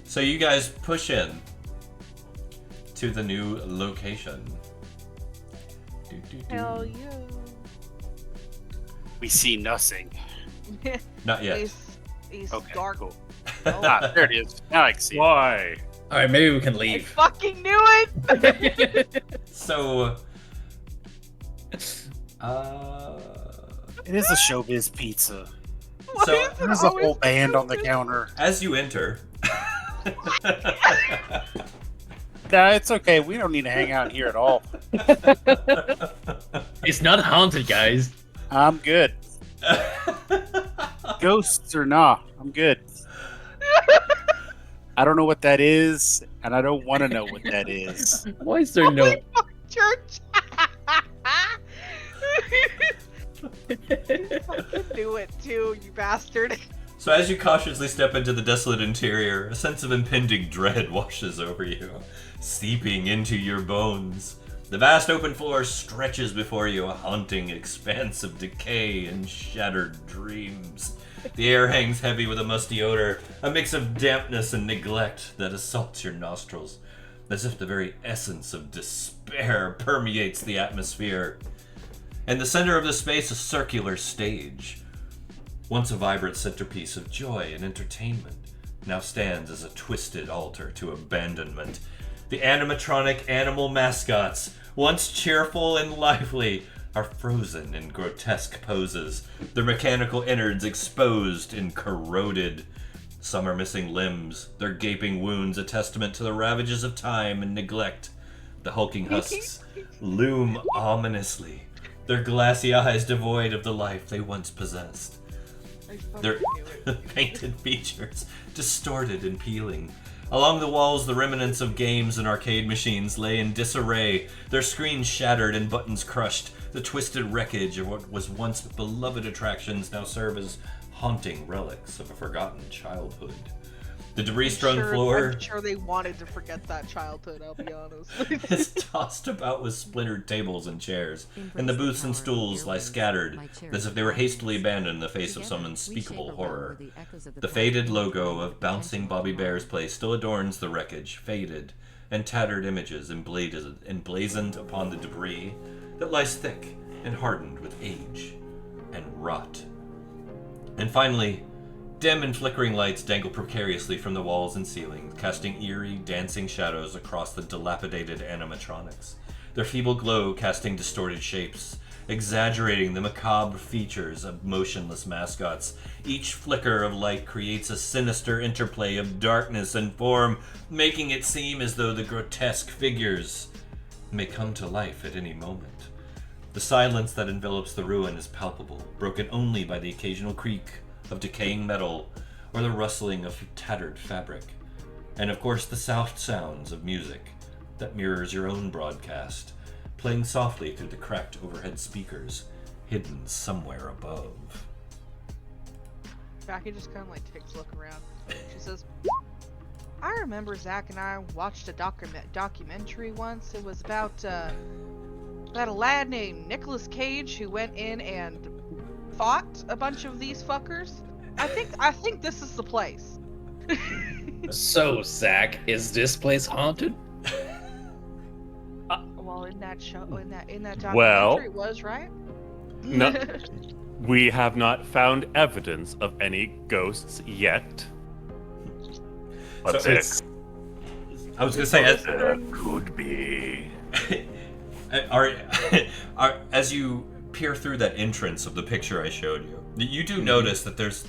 so you guys push in to the new location. Hell yeah. We see nothing. Not yet. He's Okay, dark. cool. Oh, Ah, there it is. Now I can see it. Why? Alright, maybe we can I leave. fucking knew it! So It is a showbiz pizza. Why So, is it There's a always whole band on the stupid? counter. as you enter Nah, it's okay. We don't need to hang out here at all. It's not haunted, guys. I'm good. Ghosts or not, I'm good. I don't know what that is, and I don't want to know what that is. Why is there no... Holy fuck, church! You fucking knew it too, you bastard. So as you cautiously step into the desolate interior, a sense of impending dread washes over you, seeping into your bones. The vast open floor stretches before you, a haunting expanse of decay and shattered dreams. The air hangs heavy with a musty odor, a mix of dampness and neglect that assaults your nostrils, as if the very essence of despair permeates the atmosphere. In the center of the space, a circular stage, once a vibrant centerpiece of joy and entertainment, now stands as a twisted altar to abandonment. The animatronic animal mascots, once cheerful and lively, are frozen in grotesque poses, their mechanical innards exposed and corroded. Some are missing limbs, their gaping wounds a testament to the ravages of time and neglect. The hulking husks loom ominously, their glassy eyes devoid of the life they once possessed. I fucking Their knew it. painted features distorted and peeling. Along the walls, the remnants of games and arcade machines lay in disarray, their screens shattered and buttons crushed. The twisted wreckage of what was once beloved attractions now serve as haunting relics of a forgotten childhood. The debris-strewn floor I'm sure they wanted to forget that childhood, I'll be honest. is tossed about with splintered tables and chairs, and the booths and stools lie scattered as if they were hastily abandoned in the face of some unspeakable horror. The faded logo of Bouncing Bobby Bear's place still adorns the wreckage, faded and tattered images emblazoned upon the debris that lies thick and hardened with age and rot. And finally, dim and flickering lights dangle precariously from the walls and ceiling, casting eerie, dancing shadows across the dilapidated animatronics. Their feeble glow casting distorted shapes, exaggerating the macabre features of motionless mascots. Each flicker of light creates a sinister interplay of darkness and form, making it seem as though the grotesque figures may come to life at any moment. The silence that envelops the ruin is palpable, broken only by the occasional creak of decaying metal or the rustling of tattered fabric. And of course the soft sounds of music that mirrors your own broadcast, playing softly through the cracked overhead speakers, hidden somewhere above. Jackie just kind of like takes a look around. She says, I remember Zach and I watched a documentary once. It was about a lad named Nicolas Cage who went in and fought a bunch of these fuckers. I think this is the place. So, Zach, is this place haunted? Well, in that show, in that documentary, Well- it was, right? No, we have not found evidence of any ghosts yet. But So it's- I was gonna say, could be. as you peer through that entrance of the picture I showed you, you do notice that there's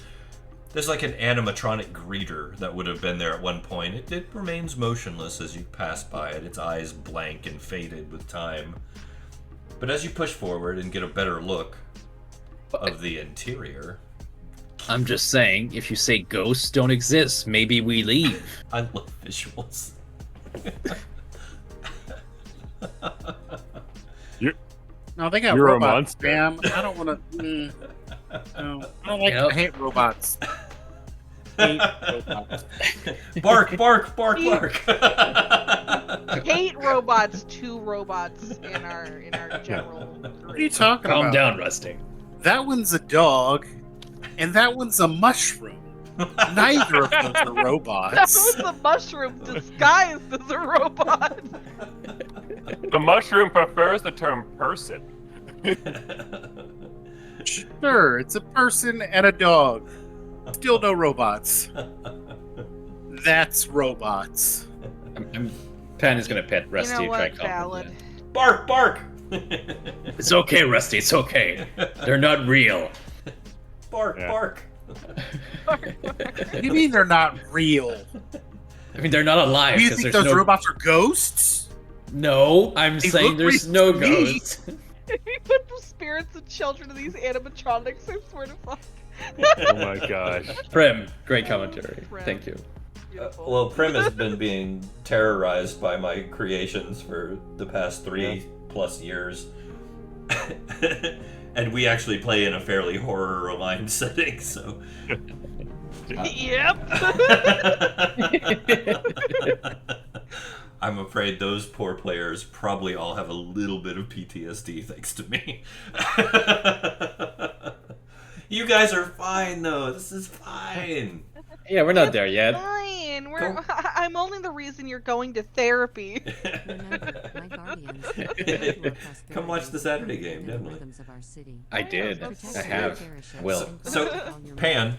like an animatronic greeter that would have been there at one point. It remains motionless as you pass by it, its eyes blank and faded with time. But as you push forward and get a better look of the interior, I'm just saying, if you say ghosts don't exist, maybe we leave. I love visuals. No, they got You're a robots, monster. Bam. I don't want to. No, I don't like. Yep. I hate robots. Hate robots. Bark, bark, bark, bark. Hate robots, 2 robots in our general What are you talking Calm about? down, Rusty. That one's a dog, and that one's a mushroom. Neither of those are That robots. was a mushroom disguised as a robot. The mushroom prefers the term person. Sure, it's a person and a dog. Still no robots. That's robots. Pan is gonna pet Rusty. You know try what? calm him Valid. down. Bark, bark. It's okay, Rusty. It's okay. They're not real. Bark, Yeah. bark. What do you mean they're not real? I mean, they're not alive Do you because think there's those no. robots are ghosts? No, I'm They saying look there's real no to me. ghosts. He put the spirits and children of these animatronics, I swear to fuck. Oh my gosh. Prim, great commentary. Prim. Thank you. Beautiful. Well, Prim has been being terrorized by my creations for the past 3+ years. And we actually play in a fairly horror-aligned setting, so... Yep. I'm afraid those poor players probably all have a little bit of PTSD thanks to me. You guys are fine, though. This is fine. Yeah, we're not there yet. Fine. Go. I'm only the reason you're going to therapy. Remember, my guardians are key to our prosperity Come watch the Saturday game, and the definitely. rhythms of our city. I did. Protect I us, have. cherish us, Will. and So, protect all your Pan,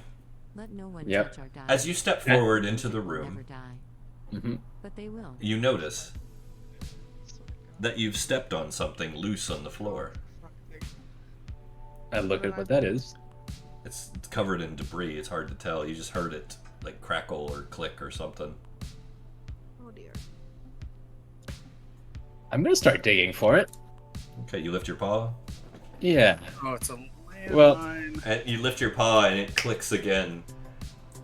Let no one Yep. touch our diet. as you step forward into the They will never room, die, hmm but they will. you notice that you've stepped on something loose on the floor. I look at what that is. It's covered in debris. It's hard to tell. You just heard it like crackle or click or something. Oh dear. I'm gonna start digging for it. Okay, you lift your paw. Yeah. Oh, it's a landmine. Well- And you lift your paw and it clicks again.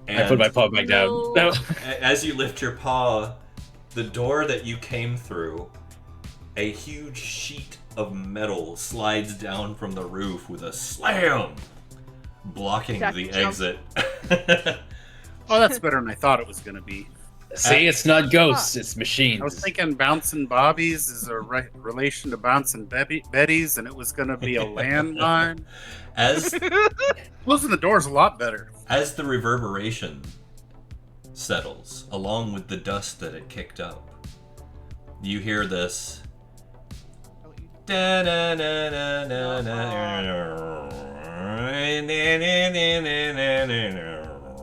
And I put my paw back down. No. No. as you lift your paw, the door that you came through, a huge sheet of metal slides down from the roof with a slam, blocking Jack the jumps. exit. Oh, that's better than I thought it was going to be. See, it's not ghosts, it's machines. I was thinking Bouncing Bobbies is a relation to Bouncing Betties, and it was going to be a landmine. As Closing the door's a lot better. As the reverberation settles, along with the dust that it kicked up, you hear this.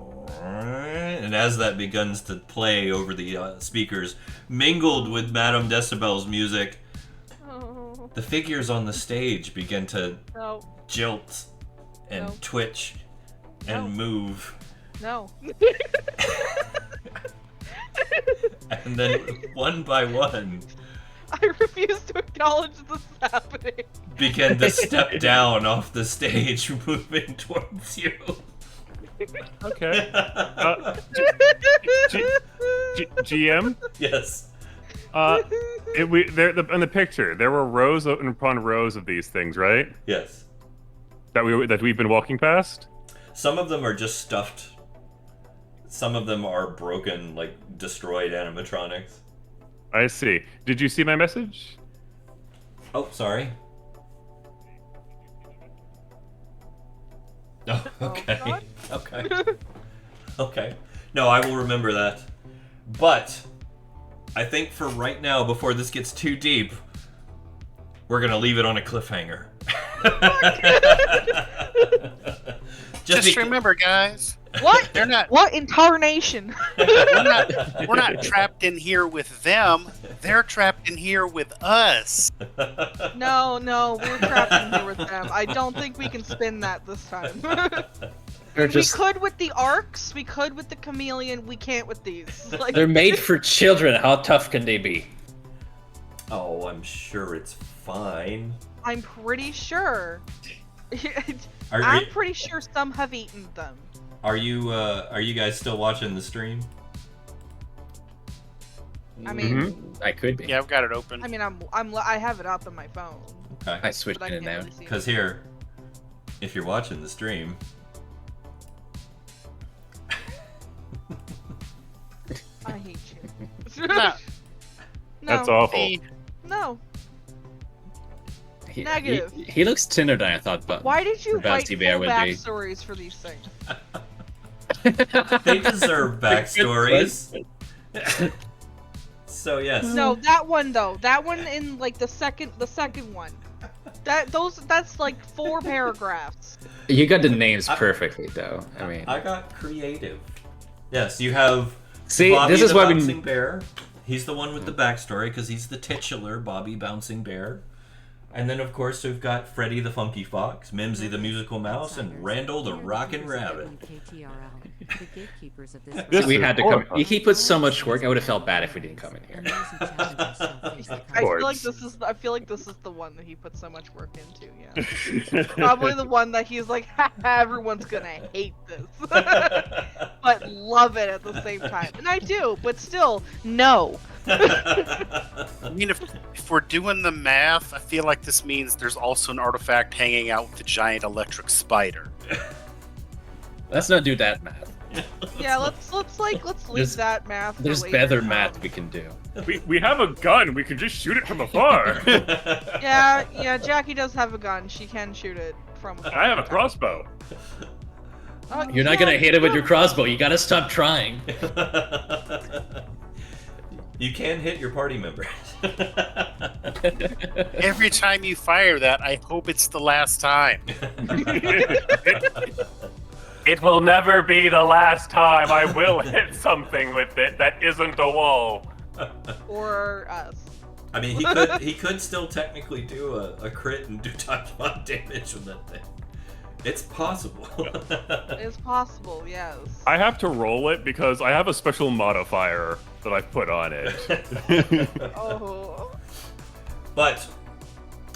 And as that begins to play over the speakers, mingled with Madame Decibel's music, Oh. the figures on the stage begin to No. jolt and No. twitch and No. move. No. And then one by one I refuse to acknowledge this is happening. begin to step down off the stage, moving towards you. Okay. GM. Yes. In the picture, there were rows upon rows of these things, right? Yes. That we've been walking past. Some of them are just stuffed. Some of them are broken, like destroyed animatronics. I see. Did you see my message? Oh, sorry. Oh, okay. God. Okay. Okay. No, I will remember that. But I think for right now, before this gets too deep, we're gonna leave it on a cliffhanger. Just remember, guys, What? they're not. What incarnation? We're not trapped in here with them. They're trapped in here with us. No, we're trapped in here with them. I don't think we can spin that this time. They're just We could with the arcs, we could with the chameleon, we can't with these. Like, they're made for children. How tough can they be? Oh, I'm sure it's fine. I'm pretty sure. Are I'm you pretty sure some have eaten them. are you guys still watching the stream? I mean, I could be. Yeah, I've got it open. I mean, I have it up on my phone. Okay. I switched But I in and can't out. really see it. Because here, if you're watching the stream, I hate you. No. No. That's awful. See, No. He, Negative. he looks thinner than I thought, but Why did you write Bouncy full Bear would be. backstories for these things? they deserve backstories. So yes. No, that one though. That one in like the second one. That's like 4 paragraphs. You got the names perfectly, though. I mean, I got creative. Yes, you have see, Bobby this is the why Bouncing we. Bear. He's the one with the backstory because he's the titular Bobby Bouncing Bear. And then, of course, we've got Freddy the Funky Fox, Mimsy the Musical Mouse, and Randall the Rockin' Rabbit. The gatekeepers of this This We is had to come. horrifying. He put so much work. I would have felt bad if we didn't come in here. I feel like this is the one that he put so much work into, yeah. Of Probably the one that he's like, ha, everyone's gonna hate this. But love it at the same time. And I do, but still, no. I mean, if we're doing the math, I feel like this means there's also an artifact hanging out with the giant electric spider. Let's not do that math. Yeah, let's leave There's- that math. for There's later. better math we can do. we have a gun. We can just shoot it from afar. Yeah, Jackie does have a gun. She can shoot it from. I have a crossbow. You're not gonna hit it with your crossbow. You gotta stop trying. You can hit your party members. Every time you fire that, I hope it's the last time. It will never be the last time I will hit something with it that isn't a wall. Or us. I mean, he could still technically do a crit and do times 1 damage with that thing. It's possible. It's possible, yes. I have to roll it because I have a special modifier that I've put on it. Oh. But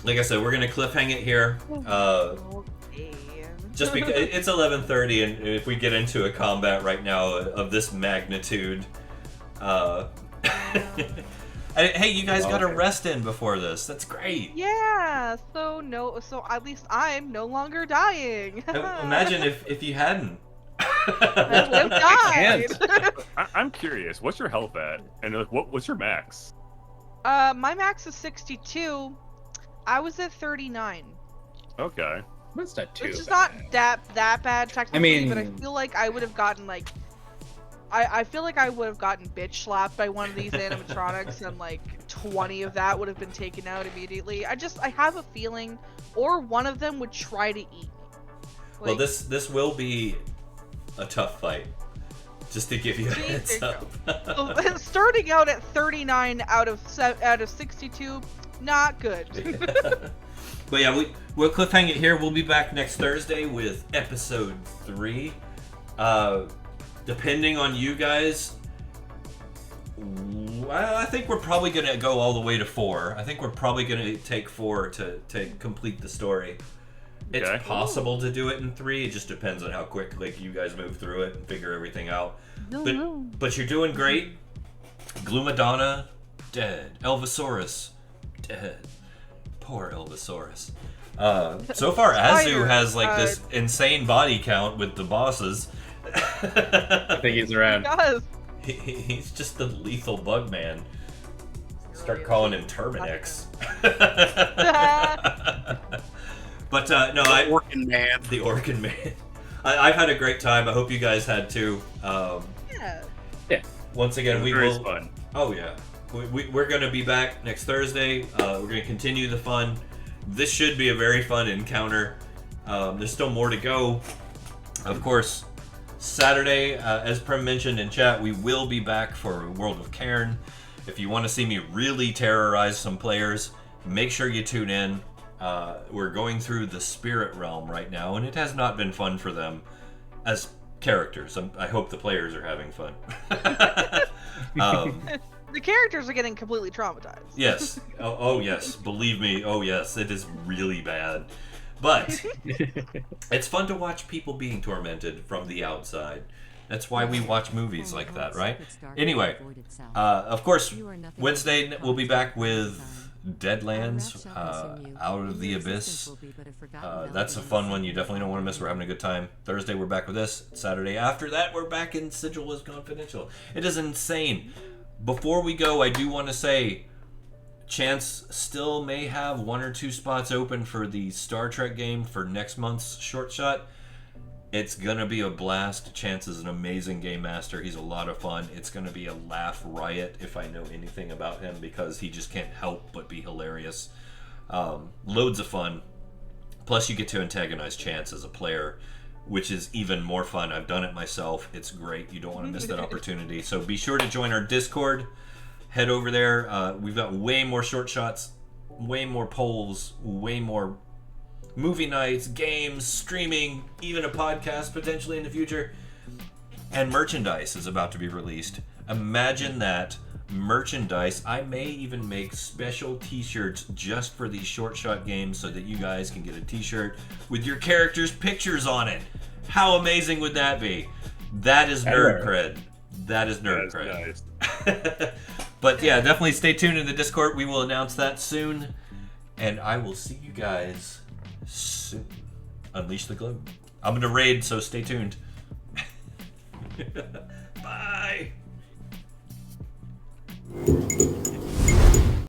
like I said, we're gonna cliffhang it here. Okay. Just because it's 11:30, and if we get into a combat right now of this magnitude, hey, you guys got a rest in before this. That's great. Yeah. So at least I'm no longer dying. Imagine if you hadn't. I would have died. I'm curious. What's your health at? And what's your max? My max is 62. I was at 39. Okay. That's not too Which is bad. not that bad technically, but I mean- feel like I would have gotten like I feel like I would have gotten bitch slapped by one of these animatronics and like 20 of that would have been taken out immediately. I have a feeling or one of them would try to eat me. Well, Like, this will be a tough fight. Just to give you a See, heads there up. so, starting out at 39 out of 62, Not good. But yeah, we'll cliffhang it here. We'll be back next Thursday with episode 3. Depending on you guys, well, I think we're probably gonna go all the way to 4. I think we're probably gonna take 4 to complete the story. It's Okay. possible to do it in 3. It just depends on how quick you guys move through it and figure everything out. But you're doing great. Gloomadonna, dead. Elvisaurus, dead. Poor Elvisaurus. So far, Azu Spider, has like this insane body count with the bosses. I think he's around. Guys, He's just the lethal bug man. Start Really is. calling him Terminix. But no, Working man. the Orkin Man. I've had a great time. I hope you guys had too. yeah. Once again, we Very will. fun. Oh yeah, we're gonna be back next Thursday. We're gonna continue the fun. This should be a very fun encounter. There's still more to go. Of course, Saturday, as Prim mentioned in chat, we will be back for World of Cairn. If you want to see me really terrorize some players, make sure you tune in. We're going through the Spirit Realm right now, and it has not been fun for them as characters. I hope the players are having fun. The characters are getting completely traumatized. Yes. Oh, yes. Believe me. Oh, yes. It is really bad. But it's fun to watch people being tormented from the outside. That's why we watch movies like that, right? Anyway, of course, Wednesday we'll be back with Deadlands, Out of the Abyss. That's a fun one. You definitely don't want to miss. We're having a good time. Thursday we're back with this. Saturday after that we're back in Sigil is Confidential. It is insane. Before we go, I do want to say Chance still may have 1 or 2 spots open for the Star Trek game for next month's short shot. It's gonna be a blast. Chance is an amazing game master. He's a lot of fun. It's gonna be a laugh riot if I know anything about him, because he just can't help but be hilarious. Loads of fun. Plus you get to antagonize Chance as a player, which is even more fun. I've done it myself. It's great. You don't want to miss that opportunity. So be sure to join our Discord. Head over there. We've got way more short shots, way more polls, way more movie nights, games, streaming, even a podcast potentially in the future. And merchandise is about to be released. Imagine that. Merchandise. I may even make special t-shirts just for these short shot games so that you guys can get a t-shirt with your characters' pictures on it. How amazing would that be? That is nerd cred. That is nerd cred. Nice. But yeah, definitely stay tuned in the Discord. We will announce that soon. And I will see you guys soon. Unleash the globe. I'm going to raid, so stay tuned. Bye.